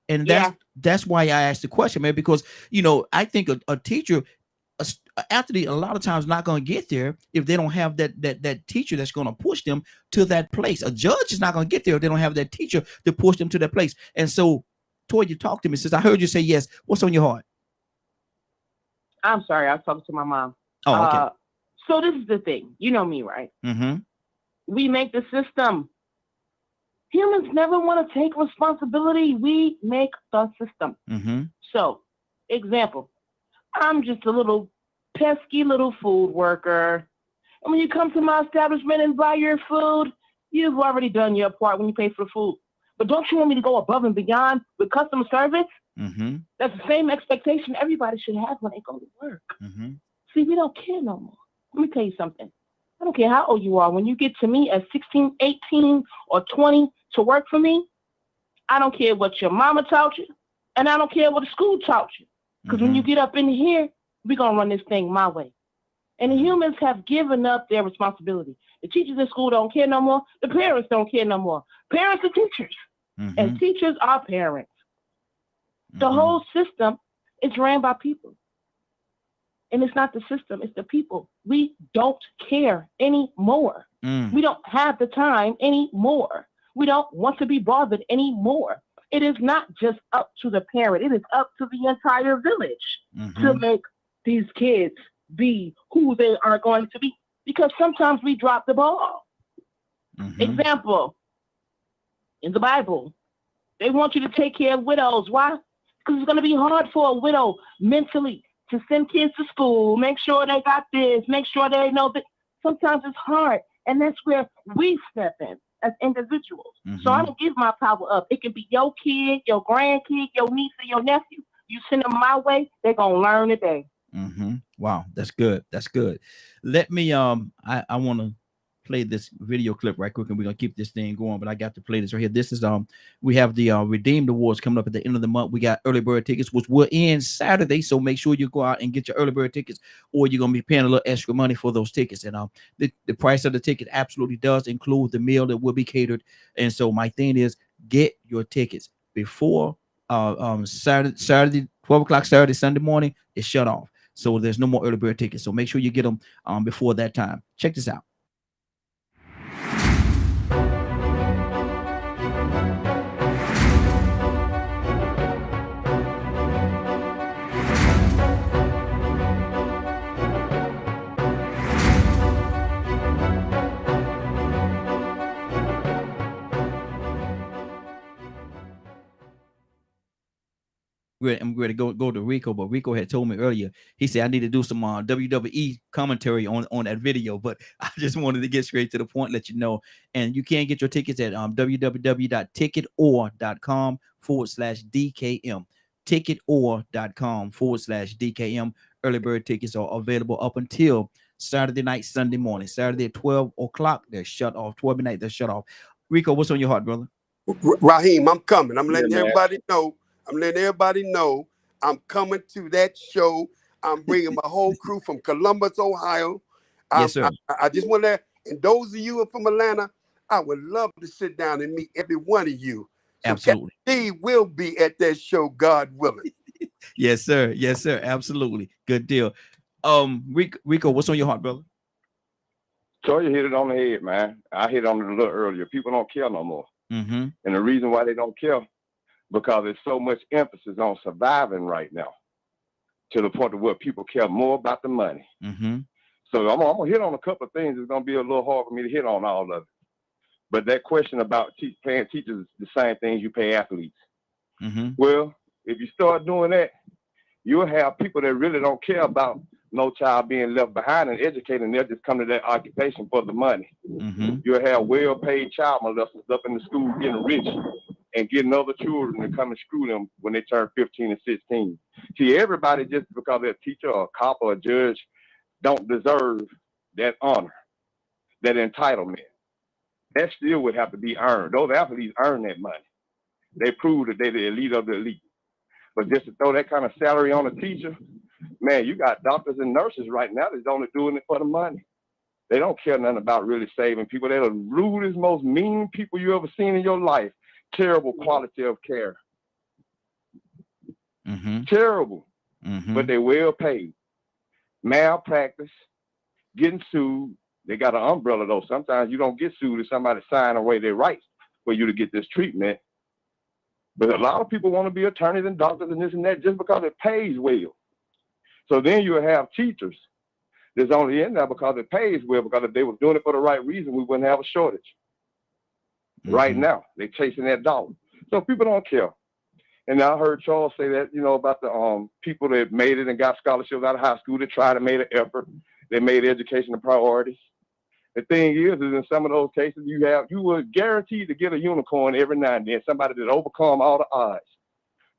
And that's why I asked the question, man, because I think a teacher, athlete, a lot of times not going to get there if they don't have that teacher that's going to push them to that place. A judge is not going to get there if they don't have that teacher to push them to that place. And so, Toya, talk to me, sis. I heard you say yes. What's on your heart? I'm sorry, I was talking to my mom. Oh, okay. So this is the thing. You know me, right? We make the system. Humans never want to take responsibility. We make the system. So, example, I'm just a little pesky little food worker. And when you come to my establishment and buy your food, you've already done your part when you pay for the food. But don't you want me to go above and beyond with customer service? That's the same expectation everybody should have when they go to work. See, we don't care no more. Let me tell you something. I don't care how old you are. When you get to me at 16, 18, or 20 to work for me, I don't care what your mama taught you, and I don't care what the school taught you. Because when you get up in here, we're going to run this thing my way. And the humans have given up their responsibility. The teachers in school don't care no more. The parents don't care no more. Parents are teachers, and teachers are parents. The whole system is ran by people. And it's not the system, it's the people. We don't care anymore. We don't have the time anymore. We don't want to be bothered anymore. It is not just up to the parent. It is up to the entire village to make these kids be who they are going to be. Because sometimes we drop the ball. Example, in the Bible, they want you to take care of widows. Why? Because it's going to be hard for a widow mentally to send kids to school, make sure they got this, make sure they know that. Sometimes it's hard. And that's where we step in as individuals. So I don't give my power up. It can be your kid, your grandkid, your niece, or your nephew. You send them my way, they're going to learn today. Wow, that's good. That's good. Let me, I want to play this video clip right quick, and we're going to keep this thing going, but I got to play this right here. This is, we have the Redeemed Awards coming up at the end of the month. We got early bird tickets, which will end Saturday, so make sure you go out and get your early bird tickets, or you're going to be paying a little extra money for those tickets. And the price of the ticket absolutely does include the meal that will be catered. And so my thing is, get your tickets before Saturday, 12 o'clock Saturday, Sunday morning, it's shut off. So there's no more early bird tickets. So make sure you get them before that time. Check this out. I'm ready to go to Rico, but Rico had told me earlier, he said I need to do some WWE commentary on that video, but I just wanted to get straight to the point, let you know. And you can get your tickets at www.ticketor.com/DKM. Ticketor.com/DKM. Early bird tickets are available up until Saturday night, Sunday morning. Saturday at 12 o'clock, they're shut off. 12 midnight, they're shut off. Rico, what's on your heart, brother? Raheem, I'm coming. I'm letting everybody know. I'm coming to that show. I'm bringing my whole crew from Columbus, Ohio. Yes, sir. I just want to, and those of you who are from Atlanta, I would love to sit down and meet every one of you. So Absolutely. Steve will be at that show, God willing. Yes, sir. Yes, sir. Absolutely. Good deal. Rico, what's on your heart, brother? So you hit it on the head, man. I hit on it a little earlier. People don't care no more. And the reason why they don't care, because there's so much emphasis on surviving right now, to the point of where people care more about the money. So I'm gonna hit on a couple of things. It's gonna be a little hard for me to hit on all of it. But that question about paying teachers the same things you pay athletes. Well, if you start doing that, you'll have people that really don't care about no child being left behind and educating. They'll just come to that occupation for the money. You'll have well-paid child molesters up in the school getting rich and getting other children to come and screw them when they turn 15 and 16. See, everybody just because they're a teacher or a cop or a judge don't deserve that honor, that entitlement. That still would have to be earned. Those athletes earn that money. They prove that they're the elite of the elite. But just to throw that kind of salary on a teacher, man, you got doctors and nurses right now that's only doing it for the money. They don't care nothing about really saving people. They're the rudest, most mean people you ever seen in your life. Terrible quality of care. Terrible. But they well paid. Malpractice, getting sued. They got an umbrella though. Sometimes you don't get sued if somebody sign away their rights for you to get this treatment. But a lot of people want to be attorneys and doctors and this and that just because it pays well. So then you have teachers that's only in there because it pays well, because if they were doing it for the right reason, we wouldn't have a shortage. Right now, they're chasing that dollar. So people don't care. And I heard Charles say that, you know, about the people that made it and got scholarships out of high school that tried to make an effort. They made education a priority. The thing is in some of those cases, you were guaranteed to get a unicorn every now and then, somebody that overcome all the odds.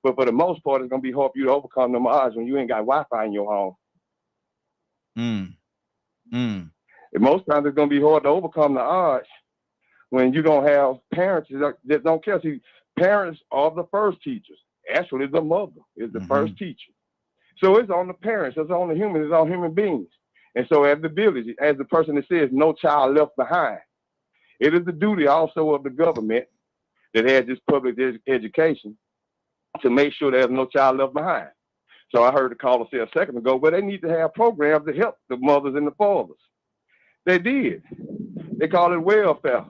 But for the most part, it's going to be hard for you to overcome them odds when you ain't got Wi-Fi in your home. And most times it's going to be hard to overcome the odds when you don't have parents that don't care. See, parents are the first teachers. Actually, the mother is the first teacher. So it's on the parents, it's on the humans, it's on human beings. And so as the village, as the person that says no child left behind, it is the duty also of the government that has this public education to make sure there's no child left behind. So I heard the caller say a second ago, but they need to have programs to help the mothers and the fathers. They did. They call it welfare.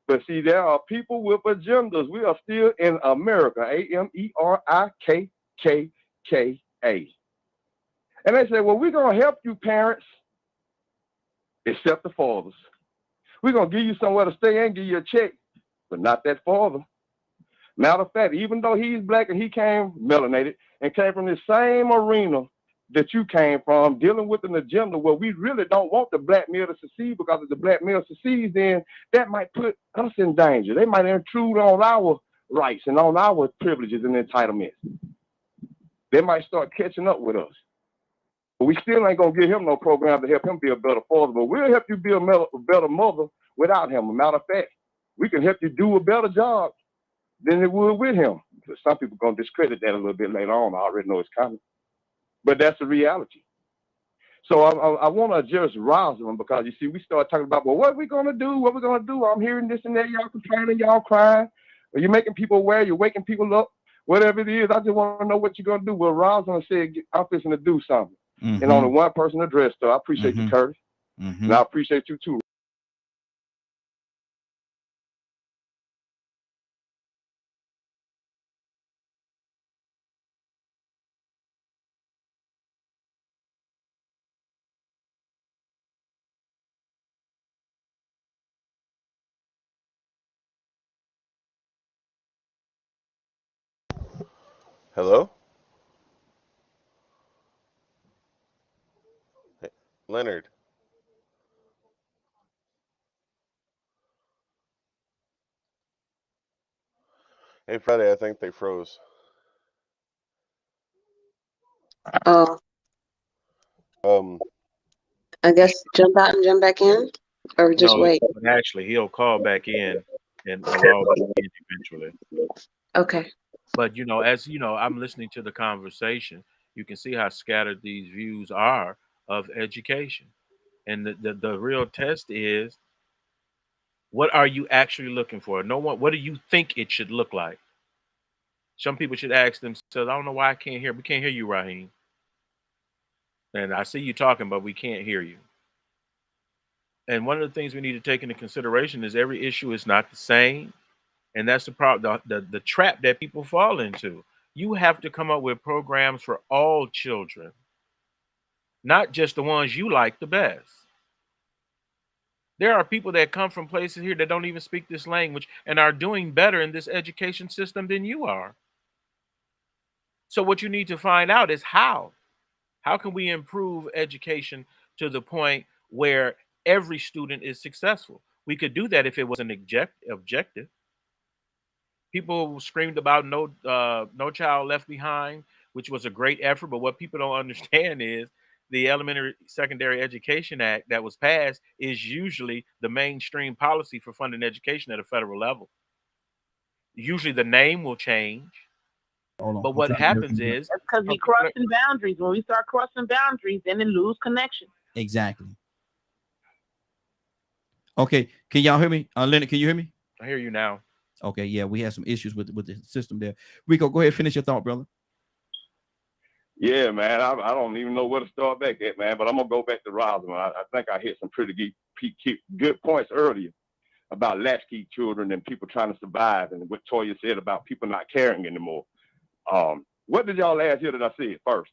But see, there are people with agendas. We are still in America, Amerikakka. And they say, well, we're going to help you parents, except the fathers. We're going to give you somewhere to stay and give you a check, but not that father. Matter of fact, even though he's black and he came melanated and came from the same arena that you came from, dealing with an agenda where we really don't want the black male to succeed, because if the black male succeeds, then that might put us in danger. They might intrude on our rights and on our privileges and entitlements. They might start catching up with us. But we still ain't going to give him no program to help him be a better father, but we'll help you be a better mother without him. As a matter of fact, we can help you do a better job than it would with him. But some people are going to discredit that a little bit later on. I already know it's coming. But that's the reality. So I want to just rouse them, because, you see, we start talking about, well, what are we going to do? What are we going to do? I'm hearing this and that. Y'all complaining, y'all crying. Or you're making people aware. You're waking people up. Whatever it is, I just want to know what you're going to do. Well, rouse them and say, I'm fixing to do something. And only one person addressed her. I appreciate you, Curtis. And I appreciate you, too. Hello? Hey, Leonard. Hey, Friday, I think they froze. Oh, Um, I guess jump out and jump back in, or just No, wait. but actually, he'll call back in and log in eventually. Okay. But, you know, as you know, I'm listening to the conversation. You can see how scattered these views are of education. And the real test is, what are you actually looking for? No one, what do you think it should look like? Some people should ask themselves, I don't know why I can't hear. We can't hear you, Raheem. And I see you talking, but we can't hear you. And one of the things we need to take into consideration is every issue is not the same. And that's the problem, the trap that people fall into. You have to come up with programs for all children, not just the ones you like the best. There are people that come from places here that don't even speak this language and are doing better in this education system than you are. So what you need to find out is how. How can we improve education to the point where every student is successful? We could do that if it was an objective. People screamed about no child left behind, which was a great effort. But what people don't understand is the Elementary Secondary Education Act that was passed is usually the mainstream policy for funding education at a federal level. Usually the name will change. But what happens is because we crossing boundaries. When we start crossing boundaries, then it lose connection. Exactly. Okay, can y'all hear me? Leonard, can you hear me? I hear you now. Okay, yeah, we had some issues with the system there. Rico, go ahead, finish your thought, brother. Yeah, man, I don't even know where to start back at, man, but I'm gonna go back to Rosamond. I think I hit some pretty good points earlier about latchkey children and people trying to survive, and what Toya said about people not caring anymore. What did y'all last hear that I said first?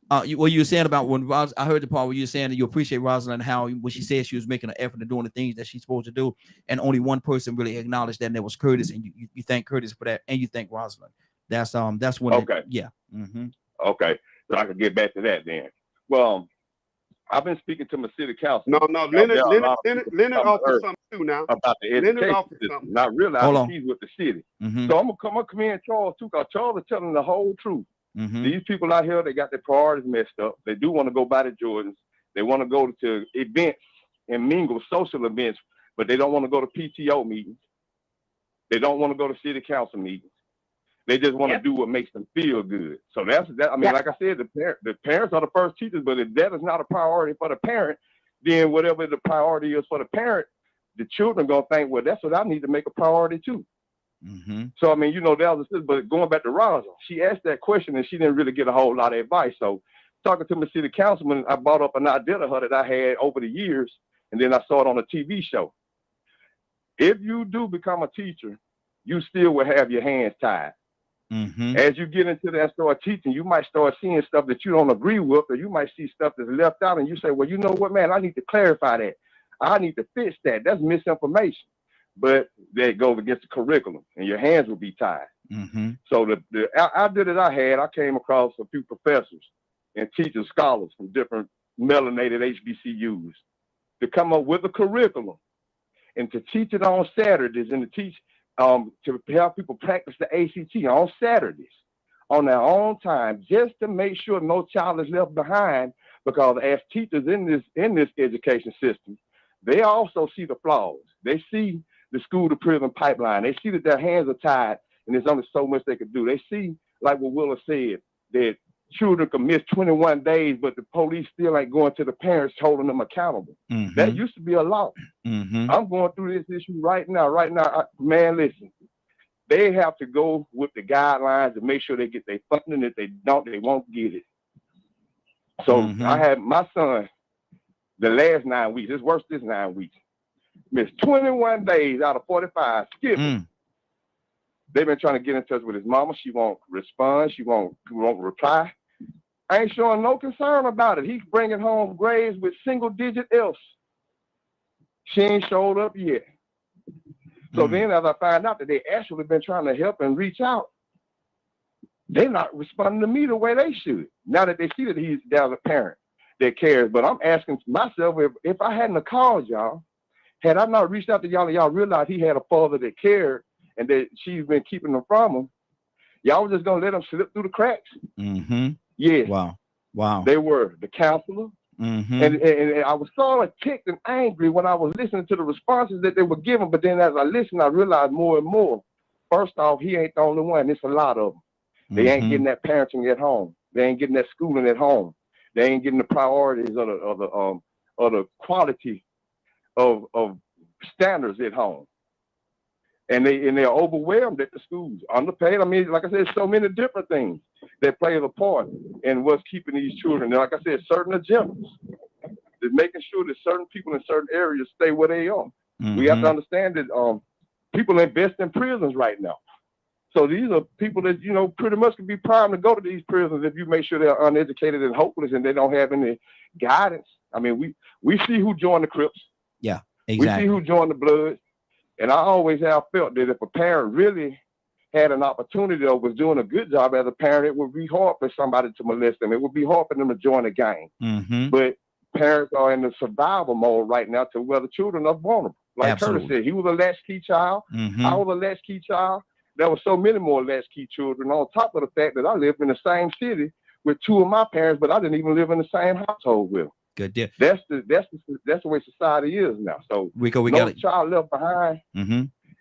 What you were saying about when I heard the part where you were saying that you appreciate Rosalind, how when she said she was making an effort and doing the things that she's supposed to do, and only one person really acknowledged that, and that was Curtis, and you thank Curtis for that, and you thank Rosalind. That's when okay. Okay, so I can get back to that then. Well, I've been speaking to my city council. No, Leonard offered something too now. About the education system. Not realizing he's with the city. So I'm gonna come in Charles too, because Charles is telling the whole truth. These people out here, they got their priorities messed up. They do want to go by the Jordans. They want to go to events and mingle, social events, but they don't want to go to PTO meetings. They don't want to go to city council meetings. They just want to do what makes them feel good. So that's that. I mean, like I said, the parents are the first teachers, but if that is not a priority for the parent, then whatever the priority is for the parent, the children gonna think, well, that's what I need to make a priority too. So I mean, that was but going back to Rosa, she asked that question and she didn't really get a whole lot of advice. So talking to my city councilman, I brought up an idea to her that I had over the years, and then I saw it on a TV show. If you do become a teacher, you still will have your hands tied. As you get into that and start teaching, you might start seeing stuff that you don't agree with, or you might see stuff that's left out, and you say, well, you know what, man, I need to clarify that. I need to fix that. That's misinformation. But that goes against the curriculum, and your hands will be tied. So the idea that I came across a few professors and teachers, scholars from different melanated HBCUs to come up with a curriculum and to teach it on Saturdays, and to teach to help people practice the ACT on Saturdays on their own time, just to make sure no child is left behind. Because as teachers in this education system, they also see the flaws. They see the school to prison pipeline. They see that their hands are tied and there's only so much they can do. They see, like what Willa said, that children can miss 21 days, but the police still ain't going to the parents, holding them accountable. That used to be a law. I'm going through this issue right now. Man, listen, they have to go with the guidelines and make sure they get their funding. If they don't, they won't get it. So I had my son, the last 9 weeks, it's worse this 9 weeks, missed 21 days out of 45, skipping. They've been trying to get in touch with his mama. She won't respond. She won't reply. I ain't showing no concern about it. He's bringing home grades with single-digit F's. She ain't showed up yet. So then as I find out that they actually been trying to help and reach out, they're not responding to me the way they should. Now that they see that he's down a parent that cares. But I'm asking myself, if I hadn't have called y'all, had I not reached out to y'all and y'all realized he had a father that cared and that she's been keeping them from him, y'all were just gonna let him slip through the cracks. Yes. Wow. They were the counselor. And I was sort of ticked and angry when I was listening to the responses that they were giving. But then as I listened, I realized more and more. First off, he ain't the only one. It's a lot of them. They ain't getting that parenting at home. They ain't getting that schooling at home. They ain't getting the priorities of the quality of standards at home. And they're overwhelmed at the schools, underpaid. I mean, like I said, so many different things that play a part in what's keeping these children. And like I said, certain agendas. They're making sure that certain people in certain areas stay where they are. We have to understand that people invest in prisons right now. So these are people that, pretty much can be primed to go to these prisons if you make sure they're uneducated and hopeless and they don't have any guidance. I mean, we see who joined the Crips. Yeah, exactly. We see who joined the Bloods. And I always have felt that if a parent really had an opportunity or was doing a good job as a parent, it would be hard for somebody to molest them. It would be hard for them to join a gang. But parents are in the survival mode right now to where the children are vulnerable. Like Curtis said, he was a latchkey child. I was a latchkey child. there were so many more latchkey children. On top of the fact that I lived in the same city with two of my parents, but I didn't even live in the same household with them. Good deal. That's the way society is now. So Rico, no child left behind.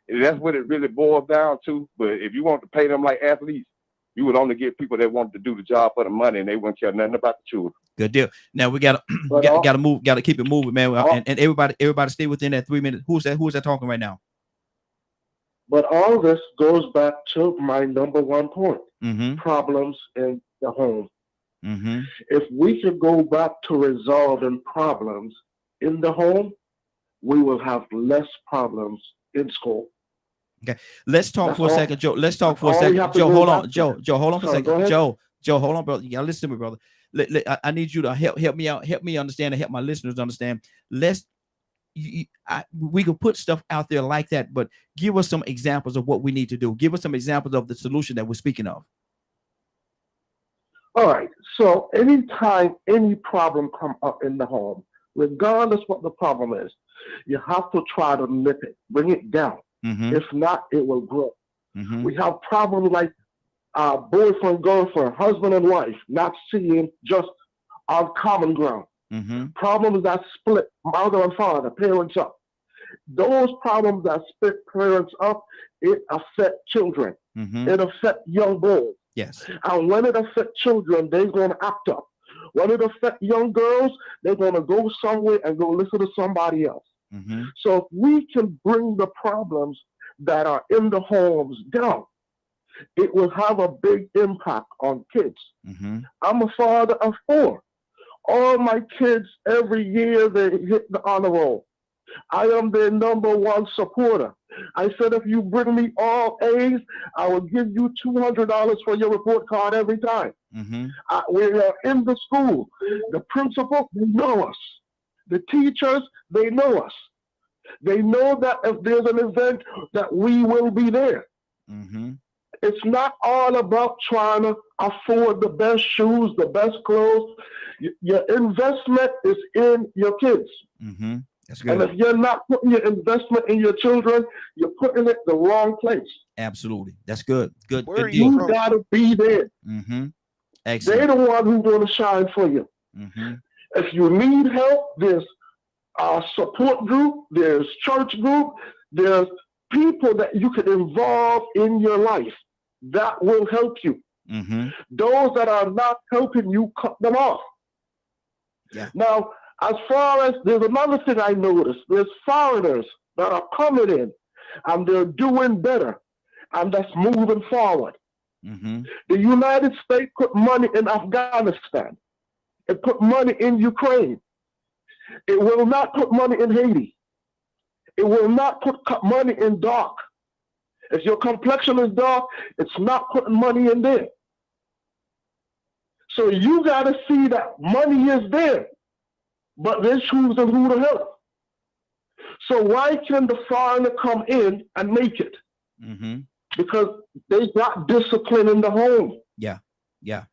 That's what it really boils down to. But if you want to pay them like athletes, you would only get people that wanted to do the job for the money, and they wouldn't care nothing about the children. Good deal. Now we gotta move, gotta keep it moving, man. And everybody stay within that 3 minutes. Who's that talking right now? But all this goes back to my number one point: problems in the home. If we could go back to resolving problems in the home, we will have less problems in school. Okay, let's talk for a second, Joe. Let's talk for a second, Joe. Hold on, Joe, hold on for a second, Joe, hold on, brother. You gotta listen to me, brother. I need you to help me out, help me understand, and help my listeners understand. We could put stuff out there like that, but give us some examples of what we need to do. Give us some examples of the solution that we're speaking of. All right. So anytime any problem come up in the home, regardless what the problem is, you have to try to nip it, bring it down. If not, it will grow. We have problems like boyfriend, girlfriend, husband and wife, not seeing just our common ground. Problems that split mother and father, parents up. Those problems that split parents up, it affects children. It affects young boys. Yes. And when it affects children, they're going to act up. When it affects young girls, they're going to go somewhere and go listen to somebody else. So if we can bring the problems that are in the homes down, it will have a big impact on kids. I'm a father of 4. All my kids, every year, they hit the honor roll. I am their number one supporter. I said, if you bring me all A's, I will give you $200 for your report card every time. We are in the school. The principal, they know us. The teachers, they know us. They know that if there's an event, that we will be there. It's not all about trying to afford the best shoes, the best clothes. Your investment is in your kids. That's good. And if you're not putting your investment in your children, you're putting it the wrong place. Absolutely. That's good. Good. Good You gotta be there. Excellent. They're the one who's going to shine for you. If you need help, there's a support group, there's church group, there's people that you can involve in your life that will help you. Those that are not helping you, cut them off. Now, as far as there's another thing I noticed, there's foreigners that are coming in and they're doing better and that's moving forward. The United States put money in Afghanistan. It put money in Ukraine. It will not put money in Haiti. It will not put money in dark. If your complexion is dark, it's not putting money in there. So you got to see that money is there, but they're choosing who to help. So why can the foreigner come in and make it? Because they got discipline in the home. Yeah,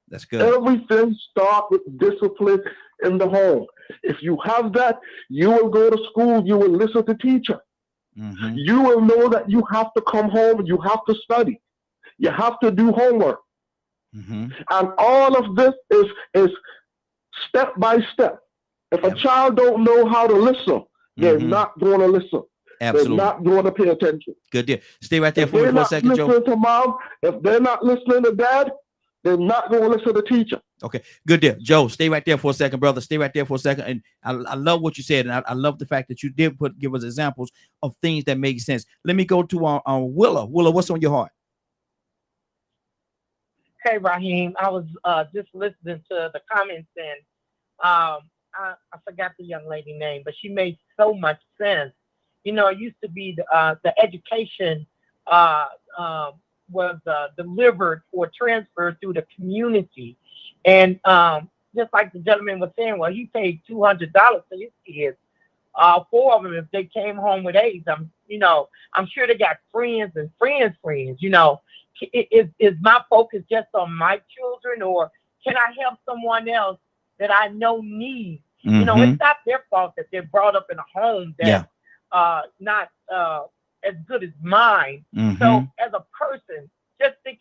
that's good. Everything starts with discipline in the home. If you have that, you will go to school, you will listen to teacher. You will know that you have to come home, you have to study. You have to do homework. And all of this is step by step. If a child don't know how to listen, they're not going to listen. Absolutely. They're not going to pay attention. Good deal. Stay right there If for me they're for a not second, Joe. listening to mom, if they're not listening to dad, they're not going to listen to teacher. Okay, good deal. Joe, stay right there for a second, brother. Stay right there for a second. And I love what you said. And I love the fact that you did give us examples of things that make sense. Let me go to our Willa. Willa, what's on your heart? Hey, Raheem, I was just listening to the comments and I forgot the young lady's name, but she made so much sense. You know, it used to be the education was delivered or transferred through the community. And just like the gentleman was saying, well, he paid $200 for his kids. 4 of them, if they came home with AIDS, I'm sure they got friends and friends. You know, is my focus just on my children, or can I help someone else that I know needs? You know, it's not their fault that they're brought up in a home that's not as good as mine. So as a person,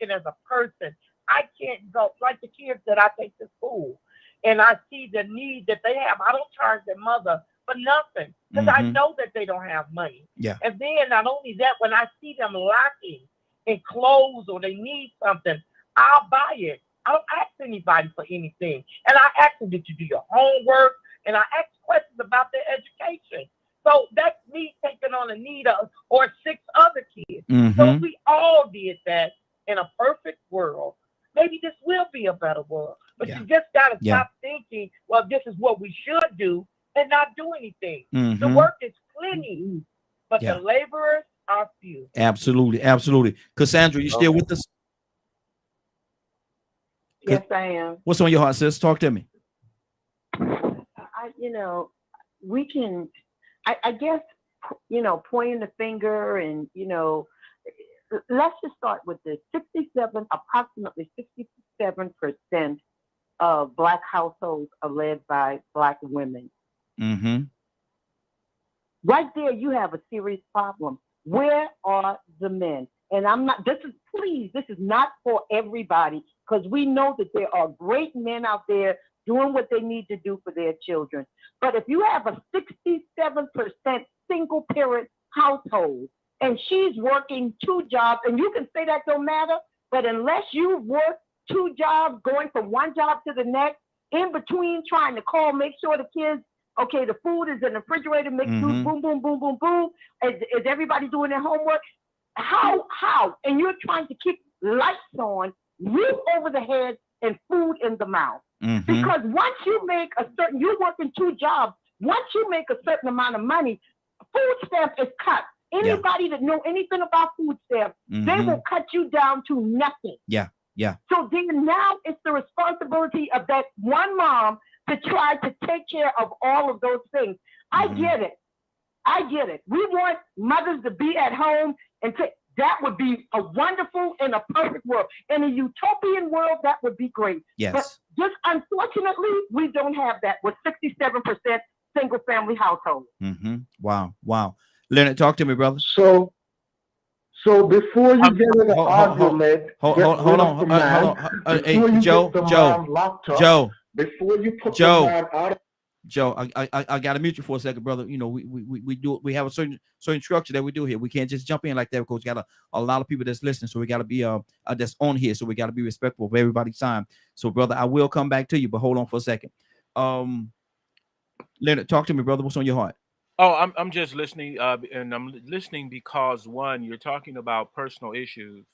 thinking as a person. I can't go like the kids that I take to school, and I see the need that they have. I don't charge their mother for nothing because I know that they don't have money. Yeah. And then not only that, when I see them lacking in clothes or they need something, I'll buy it. I don't ask anybody for anything, and I ask them, did you do your homework? And I ask questions about their education. So that's me taking on a need of or 6 other kids. So if we all did that in a perfect world, maybe this will be a better world. But you just got to stop thinking, well, this is what we should do and not do anything. The work is plenty, but the laborers are few. Absolutely. Absolutely. Cassandra, you still with us? Yes, I am. What's on your heart, sis? Talk to me. We can, I guess, pointing the finger and, let's just start with this. Approximately 67% of Black households are led by Black women. Right there, you have a serious problem. Where are the men? And this is not for everybody, because we know that there are great men out there doing what they need to do for their children. But if you have a 67% single parent household and she's working 2 jobs, and you can say that don't matter, but unless you work 2 jobs, going from one job to the next, in between trying to call, make sure the kids, okay, the food is in the refrigerator, make food, boom, boom, boom, boom, boom. Is everybody doing their homework? How? And you're trying to keep lights on, roof over the head, and food in the mouth. Because once you make you're working 2 jobs, once you make a certain amount of money, food stamp is cut. Anybody that know anything about food stamps, they will cut you down to nothing. Yeah. So then now it's the responsibility of that one mom to try to take care of all of those things. I get it. We want mothers to be at home and that would be a wonderful and a perfect world. In a utopian world, that would be great. Yes. But just unfortunately, we don't have that with 67% single family households. Wow. Leonard, talk to me, brother. So before you get in an argument, hold on. Hey, Joe. Before you put the man out of Joe, I gotta mute you for a second, brother. We have a certain structure that we do here. We can't just jump in like that because we got a lot of people that's listening. So we gotta be that's on here. So we gotta be respectful of everybody's time. So, brother, I will come back to you, but hold on for a second. Leonard, talk to me, brother. What's on your heart? Oh, I'm just listening, and I'm listening because, one, you're talking about personal issues,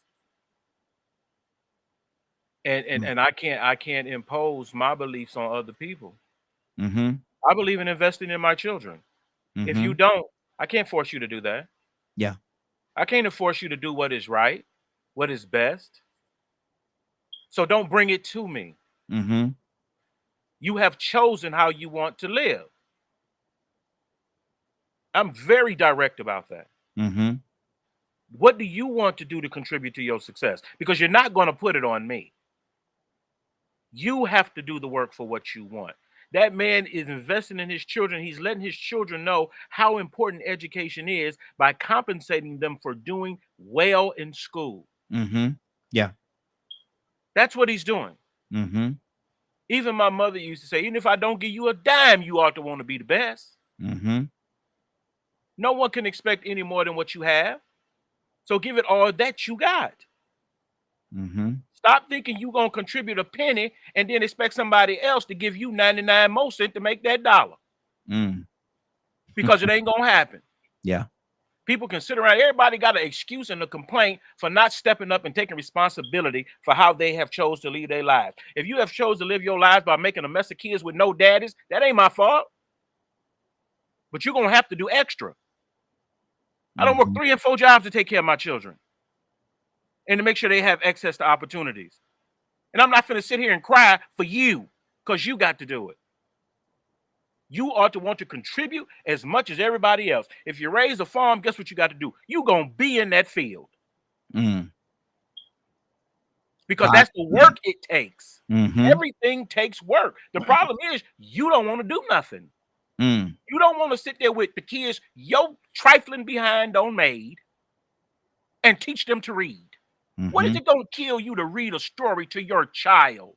and I can't impose my beliefs on other people. I believe in investing in my children. If you don't, I can't force you to do that. Yeah. I can't force you to do what is right, what is best. So don't bring it to me. You have chosen how you want to live. I'm very direct about that. What do you want to do to contribute to your success? Because you're not going to put it on me. You have to do the work for what you want. That man is investing in his children. He's letting his children know how important education is by compensating them for doing well in school. Yeah. That's what he's doing. Even my mother used to say, even if I don't give you a dime, you ought to want to be the best. No one can expect any more than what you have. So give it all that you got. Stop thinking you're going to contribute a penny and then expect somebody else to give you 99 more cents to make that dollar. Because it ain't going to happen. Yeah. People can sit around. Everybody got an excuse and a complaint for not stepping up and taking responsibility for how they have chose to live their lives. If you have chose to live your lives by making a mess of kids with no daddies, that ain't my fault. But you're going to have to do extra. I don't work 3 and 4 jobs to take care of my children and to make sure they have access to opportunities. And I'm not going to sit here and cry for you because you got to do it. You ought to want to contribute as much as everybody else. If you raise a farm, guess what you got to do? You're going to be in that field. Because that's the work it takes. Everything takes work. The problem is you don't want to do nothing. You don't want to sit there with the kids your trifling behind on made and teach them to read. What is it gonna kill you to read a story to your child?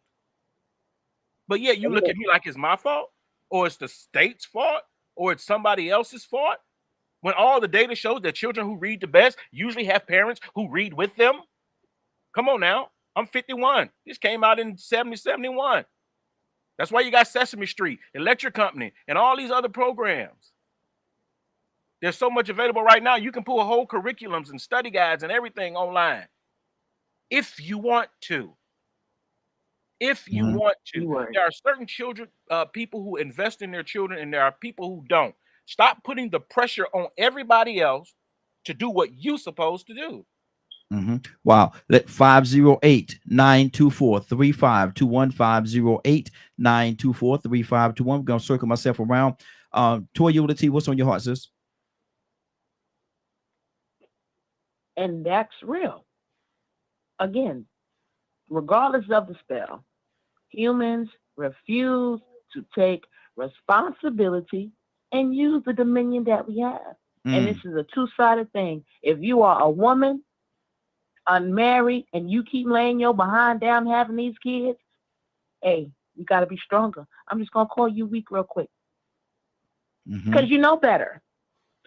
But yet you look at me like it's my fault, or it's the state's fault, or it's somebody else's fault. When all the data shows that children who read the best usually have parents who read with them. Come on now. I'm 51. This came out in 71. That's why you got Sesame Street, Electric Company, and all these other programs. There's so much available right now. You can pull whole curriculums and study guides and everything online. If you want to. If you want to. There are certain children, people who invest in their children, and there are people who don't. Stop putting the pressure on everybody else to do what you're supposed to do. Wow. Let 508-924-3521, 508-924-3521. We're gonna circle myself around. Toya T, what's on your heart, sis? And that's real. Again, regardless of the spell, humans refuse to take responsibility and use the dominion that we have. And this is a two-sided thing. If you are a woman, unmarried, and you keep laying your behind down having these kids, hey, you got to be stronger. I'm just going to call you weak real quick. Because you know better.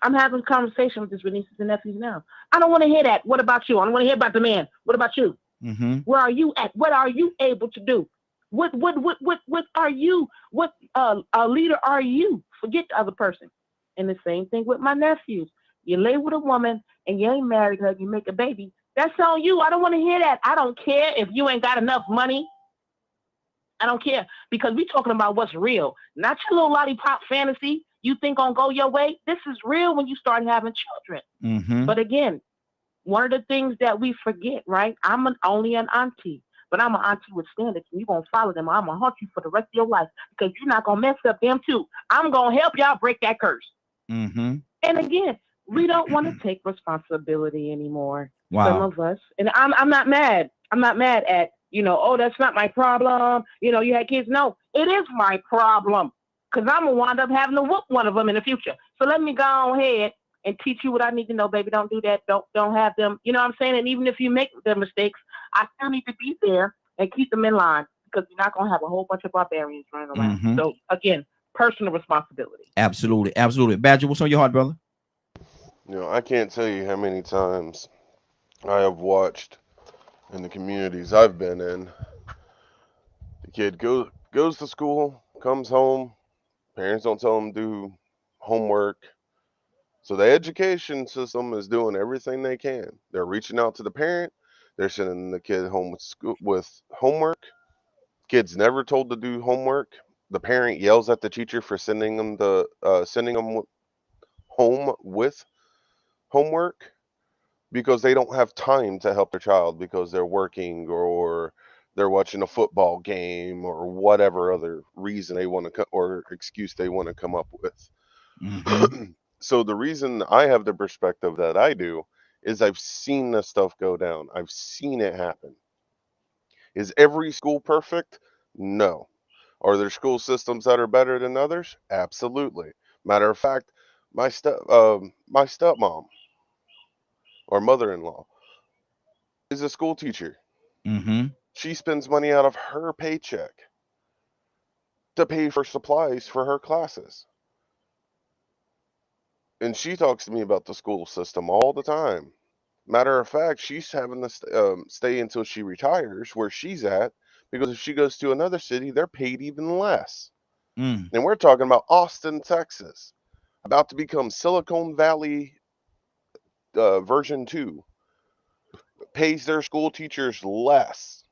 I'm having a conversation with this nieces and nephews now. I don't want to hear that. What about you? I don't want to hear about the man. What about you? Where are you at? What are you able to do? What are you? What a leader are you? Forget the other person. And the same thing with my nephews. You lay with a woman and you ain't married her, you make a baby. That's on you. I don't want to hear that. I don't care if you ain't got enough money. I don't care, because we talking about what's real, not your little lollipop fantasy you think gonna go your way. This is real when you start having children. But again, one of the things that we forget, right? I'm only an auntie, but I'm an auntie with standards, and you're gonna follow them. I'm gonna haunt you for the rest of your life because you're not gonna mess up them too. I'm gonna help y'all break that curse. And again, we don't want to take responsibility anymore. Some of us, and I'm not mad. I'm not mad at, oh, that's not my problem. You had kids. No, it is my problem, because I'm gonna wind up having to whoop one of them in the future. So let me go ahead and teach you what I need to know, baby. Don't do that. Don't have them. You know what I'm saying? And even if you make the mistakes, I still need to be there and keep them in line, because you're not gonna have a whole bunch of barbarians running around. So again, personal responsibility. Absolutely, absolutely. Badger, what's on your heart, brother? I can't tell you how many times I have watched in the communities I've been in. The kid goes to school, comes home, parents don't tell them to do homework. So the education system is doing everything they can. They're reaching out to the parent. They're sending the kid home with homework. Kid's never told to do homework. The parent yells at the teacher for sending them home with homework, because they don't have time to help their child because they're working or they're watching a football game or whatever other reason they want to or excuse they want to come up with. So the reason I have the perspective that I do is I've seen this stuff go down. I've seen it happen. Is every school perfect? No. Are there school systems that are better than others? Absolutely. Matter of fact, my stepmom or mother-in-law is a school teacher. She spends money out of her paycheck to pay for supplies for her classes. And she talks to me about the school system all the time. Matter of fact, she's having to stay until she retires where she's at, because if she goes to another city, they're paid even less. And we're talking about Austin, Texas, about to become Silicon Valley version 2. Pays their school teachers less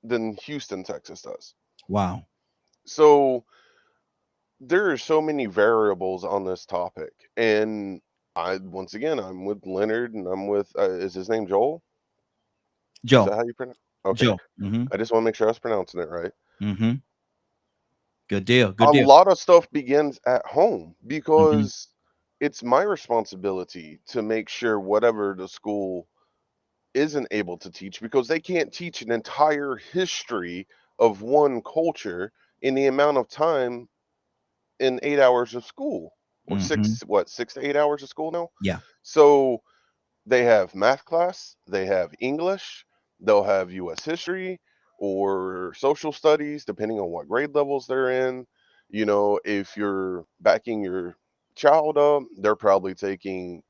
than Houston, Texas does. Wow. So there are so many variables on this topic. And I'm with Leonard, and I'm with, is his name Joel? Joe. Is that how you pronounce it? Okay. Joe. I just want to make sure I was pronouncing it right. Good deal. A lot of stuff begins at home, because it's my responsibility to make sure whatever the school isn't able to teach, because they can't teach an entire history of one culture in the amount of time in 8 hours of school, or 6 to 8 hours of school now. Yeah. So They have math class, they have English, they'll have US history or social studies, depending on what grade levels they're in. You know, if you're backing your child up, they're probably taking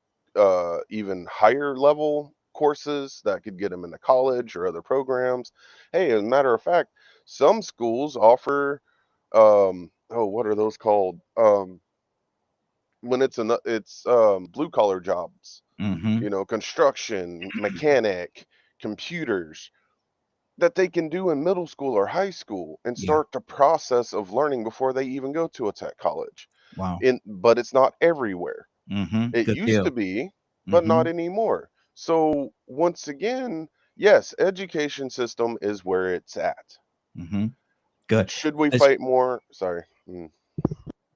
even higher level courses that could get them into college or other programs. Hey, as a matter of fact, some schools offer what are those called? When it's blue collar jobs, Mm-hmm. you know, construction, mechanic, computers, that they can do in middle school or high school and Yeah. start the process of learning before they even go to a tech college. Wow. But it's not everywhere. Mm-hmm. It Good used deal. to be, but Mm-hmm. not anymore. So once again, yes, education system is where it's at. Mm-hmm. Good. Should we Let's- fight more? Sorry.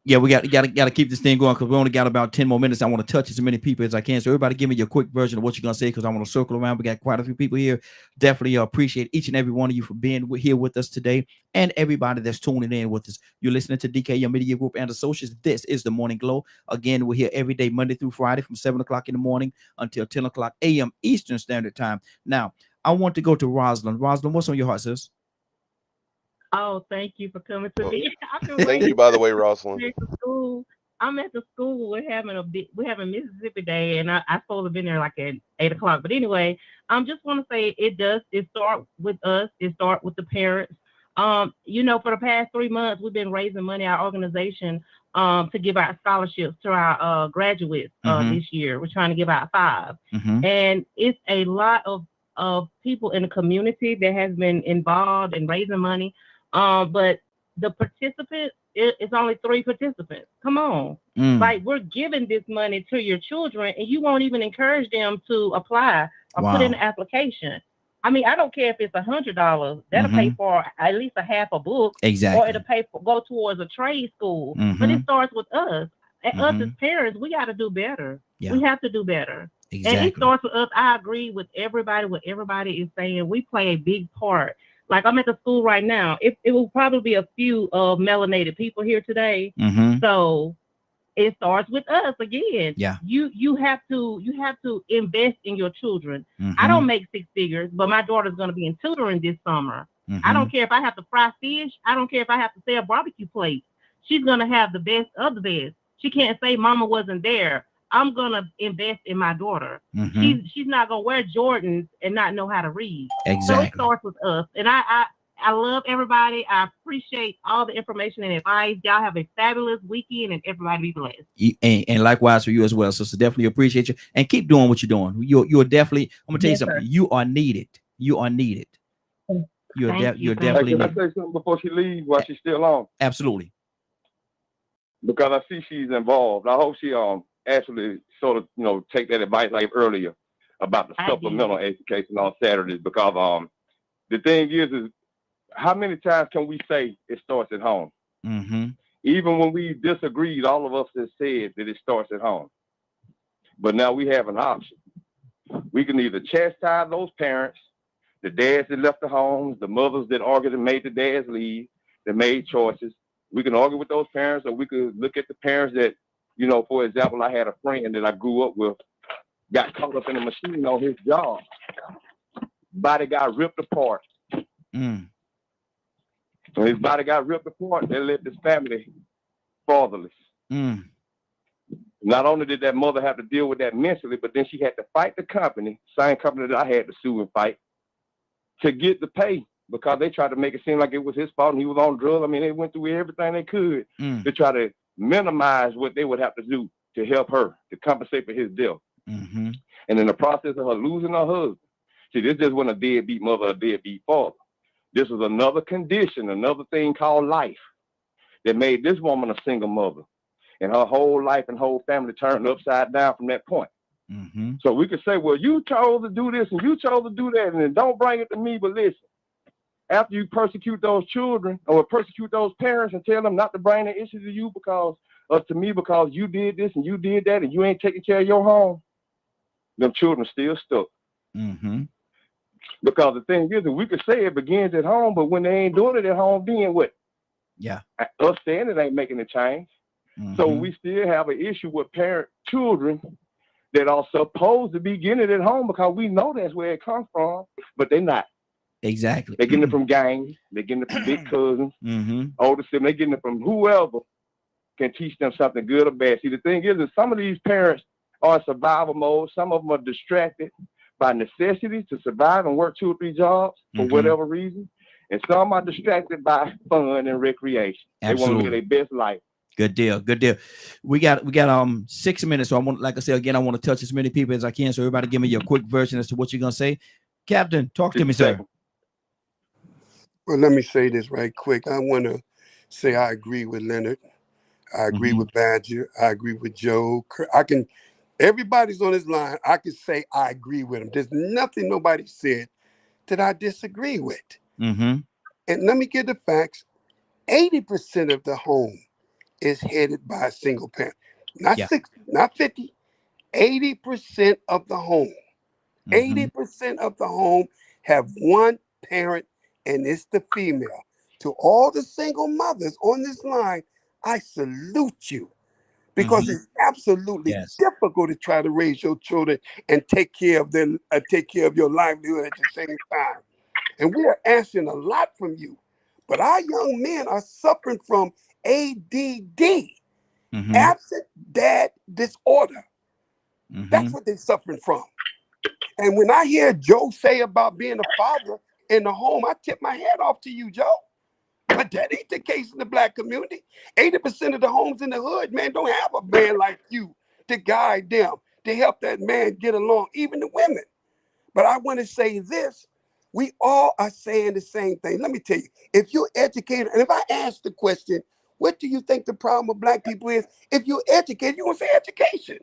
Yeah, we got to keep this thing going because we only got about 10 more minutes. I want to touch as many people as I can. So everybody give me your quick version of what you're going to say because I want to circle around. We got quite a few people here. Definitely appreciate each and every one of you for being here with us today and everybody that's tuning in with us. You're listening to DKM Media Group and Associates. This is The Morning Glow. Again, we're here every day, Monday through Friday from 7 o'clock in the morning until 10 o'clock a.m. Eastern Standard Time. Now, I want to go to Rosalind. Rosalind, what's on your heart, sis? Oh, thank you for coming to me. Thank you, by the way, Rosalind. I'm at the school. We're having Mississippi Day, and I supposed to be there like at 8 o'clock. But anyway, just want to say it start with us. It start with the parents. You know, for the past 3 months, we've been raising money, our organization, to give out scholarships to our graduates this year. We're trying to give out 5. Mm-hmm. And it's a lot of people in the community that has been involved in raising money. But the participants, it's only 3 participants. Come on. Like, we're giving this money to your children and you won't even encourage them to apply or put in an application. I mean, I don't care if it's $100. That'll pay for at least a half a book. Exactly. Or it'll go towards a trade school. But it starts with us. And us as parents, we got to do better. Yeah. We have to do better. Exactly. And it starts with us. I agree with everybody. What everybody is saying. We play a big part. Like, I'm at the school right now. It will probably be a few melanated people here today. Mm-hmm. So it starts with us again. Yeah. You have to invest in your children. Mm-hmm. I don't make 6 figures, but my daughter's going to be in tutoring this summer. Mm-hmm. I don't care if I have to fry fish. I don't care if I have to sell barbecue plates. She's going to have the best of the best. She can't say mama wasn't there. I'm gonna invest in my daughter. Mm-hmm. She's not gonna wear Jordans and not know how to read. Exactly. So it starts with us. And I love everybody. I appreciate all the information and advice. Y'all have a fabulous weekend and everybody be blessed. And likewise for you as well. So definitely appreciate you and keep doing what you're doing. You're definitely. I'm gonna tell you something. Sir. You are needed. You are needed. You're definitely. Can I say something before she leaves while she's still on? Absolutely. Because I see she's involved. I hope she actually sort of, take that advice like earlier about the supplemental education on Saturdays, because the thing is how many times can we say it starts at home? Mm-hmm. Even when we disagreed, all of us have said that it starts at home. But now we have an option. We can either chastise those parents, the dads that left the homes, the mothers that argued and made the dads leave, that made choices. We can argue with those parents, or we could look at the parents that, for example, I had a friend that I grew up with, got caught up in a machine on his job. Body got ripped apart. When his body got ripped apart, they left his family fatherless. Not only did that mother have to deal with that mentally, but then she had to fight the company, same company that I had to sue and fight, to get the pay, because they tried to make it seem like it was his fault and he was on drugs. I mean, they went through everything they could to try to minimize what they would have to do to help her, to compensate for his death. Mm-hmm. And in the process of her losing her husband, see, this just wasn't a deadbeat mother or a deadbeat father. This was another condition, another thing called life, that made this woman a single mother. And her whole life and whole family turned upside down from that point. Mm-hmm. So we could say, well, you chose to do this and you chose to do that, and then don't bring it to me, but listen. After you persecute those children or persecute those parents and tell them not to bring the issue to you because you did this and you did that and you ain't taking care of your home, them children still stuck. Mm-hmm. Because the thing is that we could say it begins at home, but when they ain't doing it at home, then what? Yeah. Us saying it ain't making a change. Mm-hmm. So we still have an issue with children that are supposed to be getting it at home because we know that's where it comes from, but they're not. Exactly. They're getting it from gangs. They're getting it from big cousins, older siblings. They're getting it from whoever can teach them something good or bad. See, the thing is some of these parents are in survival mode. Some of them are distracted by necessity to survive and work 2 or 3 jobs for whatever reason. And some are distracted by fun and recreation. Absolutely. They want to live their best life. Good deal. Good deal. We got 6 minutes. So I want, like I said again, I want to touch as many people as I can. So everybody give me your quick version as to what you're gonna say. Captain, talk to me, sir. Well, let me say this right quick. I want to say I agree with Leonard. I agree with Badger. I agree with Joe. Everybody's on this line. I can say I agree with them. There's nothing nobody said that I disagree with. And let me get the facts. 80% of the home is headed by a single parent. Not 60, not 50. 80% of the home. 80% of the home have one parent, and it's the female. To all the single mothers on this line, I salute you, because it's absolutely difficult to try to raise your children and take care of them, take care of your livelihood at the same time. And we are asking a lot from you, but our young men are suffering from ADD, absent dad disorder. That's what they're suffering from. And when I hear Joe say about being a father in the home, I tip my hat off to you, Joe. But that ain't the case in the Black community. 80% of the homes in the hood, man, don't have a man like you to guide them, to help that man get along, even the women. But I want to say this. We all are saying the same thing. Let me tell you, if you're educated, and if I ask the question, what do you think the problem of Black people is? If you're educated, you're going to say education.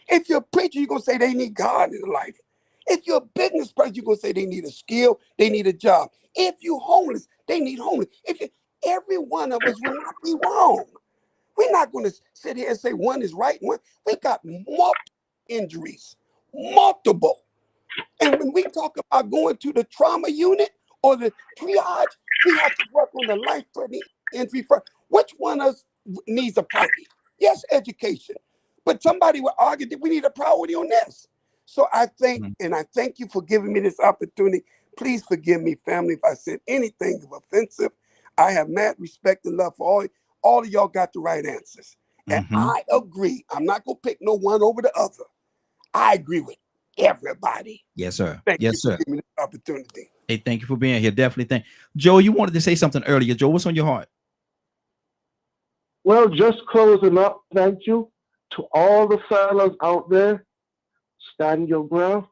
If you're a preacher, you're going to say they need God in their life. If you're a business person, you're going to say they need a skill, they need a job. If you're homeless, they need homeless. Every one of us will not be wrong. We're not going to sit here and say one is right. We got multiple injuries, multiple. And when we talk about going to the trauma unit or the triage, we have to work on the life-threatening injury first. Which one of us needs a priority? Yes, education. But somebody will argue that we need a priority on this. So I think, and I thank you for giving me this opportunity. Please forgive me, family, if I said anything offensive. I have mad respect and love for all of y'all got the right answers. And I agree. I'm not going to pick no one over the other. I agree with everybody. Yes, sir. Thank you sir. for giving me this opportunity. Hey, thank you for being here. Definitely thank Joe, you wanted to say something earlier. Joe, what's on your heart? Well, just closing up, thank you to all the fellas out there. Stand your ground.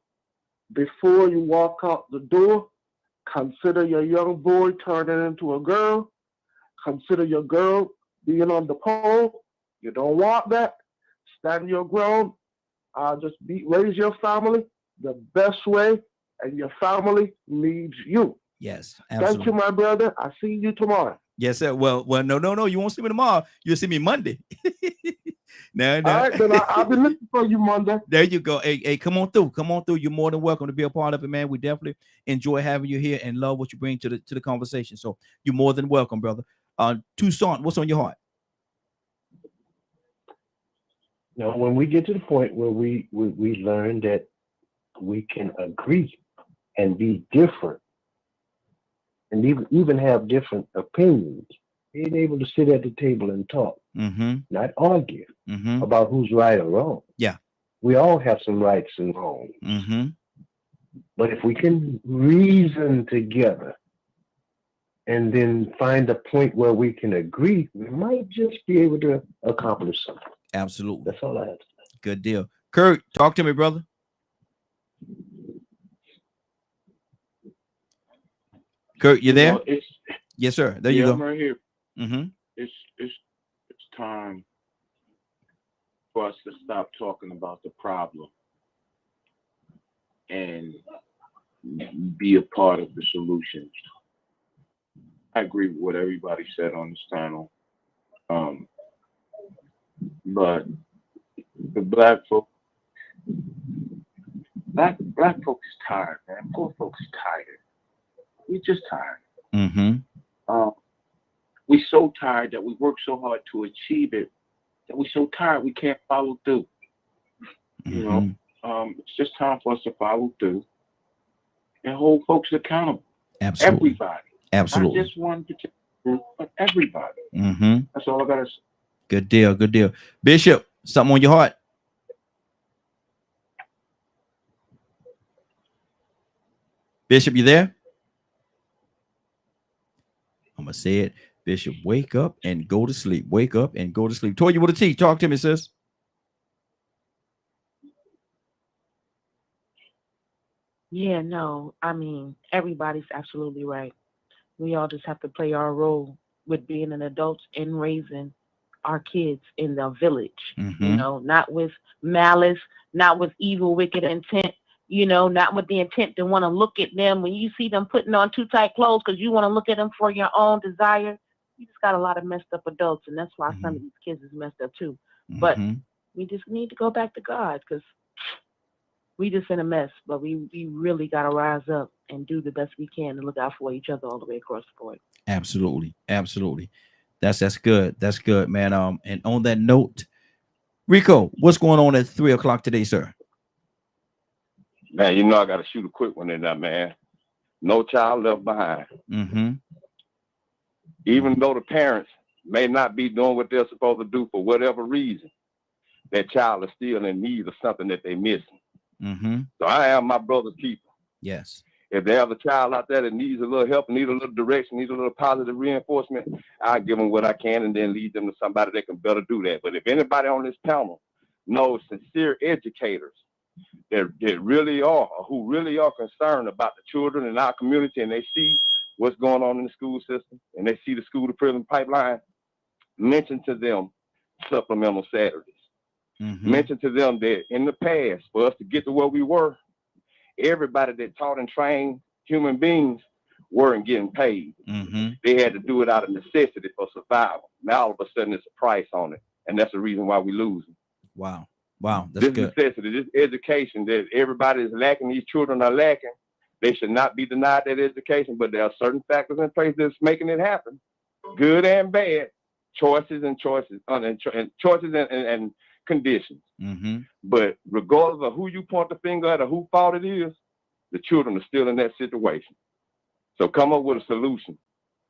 Before you walk out the door, consider your young boy turning into a girl. Consider your girl being on the pole. You don't want that. Stand your ground. Raise your family the best way, and your family needs you. Yes, absolutely. Thank you, my brother. I see you tomorrow. Yes, sir. Well, no. You won't see me tomorrow. You'll see me Monday. No. All right, then I'll be looking for you Monday. There you go. Hey, come on through. Come on through. You're more than welcome to be a part of it, man. We definitely enjoy having you here and love what you bring to the conversation. So you're more than welcome, brother. Toussaint, what's on your heart? Now, when we get to the point where we learn that we can agree and be different, and even have different opinions, being able to sit at the table and talk, not argue about who's right or wrong. Yeah, we all have some rights and wrongs. But if we can reason together and then find a point where we can agree, we might just be able to accomplish something. Absolutely. That's all I have to say. Good deal. Kurt, talk to me, brother. Kurt, you there? Yes, sir. There you go. I'm right here. It's time for us to stop talking about the problem and be a part of the solution. I agree with what everybody said on this panel. But the black folk is tired, man. Poor folks is tired. We just tired. We so tired that we work so hard to achieve it that we're so tired we can't follow through. You know, it's just time for us to follow through and hold folks accountable. Absolutely. Everybody. Absolutely. Not just one particular group, but everybody. That's all I gotta say. Good deal. Good deal. Bishop, something on your heart? Bishop, you there? I'm gonna say it. Bishop, wake up and go to sleep. Wake up and go to sleep. Toya with a T. Talk to me, sis. Yeah, no, I mean, everybody's absolutely right. We all just have to play our role with being an adult and raising our kids in the village, you know, not with malice, not with evil, wicked intent, you know, not with the intent to want to look at them when you see them putting on too tight clothes because you want to look at them for your own desire. You just got a lot of messed up adults, and that's why some of these kids is messed up too. But we just need to go back to God because we just in a mess, but we really got to rise up and do the best we can to look out for each other all the way across the board. Absolutely. Absolutely. That's good. That's good, man. And on that note, Rico, what's going on at 3:00 today, sir? Man, you know I got to shoot a quick one in there, man. No child left behind. Even though the parents may not be doing what they're supposed to do for whatever reason, that child is still in need of something that they're missing. So I am my brother's keeper. Yes. If there's a child out there that needs a little help, needs a little direction, needs a little positive reinforcement, I give them what I can and then lead them to somebody that can better do that. But if anybody on this panel knows sincere educators that really are, or who really are concerned about the children in our community, and they see what's going on in the school system, and they see the school to prison pipeline, mention to them supplemental Saturdays. Mention to them that in the past, for us to get to where we were, everybody that taught and trained human beings weren't getting paid. They had to do it out of necessity for survival. Now all of a sudden it's a price on it, and that's the reason why we losing. Wow, that's this good. Necessity, this education that everybody is lacking, these children are lacking. They should not be denied that education, but there are certain factors in place that's making it happen, good and bad, choices and conditions. But regardless of who you point the finger at or whose fault it is, the children are still in that situation. So come up with a solution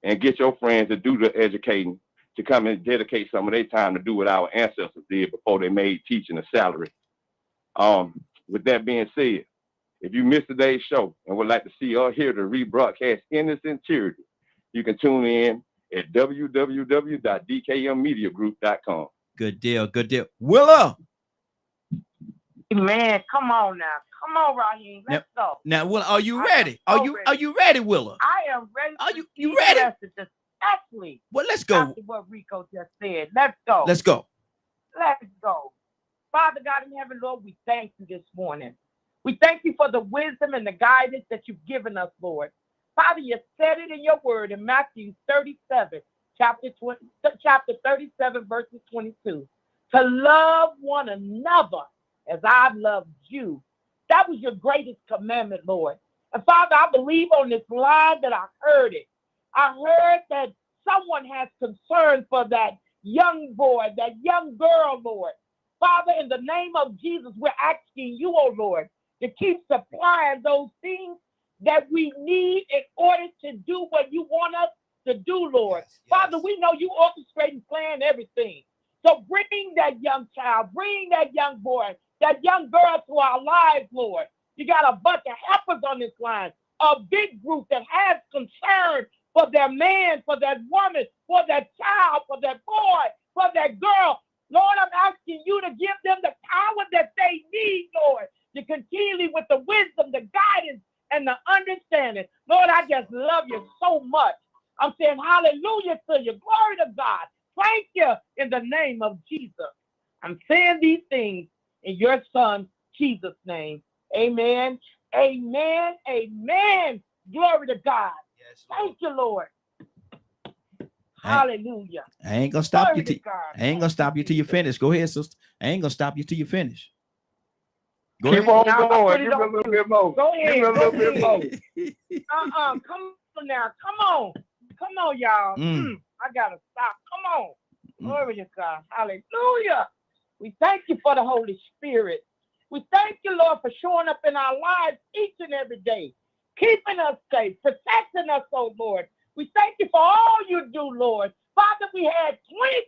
and get your friends to do the educating, to come and dedicate some of their time to do what our ancestors did before they made teaching a salary. With that being said, if you missed today's show and would like to see or hear the rebroadcast in its entirety, you can tune in at www.dkmmediagroup.com. Good deal. Good deal. Willow. Man, come on now. Come on, Raheem. Let's go. Now, Willow, are you ready? Are you ready, Willow? I am ready. Are you ready? Actually, well, let's go. After what Rico just said, let's go. Let's go. Let's go. Father God in heaven, Lord, we thank you this morning. We thank you for the wisdom and the guidance that you've given us, Lord. Father, you said it in your word in Matthew 37, chapter 37, verses 22, to love one another as I've loved you. That was your greatest commandment, Lord. And Father, I believe on this line that I heard it. I heard that someone has concern for that young boy, that young girl, Lord. Father, in the name of Jesus, we're asking you, oh Lord, to keep supplying those things that we need in order to do what you want us to do, Lord. Yes. Father, we know you orchestrate and plan everything. So bring that young child, bring that young boy, that young girl to our lives, Lord. You got a bunch of helpers on this line, a big group that has concern for their man, for that woman, for that child, for that boy, for that girl. Lord, I'm asking you to give them the power that they need, Lord, to continue with the wisdom, the guidance, and the understanding. Lord, I just love you so much. I'm saying hallelujah to you. Glory to God. Thank you in the name of Jesus. I'm saying these things in your son, Jesus' name. Amen. Amen. Amen. Glory to God. Yes, thank you, Lord. Hallelujah. I ain't gonna stop you. I ain't gonna stop you till you finish. Go ahead, sister. I ain't gonna stop you till you finish. Go Keep ahead. On going. Give me a little bit more. Go ahead. Give me a little bit more. Come on now. Come on. Come on, y'all. I gotta stop. Come on. Glory to God. Hallelujah. We thank you for the Holy Spirit. We thank you, Lord, for showing up in our lives each and every day, keeping us safe, protecting us, oh Lord. We thank you for all you do, Lord. Father, we had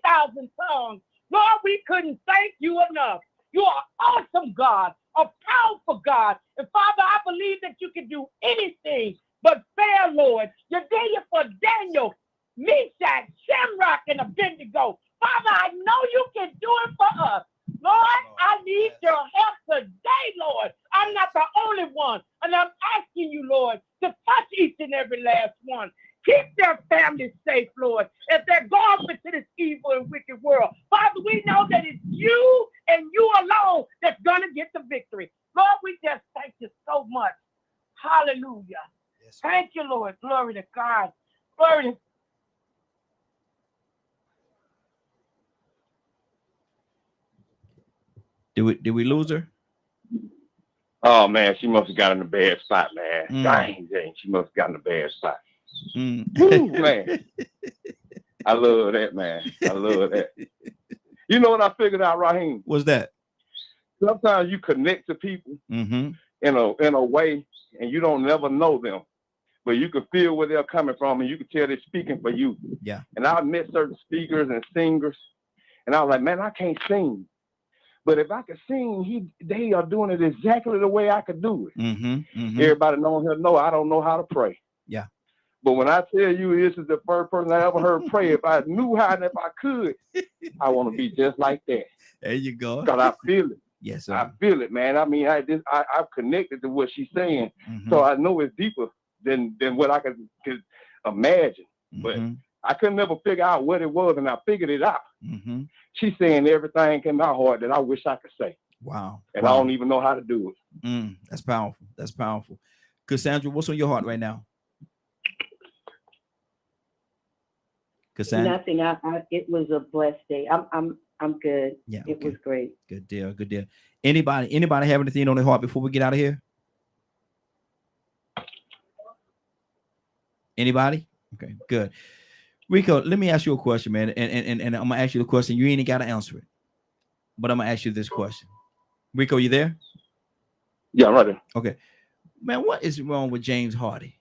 20,000 tongues. Lord, we couldn't thank you enough. You are awesome, God, a powerful God. And Father, I believe that you can do anything but fail, Lord. You did it for Daniel, Meshach, Shamrock, and Abednego. Father, I know you can do it for us. Lord, I need your help today, Lord. I'm not the only one. And I'm asking you, Lord, to touch each and every last one. Keep their families safe, Lord, as they're going into this evil and wicked world. Father, we know that it's you and you alone that's going to get the victory. Lord, we just thank you so much. Hallelujah. Yes, thank you, Lord. Glory to God. Glory to Did we lose her? Oh man, she must have got in a bad spot, man. Dang, she must have got in a bad spot. Woo, man. I love that, man. I love that. You know what I figured out, Raheem? What's that? Sometimes you connect to people in a way, and you don't never know them, but you can feel where they're coming from, and you can tell they're speaking for you. Yeah. And I met certain speakers and singers, and I was like, man, I can't sing. But if I could sing, they are doing it exactly the way I could do it. Everybody knowing here know I don't know how to pray. Yeah. But when I tell you this is the first person I ever heard pray, if I knew how and if I could, I want to be just like that. There you go. Because I feel it. Yes, sir. I feel it, man. I mean, I've connected to what she's saying. So I know it's deeper than what I could imagine. But I couldn't never figure out what it was, and I figured it out. She's saying everything in my heart that I wish I could say. Wow. And I don't even know how to do it. That's powerful. That's powerful. Cassandra, what's on your heart right now? Cassandra? Nothing. It was a blessed day. I'm good. Yeah. Okay. It was great. Good deal. Good deal. Anybody have anything on their heart before we get out of here? Anybody? Okay, good. Rico, let me ask you a question, man. And I'm gonna ask you the question. You ain't got to answer it, but I'm gonna ask you this question. Rico, you there? Yeah, I'm right there. Okay, man. What is wrong with James Hardy?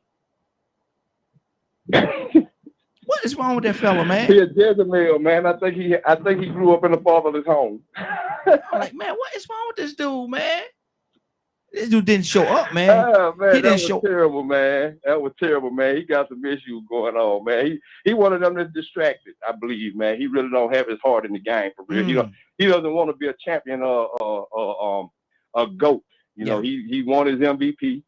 What is wrong with that fella, man? He a Jezebel, man. I think he grew up in a fatherless home. I'm like, man, what is wrong with this dude, man? This dude didn't show up, man. Oh, man, he didn't show. Terrible, man. That was terrible, man. He got some issues going on, man. He one of them that's distracted, I believe, man. He really don't have his heart in the game for real. He doesn't want to be a champion or a GOAT. You know, he won his MVP.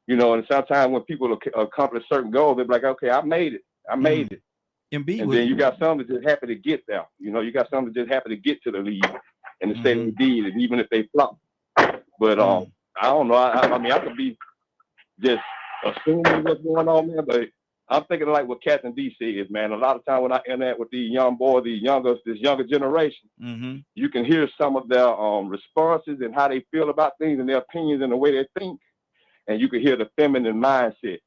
You know, and sometimes when people accomplish certain goals, they're like, okay, I made it. And then you got some that just happy to get there. You know, you got some that just happy to get to the league and to say they did it, even if they flop. But I don't know. I mean, I could be just assuming what's going on, man. But I'm thinking like what Captain D says, man. A lot of time when I interact with these young boys, this younger generation, you can hear some of their responses and how they feel about things and their opinions and the way they think, and you can hear the feminine mindset.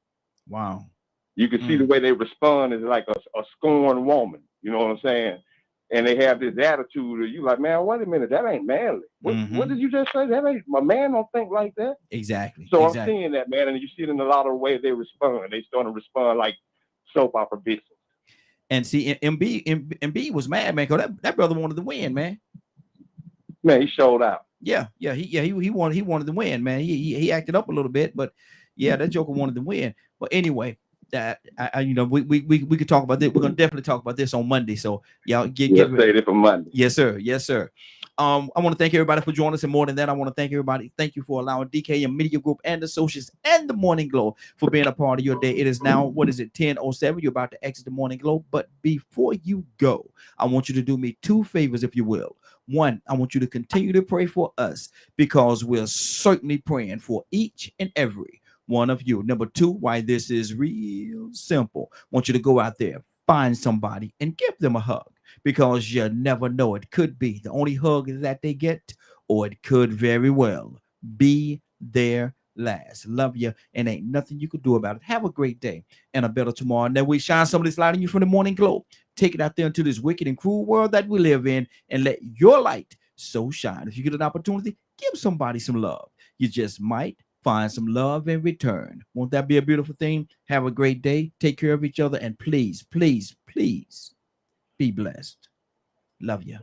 Wow. You can see the way they respond is like a scorned woman. You know what I'm saying? And they have this attitude that you like, man, wait a minute, that ain't manly. What did you just say? That ain't, my man don't think like that. Exactly. So I'm seeing that, man, and you see it in a lot of ways they respond. They start to respond like soap opera bitches. And see, MB was mad, man, because that brother wanted to win, man. Man, he showed out. He wanted to win, man. He acted up a little bit, but yeah, that Joker wanted to win. But anyway, that we could talk about this. We're gonna definitely talk about this on Monday. So y'all get ready for Monday. Yes, sir. Yes, sir. I want to thank everybody for joining us, and more than that, I want to thank everybody. Thank you for allowing DKM Media Group and Associates and the Morning Glow for being a part of your day. It is now 10:07. You're about to exit the Morning Glow, but before you go, I want you to do me two favors, if you will. One, I want you to continue to pray for us, because we're certainly praying for each and every one of you. Number two, why this is real simple. I want you to go out there, find somebody and give them a hug, because you never know. It could be the only hug that they get, or it could very well be their last. Love you, and ain't nothing you could do about it. Have a great day and a better tomorrow. And then we shine some of this light on you from the Morning Glow. Take it out there into this wicked and cruel world that we live in, and let your light so shine. If you get an opportunity, give somebody some love. You just might find some love in return. Won't that be a beautiful thing? Have a great day. Take care of each other. And please, please, please be blessed. Love you.